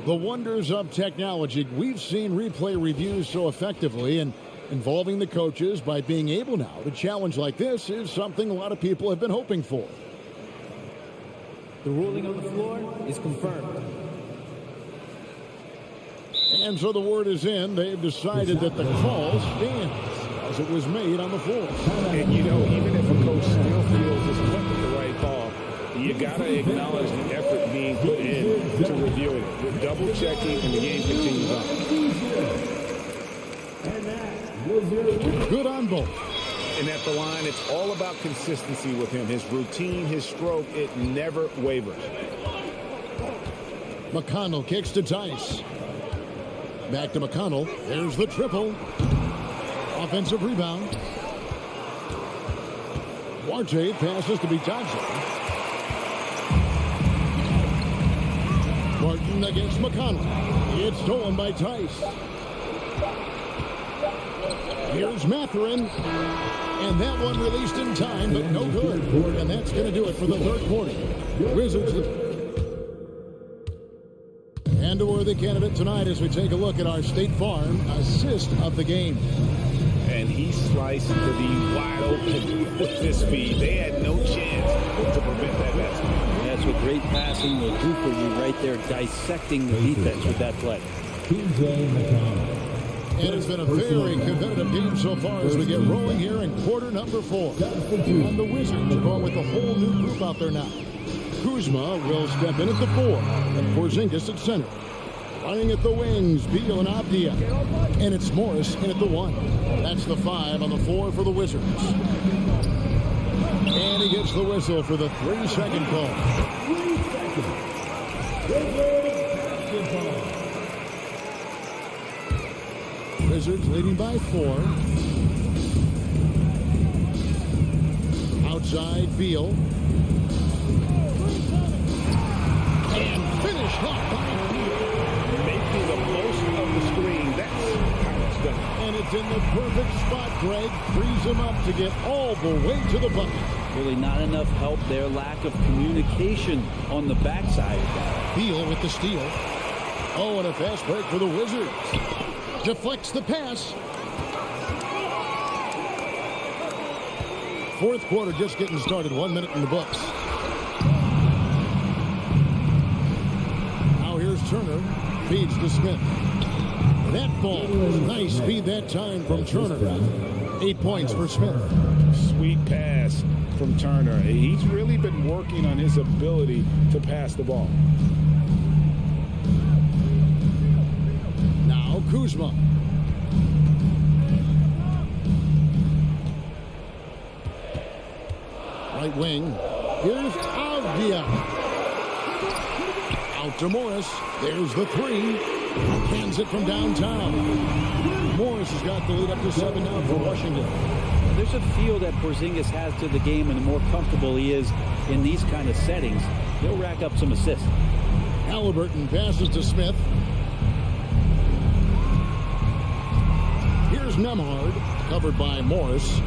The wonders of technology. We've seen replay reviews so effectively, and involving the coaches by being able now to challenge like this is something a lot of people have been hoping for. The ruling on the floor is confirmed. And so the word is in. They've decided that the call stands as it was made on the floor. And, you know, even if a coach still feels this wasn't the right call, you got to acknowledge the effort being put in to review it. We're double-checking, and the game continues on. Good on both. And at the line, it's all about consistency with him. His routine, his stroke, it never wavers. McConnell kicks to Tice. Back to McConnell. There's the triple. Offensive rebound. Duarte passes to Bitadze. Martin against McConnell. It's stolen by Tice. Here's Mathurin. And that one released in time, but no good. And that's going to do it for the third quarter. Wizards. And a worthy candidate tonight as we take a look at our State Farm assist of the game. And he sliced to the wide open with this feed. They had no chance to prevent that basket. That's what great passing will do for you right there, dissecting the defense with that play. And it's been a very competitive game so far as we get rolling here in quarter number 4. And the Wizards are going with a whole new group out there now. Kuzma will step in at the 4, and Porzingis at center. Running at the wings, Beal and Avdia. And it's Morris in at the 1. That's the 5 on the 4 for the Wizards. And he gets the whistle for the 3-second call. 3 seconds. Wizards leading by 4. Outside, Beal. And finished off by Making the most of the screen. That's how it's done. and it's in the perfect spot. Greg frees him up to get all the way to the bucket. Really not enough help there. Lack of communication on the backside of that. Beal with the steal. Oh, and a fast break for the Wizards. Deflects the pass. Fourth quarter just getting started. 1 minute in the books. Now here's Turner. Feeds to Smith. That ball. Nice speed that time from Turner. 8 points for Smith. Sweet pass from Turner. He's really been working on his ability to pass the ball. Now Kuzma. Right wing. Here's Avdia. Out to Morris. There's the 3. Cans it from downtown. Morris has got the lead up to 7 now for Washington. There's a feel that Porzingis has to the game, and the more comfortable he is in these kind of settings, he'll rack up some assists. Halliburton passes to Smith. Here's Nemhard, covered by Morris.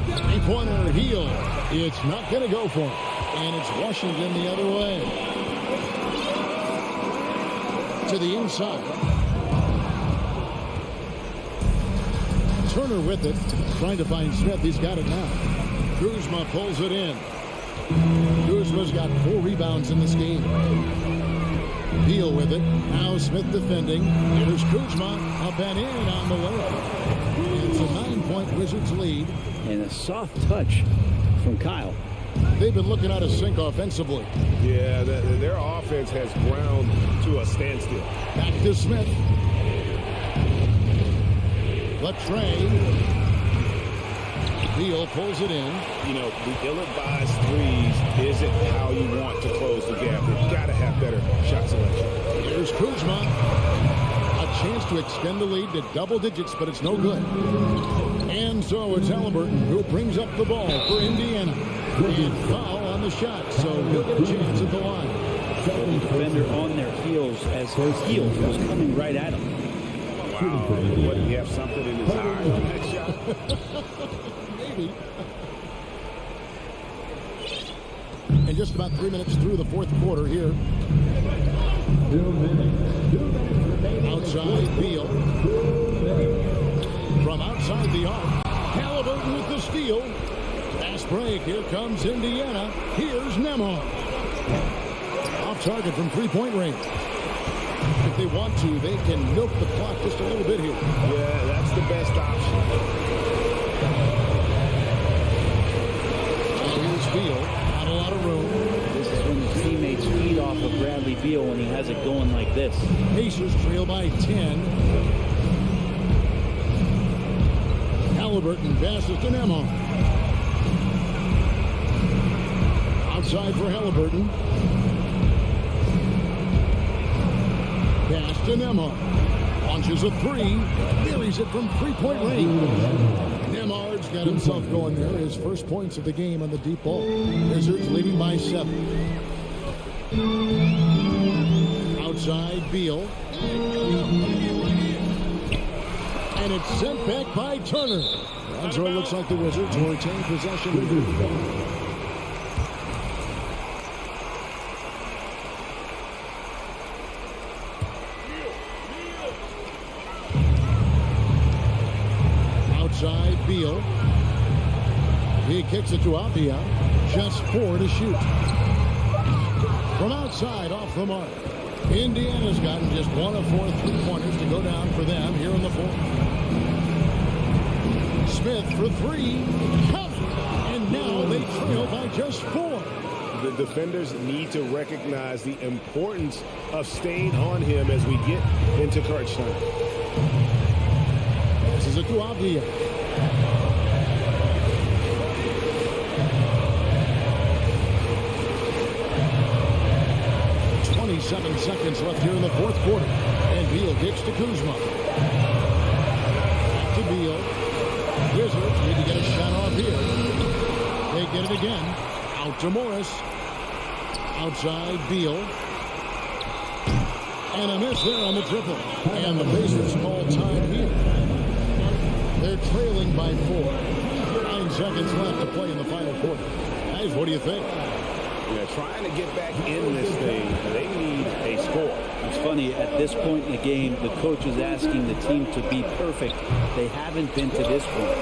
3-pointer heel. It's not going to go for him. And it's Washington the other way. To the inside. Turner with it. Trying to find Smith. He's got it now. Kuzma pulls it in. Kuzma's got 4 rebounds in this game. Beal with it. Now Smith defending. Here's Kuzma. Up and in on the layup. It's a 9-point Wizards lead. And a soft touch from Kyle. they've been looking out of sync offensively. Yeah, their offense has ground to a standstill. Back to Smith. Latrey. Beal pulls it in. You know, the ill-advised threes isn't how you want to close the gap. You've got to have better shot selection. Here's Kuzma. A chance to extend the lead to double digits, but it's no good. And so it's Halliburton who brings up the ball for Indiana. And foul on the shot, so he'll get a chance at the line. The defender on their heels as his heel was coming right at him. Wow, what, did he have something in his eye on that shot? Maybe. And just about 3 minutes through the fourth quarter here. 2 minutes. 2 minutes remaining. Outside Beal. From outside the arc. Halliburton with the steal. Fast break. Here comes Indiana. Here's Nemo. Off target from three-point range. If they want to, they can milk the clock just a little bit here. Yeah, that's the best option. Here's Beal. Not a lot of room. This is when the teammates feed off of Bradley Beal when he has it going like this. Pacers trail by 10. Halliburton passes to Nemo. Outside for Halliburton. Pass to Nemo. Launches a three. Buries it from three-point range. Nemard's got himself going there. His first points of the game on the deep ball. Wizards leading by 7. Outside Beal. And it's sent back by Turner. And so it looks like the Wizards will retain possession. Outside Beal. He kicks it to Phabian. Just 4 to shoot. From outside, off the mark. Indiana's gotten just 1 of 4 three-pointers to go down for them here in the fourth. Smith for 3. Count it. And now they trail by just 4. The defenders need to recognize the importance of staying on him as we get into crunch time. This is a to Phabian. 27 seconds left here in the fourth quarter. And Beal kicks to Kuzma. Back to Beal. Wizards need to get a shot off here. They get it again. Out to Morris. Outside Beal. And a miss there on the triple. And the Pacers call time here. They're trailing by 4. 9 seconds left to play in the final quarter. Guys, what do you think? Yeah, trying to get back in this thing, they need a score. It's funny, at this point in the game, the coach is asking the team to be perfect. They haven't been to this point.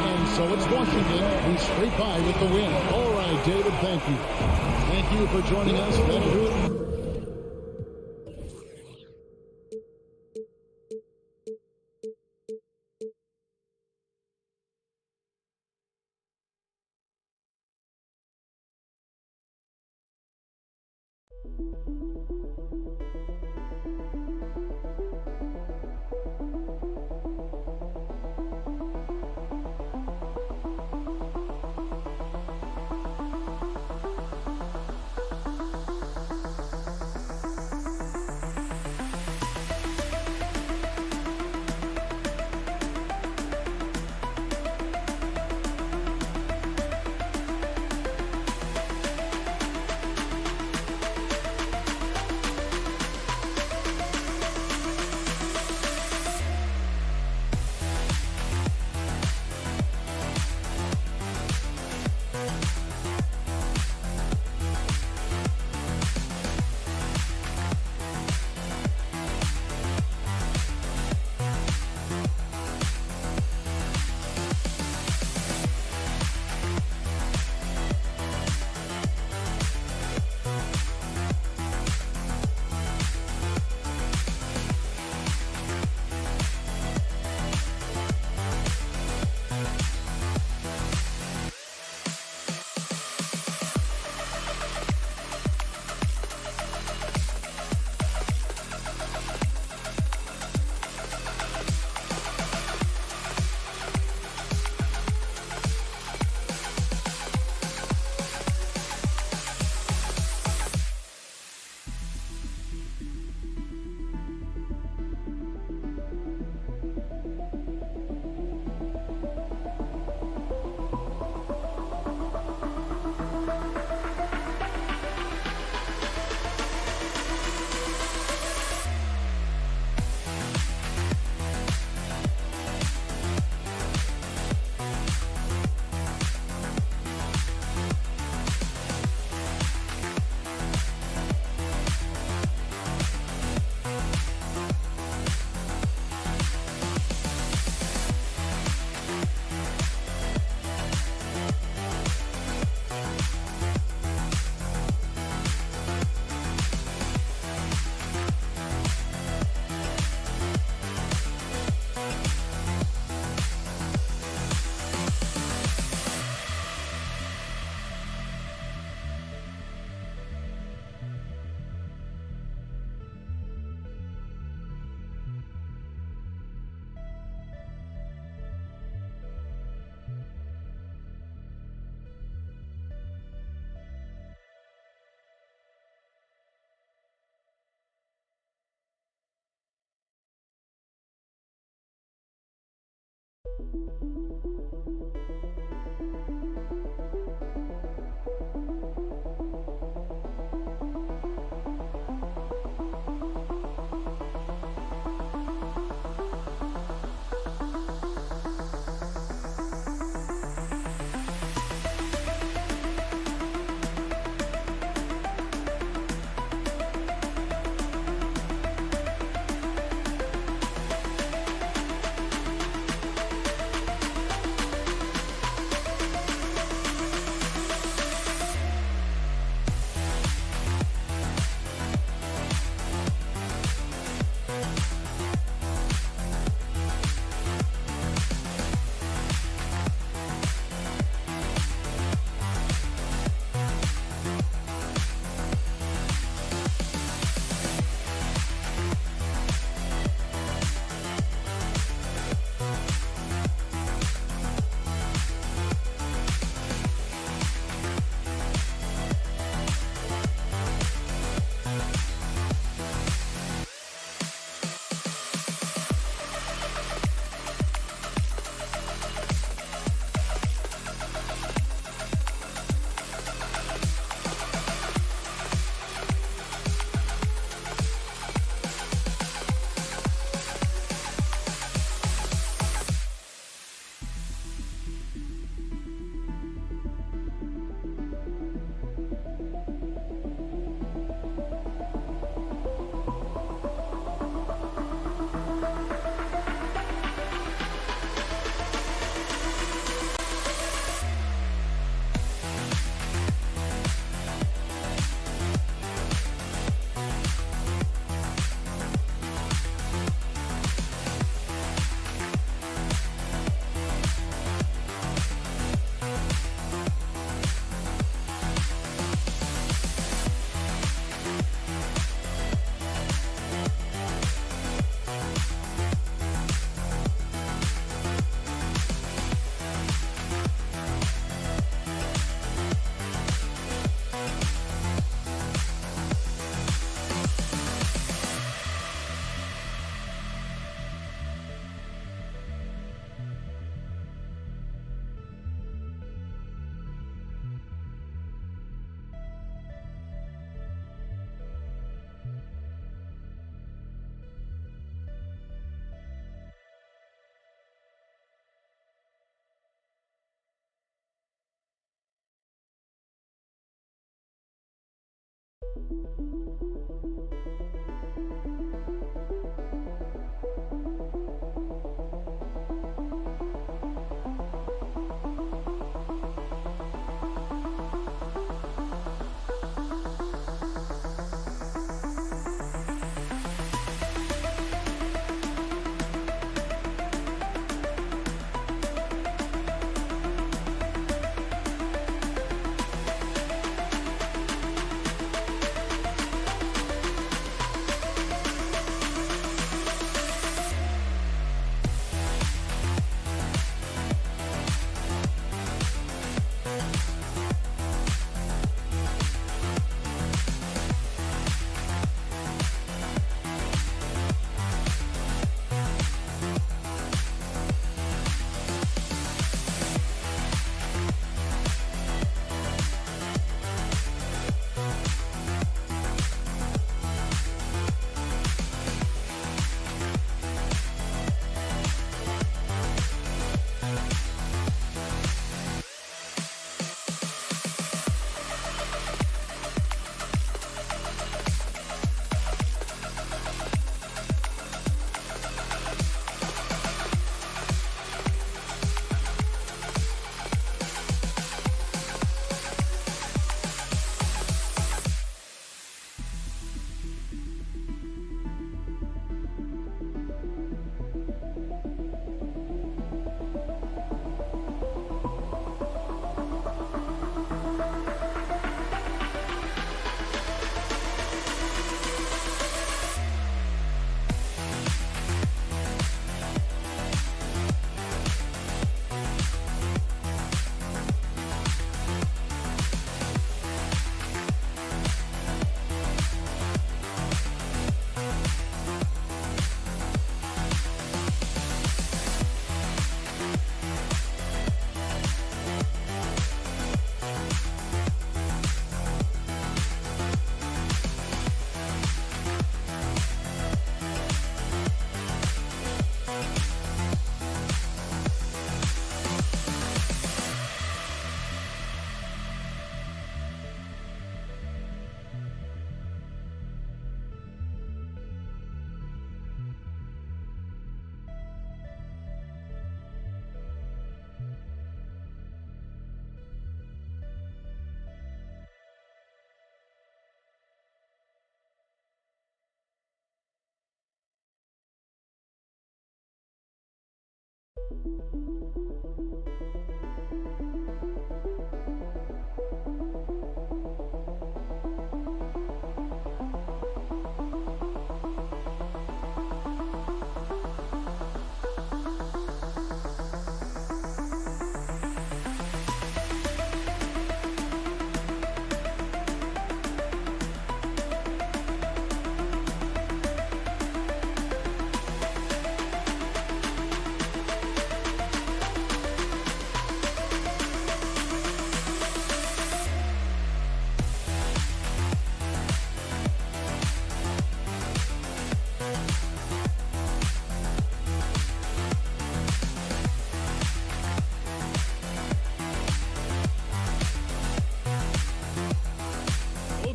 And so it's Washington who's straight by with the win. All right, David, thank you. Thank you for joining us. That'll do it.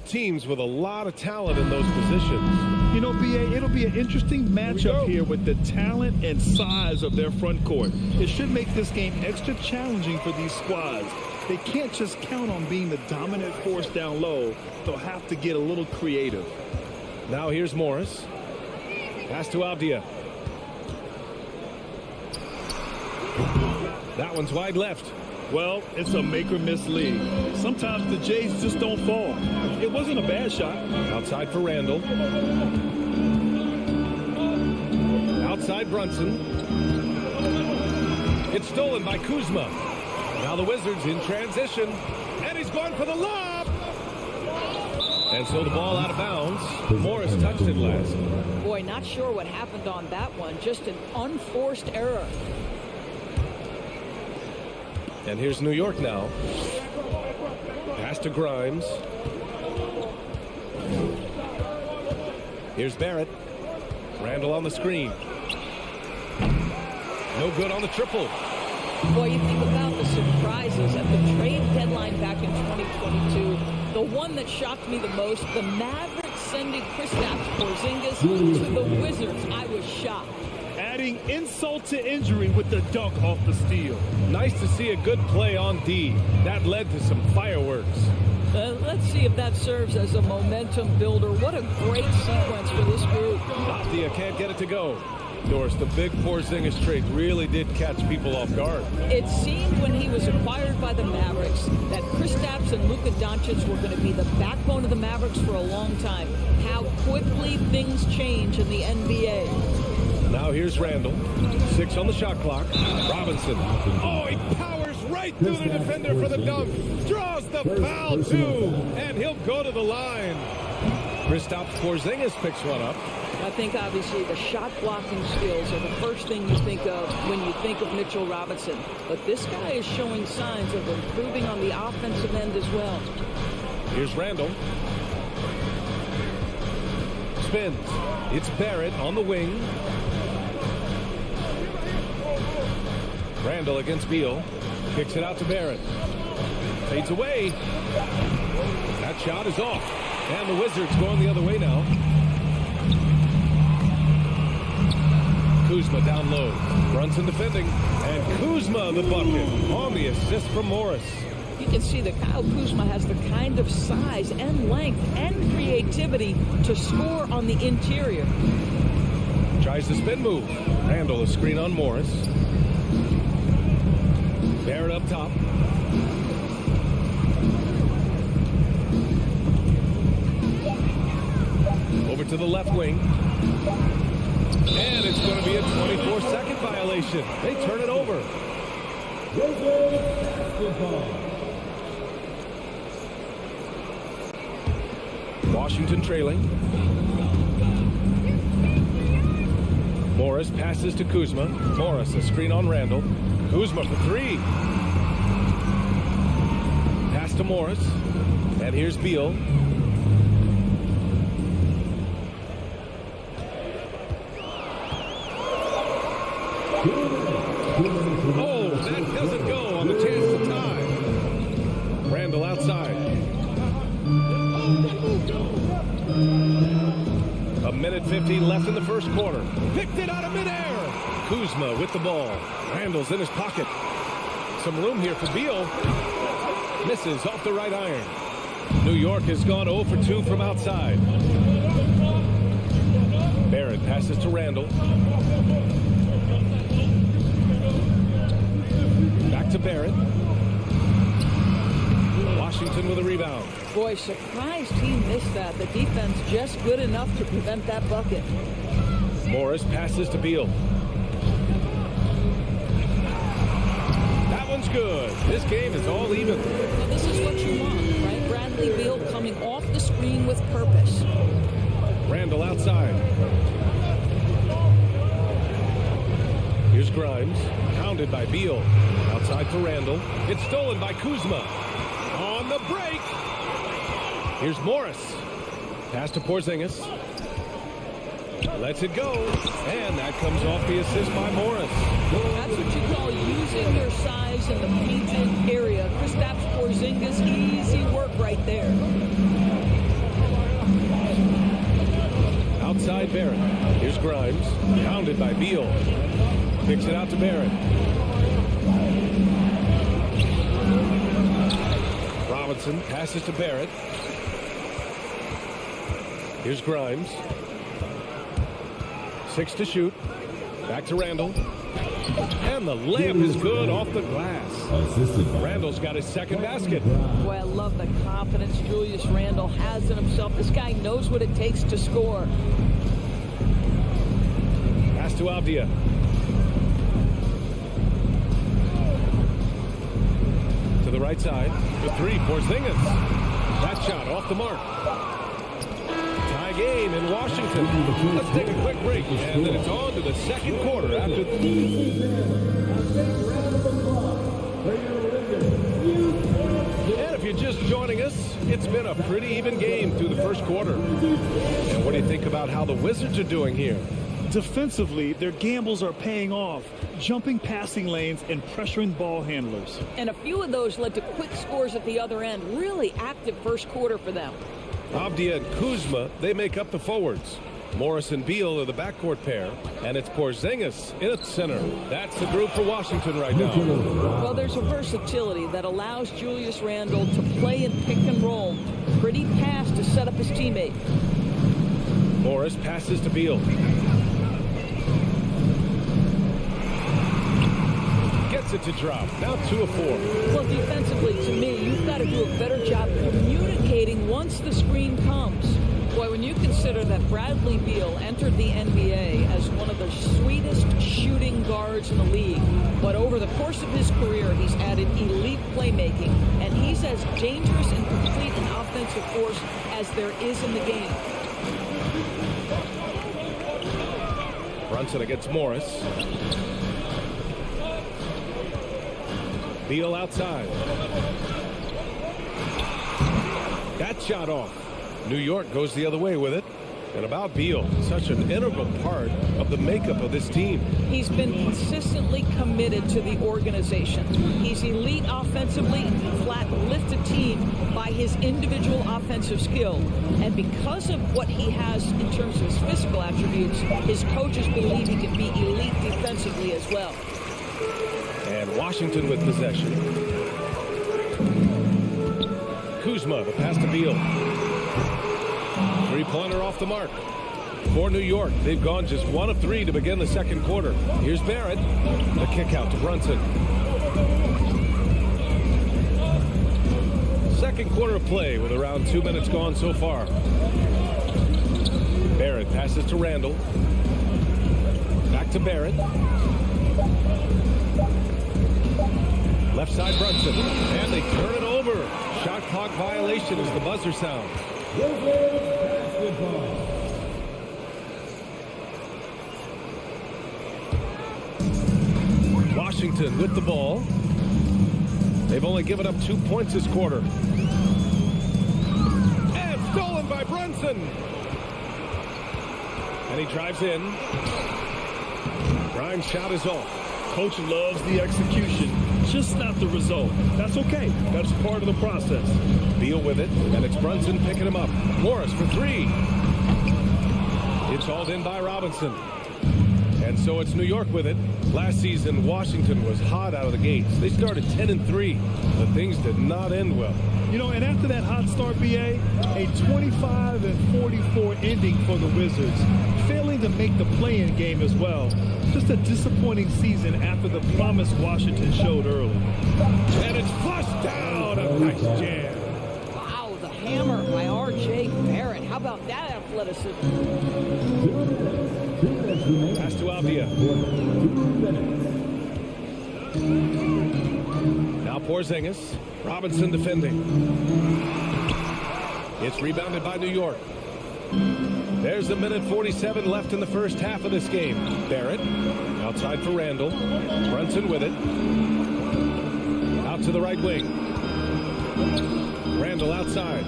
Teams with a lot of talent in those positions. You know, BA, it'll be an interesting matchup here with the talent and size of their front court. It should make this game extra challenging for these squads. They can't just count on being the dominant force down low. They'll have to get a little creative. Now here's Morris. Pass to Avdia. That one's wide left. Well, it's a make-or-miss league. Sometimes the Jays just don't fall. It wasn't a bad shot. Outside for Randall. Outside Brunson. It's stolen by Kuzma. Now the Wizards in transition. And he's going for the lob. And so the ball out of bounds. Morris touched it last. Boy, not sure what happened on that one. Just an unforced error. And here's New York now. Pass to Grimes. Here's Barrett. Randall on the screen. No good on the triple. Boy, you think about the surprises at the trade deadline back in 2022. The one that shocked me the most, the Mavericks sending Kristaps Porzingis to the Wizards. I was shocked. Adding insult to injury with the dunk off the steal. Nice to see a good play on D. That led to some fireworks. Let's see if that serves as a momentum builder. What a great sequence for this group. Avdia can't get it to go. Doris, the big Porzingis trade really did catch people off guard. It seemed when he was acquired by the Mavericks that Kristaps and Luka Doncic were going to be the backbone of the Mavericks for a long time. How quickly things change in the NBA. Now here's Randall. 6 on the shot clock. Robinson. Oh, he powers right through the defender for the dunk. Draws the foul, too. And he'll go to the line. Kristaps Porzingis picks one up. I think, obviously, the shot blocking skills are the first thing you think of when you think of Mitchell Robinson. But this guy is showing signs of improving on the offensive end as well. Here's Randall. Spins. It's Barrett on the wing. Randall against Beal. Kicks it out to Barrett. Fades away. That shot is off. And the Wizards going the other way now. Kuzma down low. Brunson defending. And Kuzma the bucket on the assist from Morris. You can see that Kyle Kuzma has the kind of size and length and creativity to score on the interior. Tries the spin move. Randall a screen on Morris. Barrett up top. Over to the left wing. And it's going to be a 24-second violation. They turn it over. Washington trailing. Morris passes to Kuzma. Morris a screen on Randall. Kuzma for 3. Pass to Morris. And here's Beal. Oh, that doesn't go on the chance to tie. Randall outside. A minute 15 left in the first quarter. Picked it out of midair. Kuzma with the ball. Randall's in his pocket. Some room here for Beal. Misses off the right iron. New York has gone 0 for 2 from outside. Barrett passes to Randall. Back to Barrett. Washington with a rebound. Boy, surprised he missed that. The defense just good enough to prevent that bucket. Morris passes to Beal. That one's good. This game is all even. Now, this is what you want, right? Bradley Beal coming off the screen with purpose. Randall outside. Here's Grimes. Pounded by Beal. Outside for Randall. It's stolen by Kuzma. On the break. Here's Morris. Pass to Porzingis. Lets it go. And that comes off the assist by Morris. That's what you call using your size in the painted area. Kristaps Porzingis, easy work right there. Outside Barrett. Here's Grimes. Pounded by Beal. Kicks it out to Barrett. Robinson passes to Barrett. Here's Grimes. 6 to shoot. Back to Randall. And the layup is good off the glass. Randall's got his second basket. Boy, I love the confidence Julius Randall has in himself. This guy knows what it takes to score. Pass to Avdia. To the right side. The three, Porzingis. That shot off the mark. Tie game in Washington. Let's take a quick break, and then it's on to the second quarter after. And if you're just joining us, it's been a pretty even game through the first quarter. And what do you think about how the Wizards are doing here? Defensively, their gambles are paying off, jumping passing lanes and pressuring ball handlers. And a few of those led to quick scores at the other end. Really active first quarter for them. Avdia and Kuzma, they make up the forwards. Morris and Beal are the backcourt pair, and it's Porzingis in at center. That's the group for Washington right now. Well, there's a versatility that allows Julius Randle to play in pick and roll. Pretty pass to set up his teammate. Morris passes to Beal. Gets it to drop. Now 2 of 4. Well, defensively, to me, you've got to do a better job communicating once the screen comes. Boy, when you consider that Bradley Beal entered the NBA as one of the sweetest shooting guards in the league, but over the course of his career, he's added elite playmaking, and he's as dangerous and complete an offensive force as there is in the game. Brunson against Morris. Beal outside. That shot off. New York goes the other way with it. And about Beal, such an integral part of the makeup of this team. He's been consistently committed to the organization. He's elite offensively and can flat lift a team by his individual offensive skill. And because of what he has in terms of his physical attributes, his coaches believe he can be elite defensively as well. And Washington with possession. Kuzma, the pass to Beal. Three-pointer off the mark. For New York, they've gone just 1 of 3 to begin the second quarter. Here's Barrett. The kick out to Brunson. Second quarter of play with around 2 minutes gone so far. Barrett passes to Randall. Back to Barrett. Left side Brunson. And they turn it over. Shot clock violation as the buzzer sounds. Washington with the ball. They've only given up 2 points this quarter. And stolen by Brunson. And he drives in. Grimes' shot is off. Coach loves the execution, just not the result. That's okay. That's part of the process. Beal with it, and it's Brunson picking him up. Morris for 3. It's hauled in by Robinson. And so it's New York with it. Last season, Washington was hot out of the gates. They started 10-3, but things did not end well. You know, and after that hot start, BA, a 25-44 ending for the Wizards, failing to make the play-in game as well. Just a disappointing season after the promise Washington showed early. And it's flushed down. A nice jam. Wow, the hammer by R.J. Barrett. How about that athleticism? Pass to Avdia. Now Porzingis. Robinson defending. It's rebounded by New York. There's a minute 47 left in the first half of this game. Barrett outside for Randall. Brunson with it. Out to the right wing. Randall outside.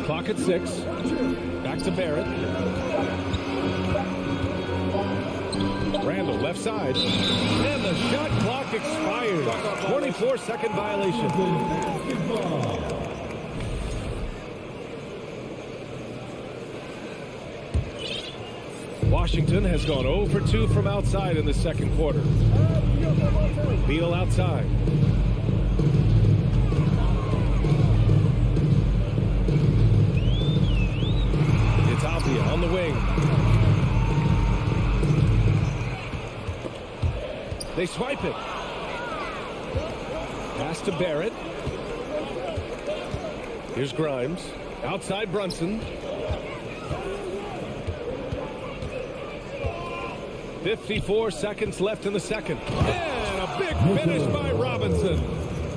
Clock at 6. Back to Barrett. Randall left side. And the shot clock expires. 24-second violation. Washington has gone 0 for 2 from outside in the second quarter. Beal outside. It's Avdia on the wing. They swipe it. Pass to Barrett. Here's Grimes. Outside Brunson. 54 seconds left in the second. And a big finish by Robinson.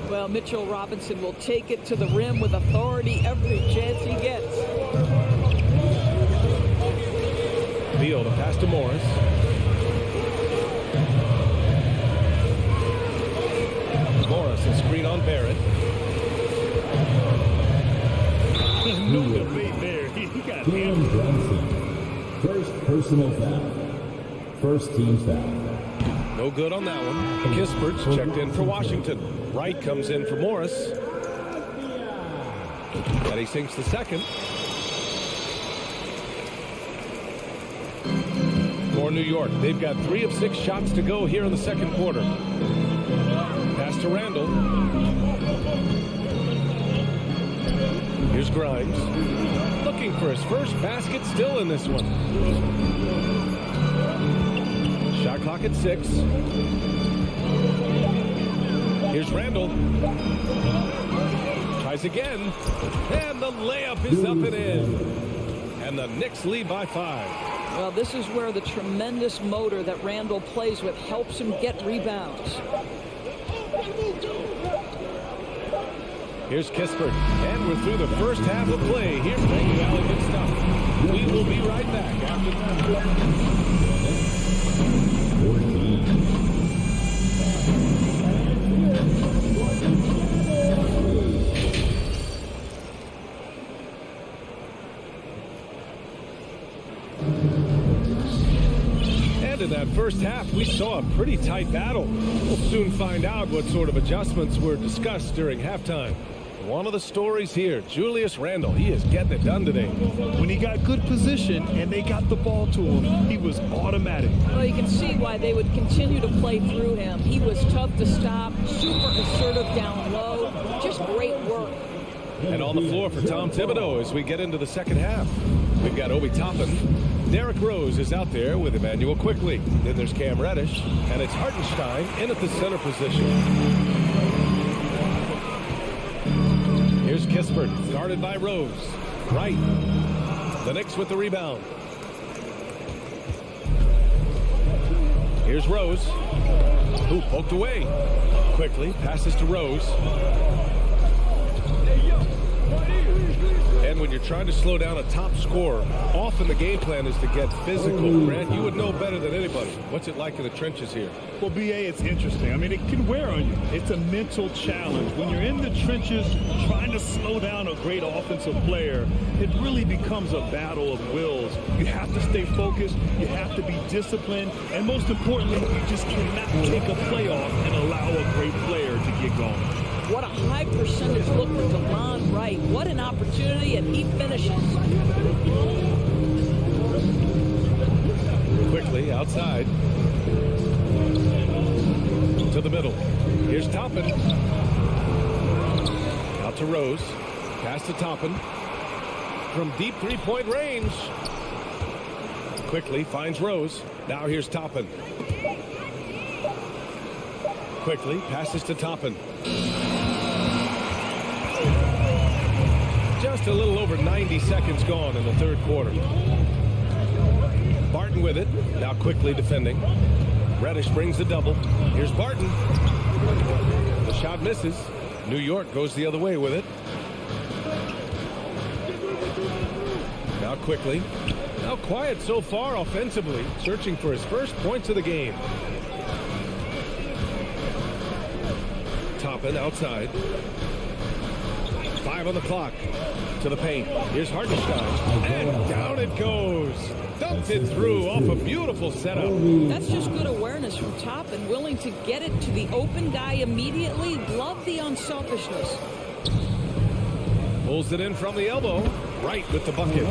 Well, Mitchell Robinson will take it to the rim with authority every chance he gets. Beal to pass to Morris. Morris, a screen on Barrett. No debate there. He got Jalen Brunson. First personal foul. First team foul. No good on that one. Kispert's checked in for Washington. Wright comes in for Morris. And he sinks the second. For New York, they've got 3 of 6 shots to go here in the second quarter. Pass to Randall. Here's Grimes. Looking for his first basket still in this one. Shot clock at 6. Here's Randall. Tries again. And the layup is up and in. And the Knicks lead by 5. Well, this is where the tremendous motor that Randall plays with helps him get rebounds. Here's Kispert. And we're through the first half of play. Here's Ray Allen. Good stuff. We will be right back after that. And in that first half, we saw a pretty tight battle. We'll soon find out what sort of adjustments were discussed during halftime. One of the stories here, Julius Randle, he is getting it done today. When he got good position and they got the ball to him, he was automatic. Well, you can see why they would continue to play through him. He was tough to stop, super assertive down low, just great work. And on the floor for Tom Thibodeau as we get into the second half. We've got Obi Toppin. Derrick Rose is out there with Emmanuel Quickly. Then there's Cam Reddish, and it's Hartenstein in at the center position. Here's Kispert, guarded by Rose. Right. The Knicks with the rebound. Here's Rose. Ooh, poked away. Quickly passes to Rose. And when you're trying to slow down a top scorer, often the game plan is to get physical. Grant, you would know better than anybody. What's it like in the trenches here? Well, BA, it's interesting. I mean, it can wear on you. It's a mental challenge. When you're in the trenches trying to slow down a great offensive player, it really becomes a battle of wills. You have to stay focused. You have to be disciplined. And most importantly, you just cannot take a play off and allow a great player to get going. What a high percentage look for DeLon Wright. What an opportunity, and he finishes. Quickly outside. To the middle. Here's Toppin. Out to Rose. Pass to Toppin. From deep three-point range. Quickly finds Rose. Now here's Toppin. Quickly passes to Toppin. Just a little over 90 seconds gone in the third quarter. Barton with it. Now quickly defending. Reddish brings the double. Here's Barton. The shot misses. New York goes the other way with it. Now quickly. Now quiet so far offensively. Searching for his first points of the game. Toppin outside. 5 on the clock. To the paint. Here's Hartenstein. And down it goes. Dumped it through off a beautiful setup. That's just good awareness from Toppin, willing to get it to the open guy immediately. Love the unselfishness. Pulls it in from the elbow. Wright with the bucket.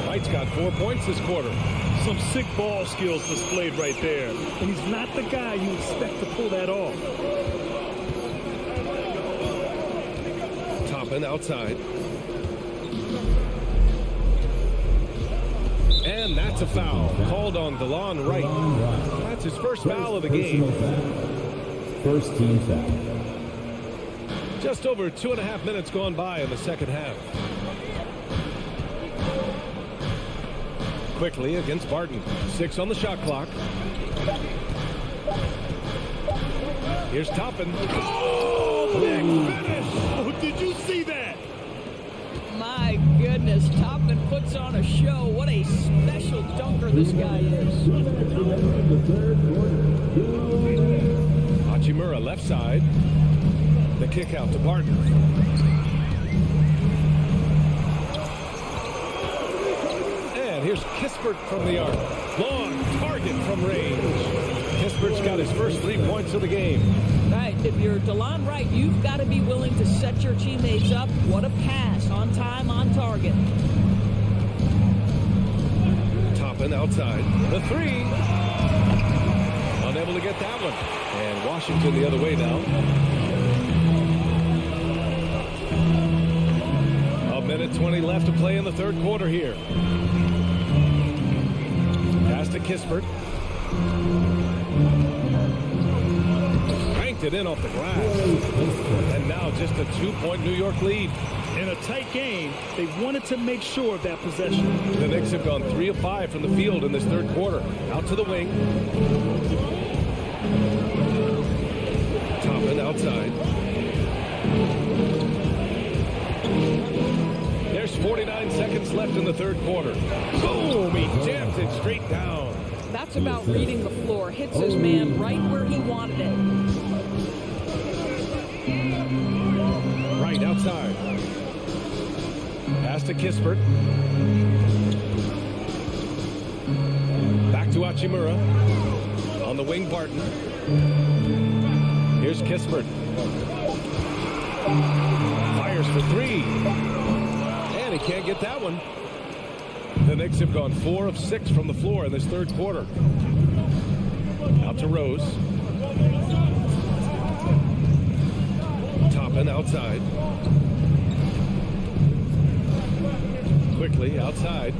Wright's got 4 points this quarter. Some sick ball skills displayed right there. And he's not the guy you expect to pull that off. Toppin outside. And that's a foul called on DeLon Wright. That's his first foul of the game. First team foul. Just over 2.5 minutes gone by in the second half. Quickly against Barton. 6 on the shot clock. Here's Toppin. Oh, big finish! Oh, did you see that? My goodness, Toppin puts on a show. What a special dunker this guy is. Hachimura left side. The kick out to Barton. And here's Kispert from the arc. Long target from range. Kispert's got his first 3 points of the game. Right, if you're DeLon Wright, you've got to be willing to set your teammates up. What a pass, on time, on target. Toppin outside. The 3. Unable to get that one. And Washington the other way now. A minute 20 left to play in the third quarter here. Pass to Kispert. Banked it in off the glass. And now just a 2-point New York lead. In a tight game, they wanted to make sure of that possession. The Knicks have gone 3 of 5 from the field in this third quarter. Out to the wing. Toppin outside. There's 49 seconds left in the third quarter. Boom! He jams it straight down. That's about reading the floor. Hits his man right where he wanted it. Right outside. Pass to Kispert. Back to Hachimura. On the wing, Barton. Here's Kispert. Fires for 3. And he can't get that one. The Knicks have gone 4 of 6 from the floor in this third quarter. Out to Rose. Toppin outside. Quickly outside.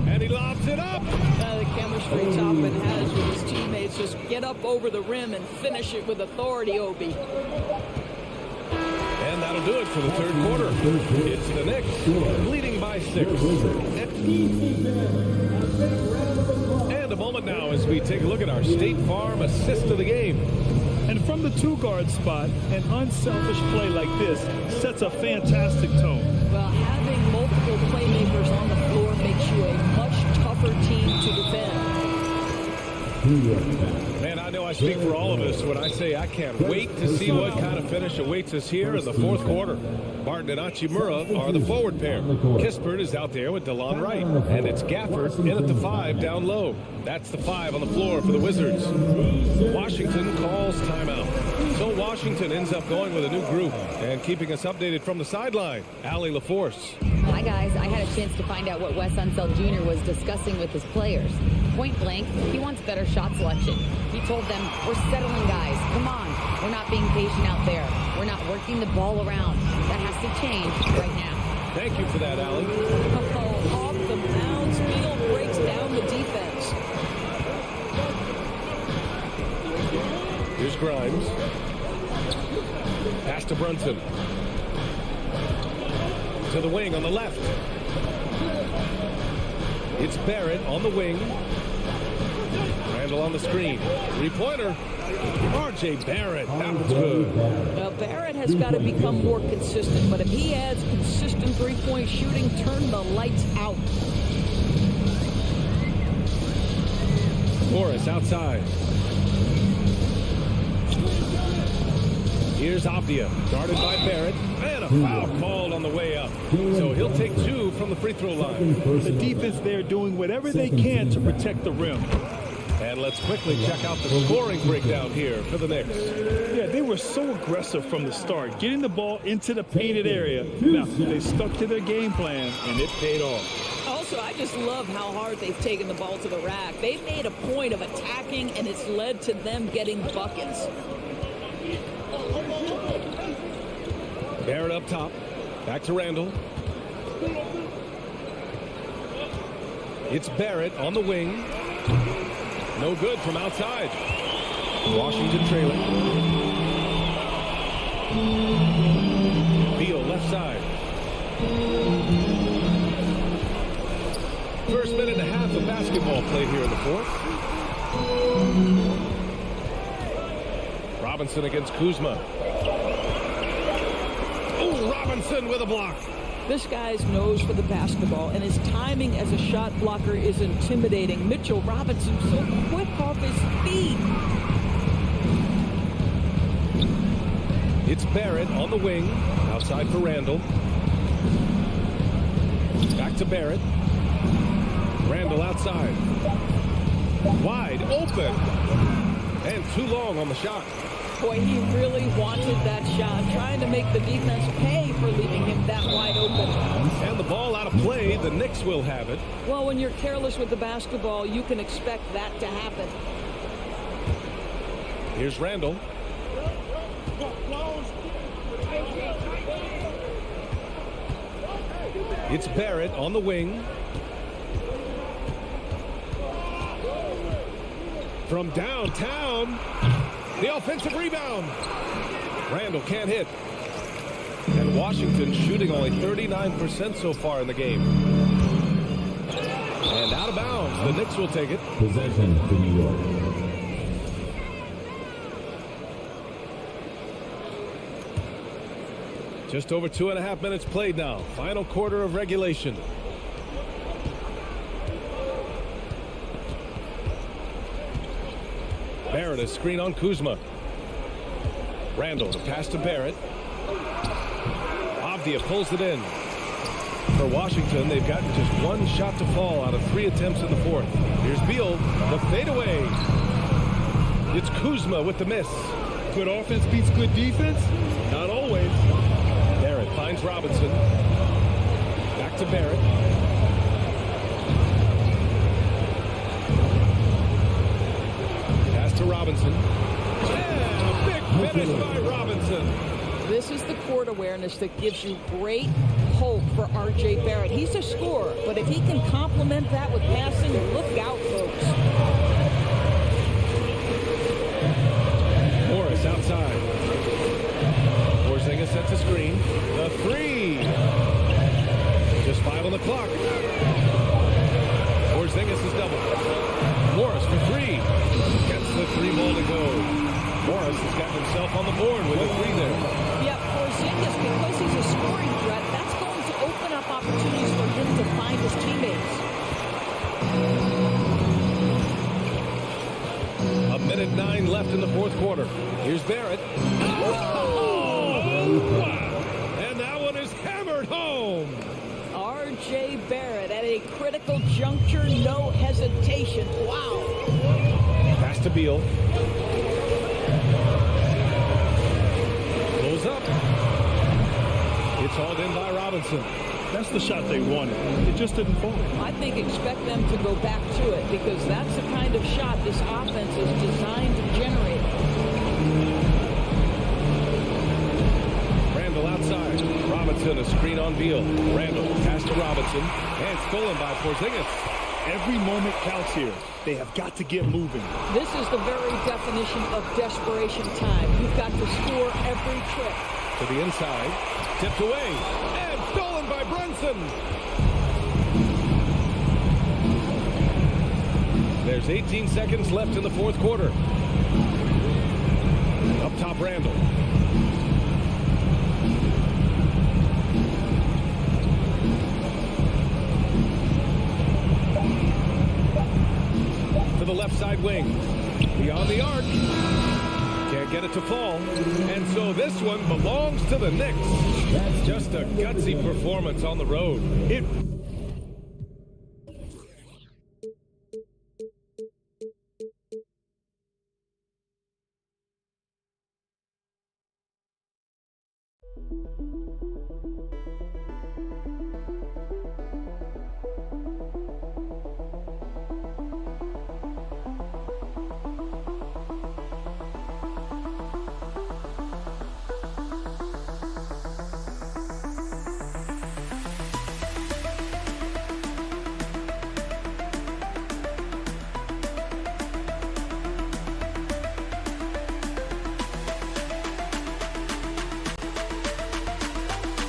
And he lobs it up. The chemistry Toppin has with his teammates. Just get up over the rim and finish it with authority, Obi. And that'll do it for the third quarter. It's the Knicks leading by 6. And a moment now as we take a look at our State Farm assist of the game. And from the 2-guard spot, an unselfish play like this sets a fantastic tone. Well, having multiple playmakers on the floor makes you a much tougher team to defend. Man, I know I speak for all of us when I say I can't wait to see what kind of finish awaits us here in the fourth quarter. Barton and Hachimura are the forward pair. Kispert is out there with DeLon Wright. And it's Gafford in at the 5 down low. That's the 5 on the floor for the Wizards. Washington calls timeout. So Washington ends up going with a new group and keeping us updated from the sideline. Allie LaForce. Hi, guys. I had a chance to find out what Wes Unseld Jr. was discussing with his players. Point blank, he wants better shot selection. He told them, we're settling, guys. Come on. We're not being patient out there. We're not working the ball around. That has to change right now. Thank you for that, Allie. Oh, off the bounce. Beal breaks down the defense. Here's Grimes. Pass to Brunson. To the wing on the left. It's Barrett on the wing. Randall on the screen. Three-pointer. R.J. Barrett. That was good. Now, Barrett has got to become more consistent, but if he adds consistent three-point shooting, turn the lights out. Morris outside. Here's Avdia, guarded by Barrett, and a foul called on the way up. So he'll take 2 from the free throw line. The defense there doing whatever they can to protect the rim. And let's quickly check out the scoring breakdown here for the Knicks. Yeah, they were so aggressive from the start, getting the ball into the painted area. Now, they stuck to their game plan, and it paid off. Also, I just love how hard they've taken the ball to the rack. They've made a point of attacking, and it's led to them getting buckets. Barrett up top. Back to Randall. It's Barrett on the wing. No good from outside. Washington trailing. Beal left side. First minute and a half of basketball played here in the fourth. Robinson against Kuzma. Oh, Robinson with a block. This guy's nose for the basketball, and his timing as a shot blocker is intimidating. Mitchell Robinson so quick off his feet. It's Barrett on the wing. Outside for Randall. Back to Barrett. Randall outside. Wide open. And too long on the shot. Boy, he really wanted that shot, trying to make the defense pay for leaving him that wide open. And the ball out of play. The Knicks will have it. Well, when you're careless with the basketball, you can expect that to happen. Here's Randall. It's Barrett on the wing. From downtown. The offensive rebound. Randall can't hit. And Washington shooting only 39% so far in the game. And out of bounds. The Knicks will take it. Possession to New York. Just over 2.5 minutes played now. Final quarter of regulation. Barrett, a screen on Kuzma. Randall, the pass to Barrett. Avdia pulls it in. For Washington, they've gotten just one shot to fall out of 3 attempts in the fourth. Here's Beal, the fadeaway. It's Kuzma with the miss. Good offense beats good defense? Not always. Barrett finds Robinson. Back to Barrett. To Robinson. And a big finish by Robinson. This is the court awareness that gives you great hope for R.J. Barrett. He's a scorer, but if he can complement that with passing, look out, folks. Morris outside. Porzingis sets a screen. The three. Just 5 on the clock. Porzingis is double. Morris for 3. Gets the 3 ball to go. Morris has got himself on the board with a 3 there. Yeah, Porzingis, because he's a scoring threat, that's going to open up opportunities for him to find his teammates. 1:09 left in the fourth quarter. Here's Barrett. Oh! And that one is hammered home. R.J. Barrett at a critical juncture, no hesitation. Wow. Pass to Beal. Pulls up. It's hauled in by Robinson. That's the shot they wanted. It just didn't fall. I think expect them to go back to it because that's the kind of shot this offense is designed to generate. Randall outside. Robinson, a screen on Beal. Randall, pass to Robinson, and stolen by Porzingis. Every moment counts here. They have got to get moving. This is the very definition of desperation time. You've got to score every trip. To the inside, tipped away, and stolen by Brunson. There's 18 seconds left in the fourth quarter. Up top, Randall. To the left side wing. Beyond the arc. Can't get it to fall. And so this one belongs to the Knicks. That's just a gutsy performance on the road.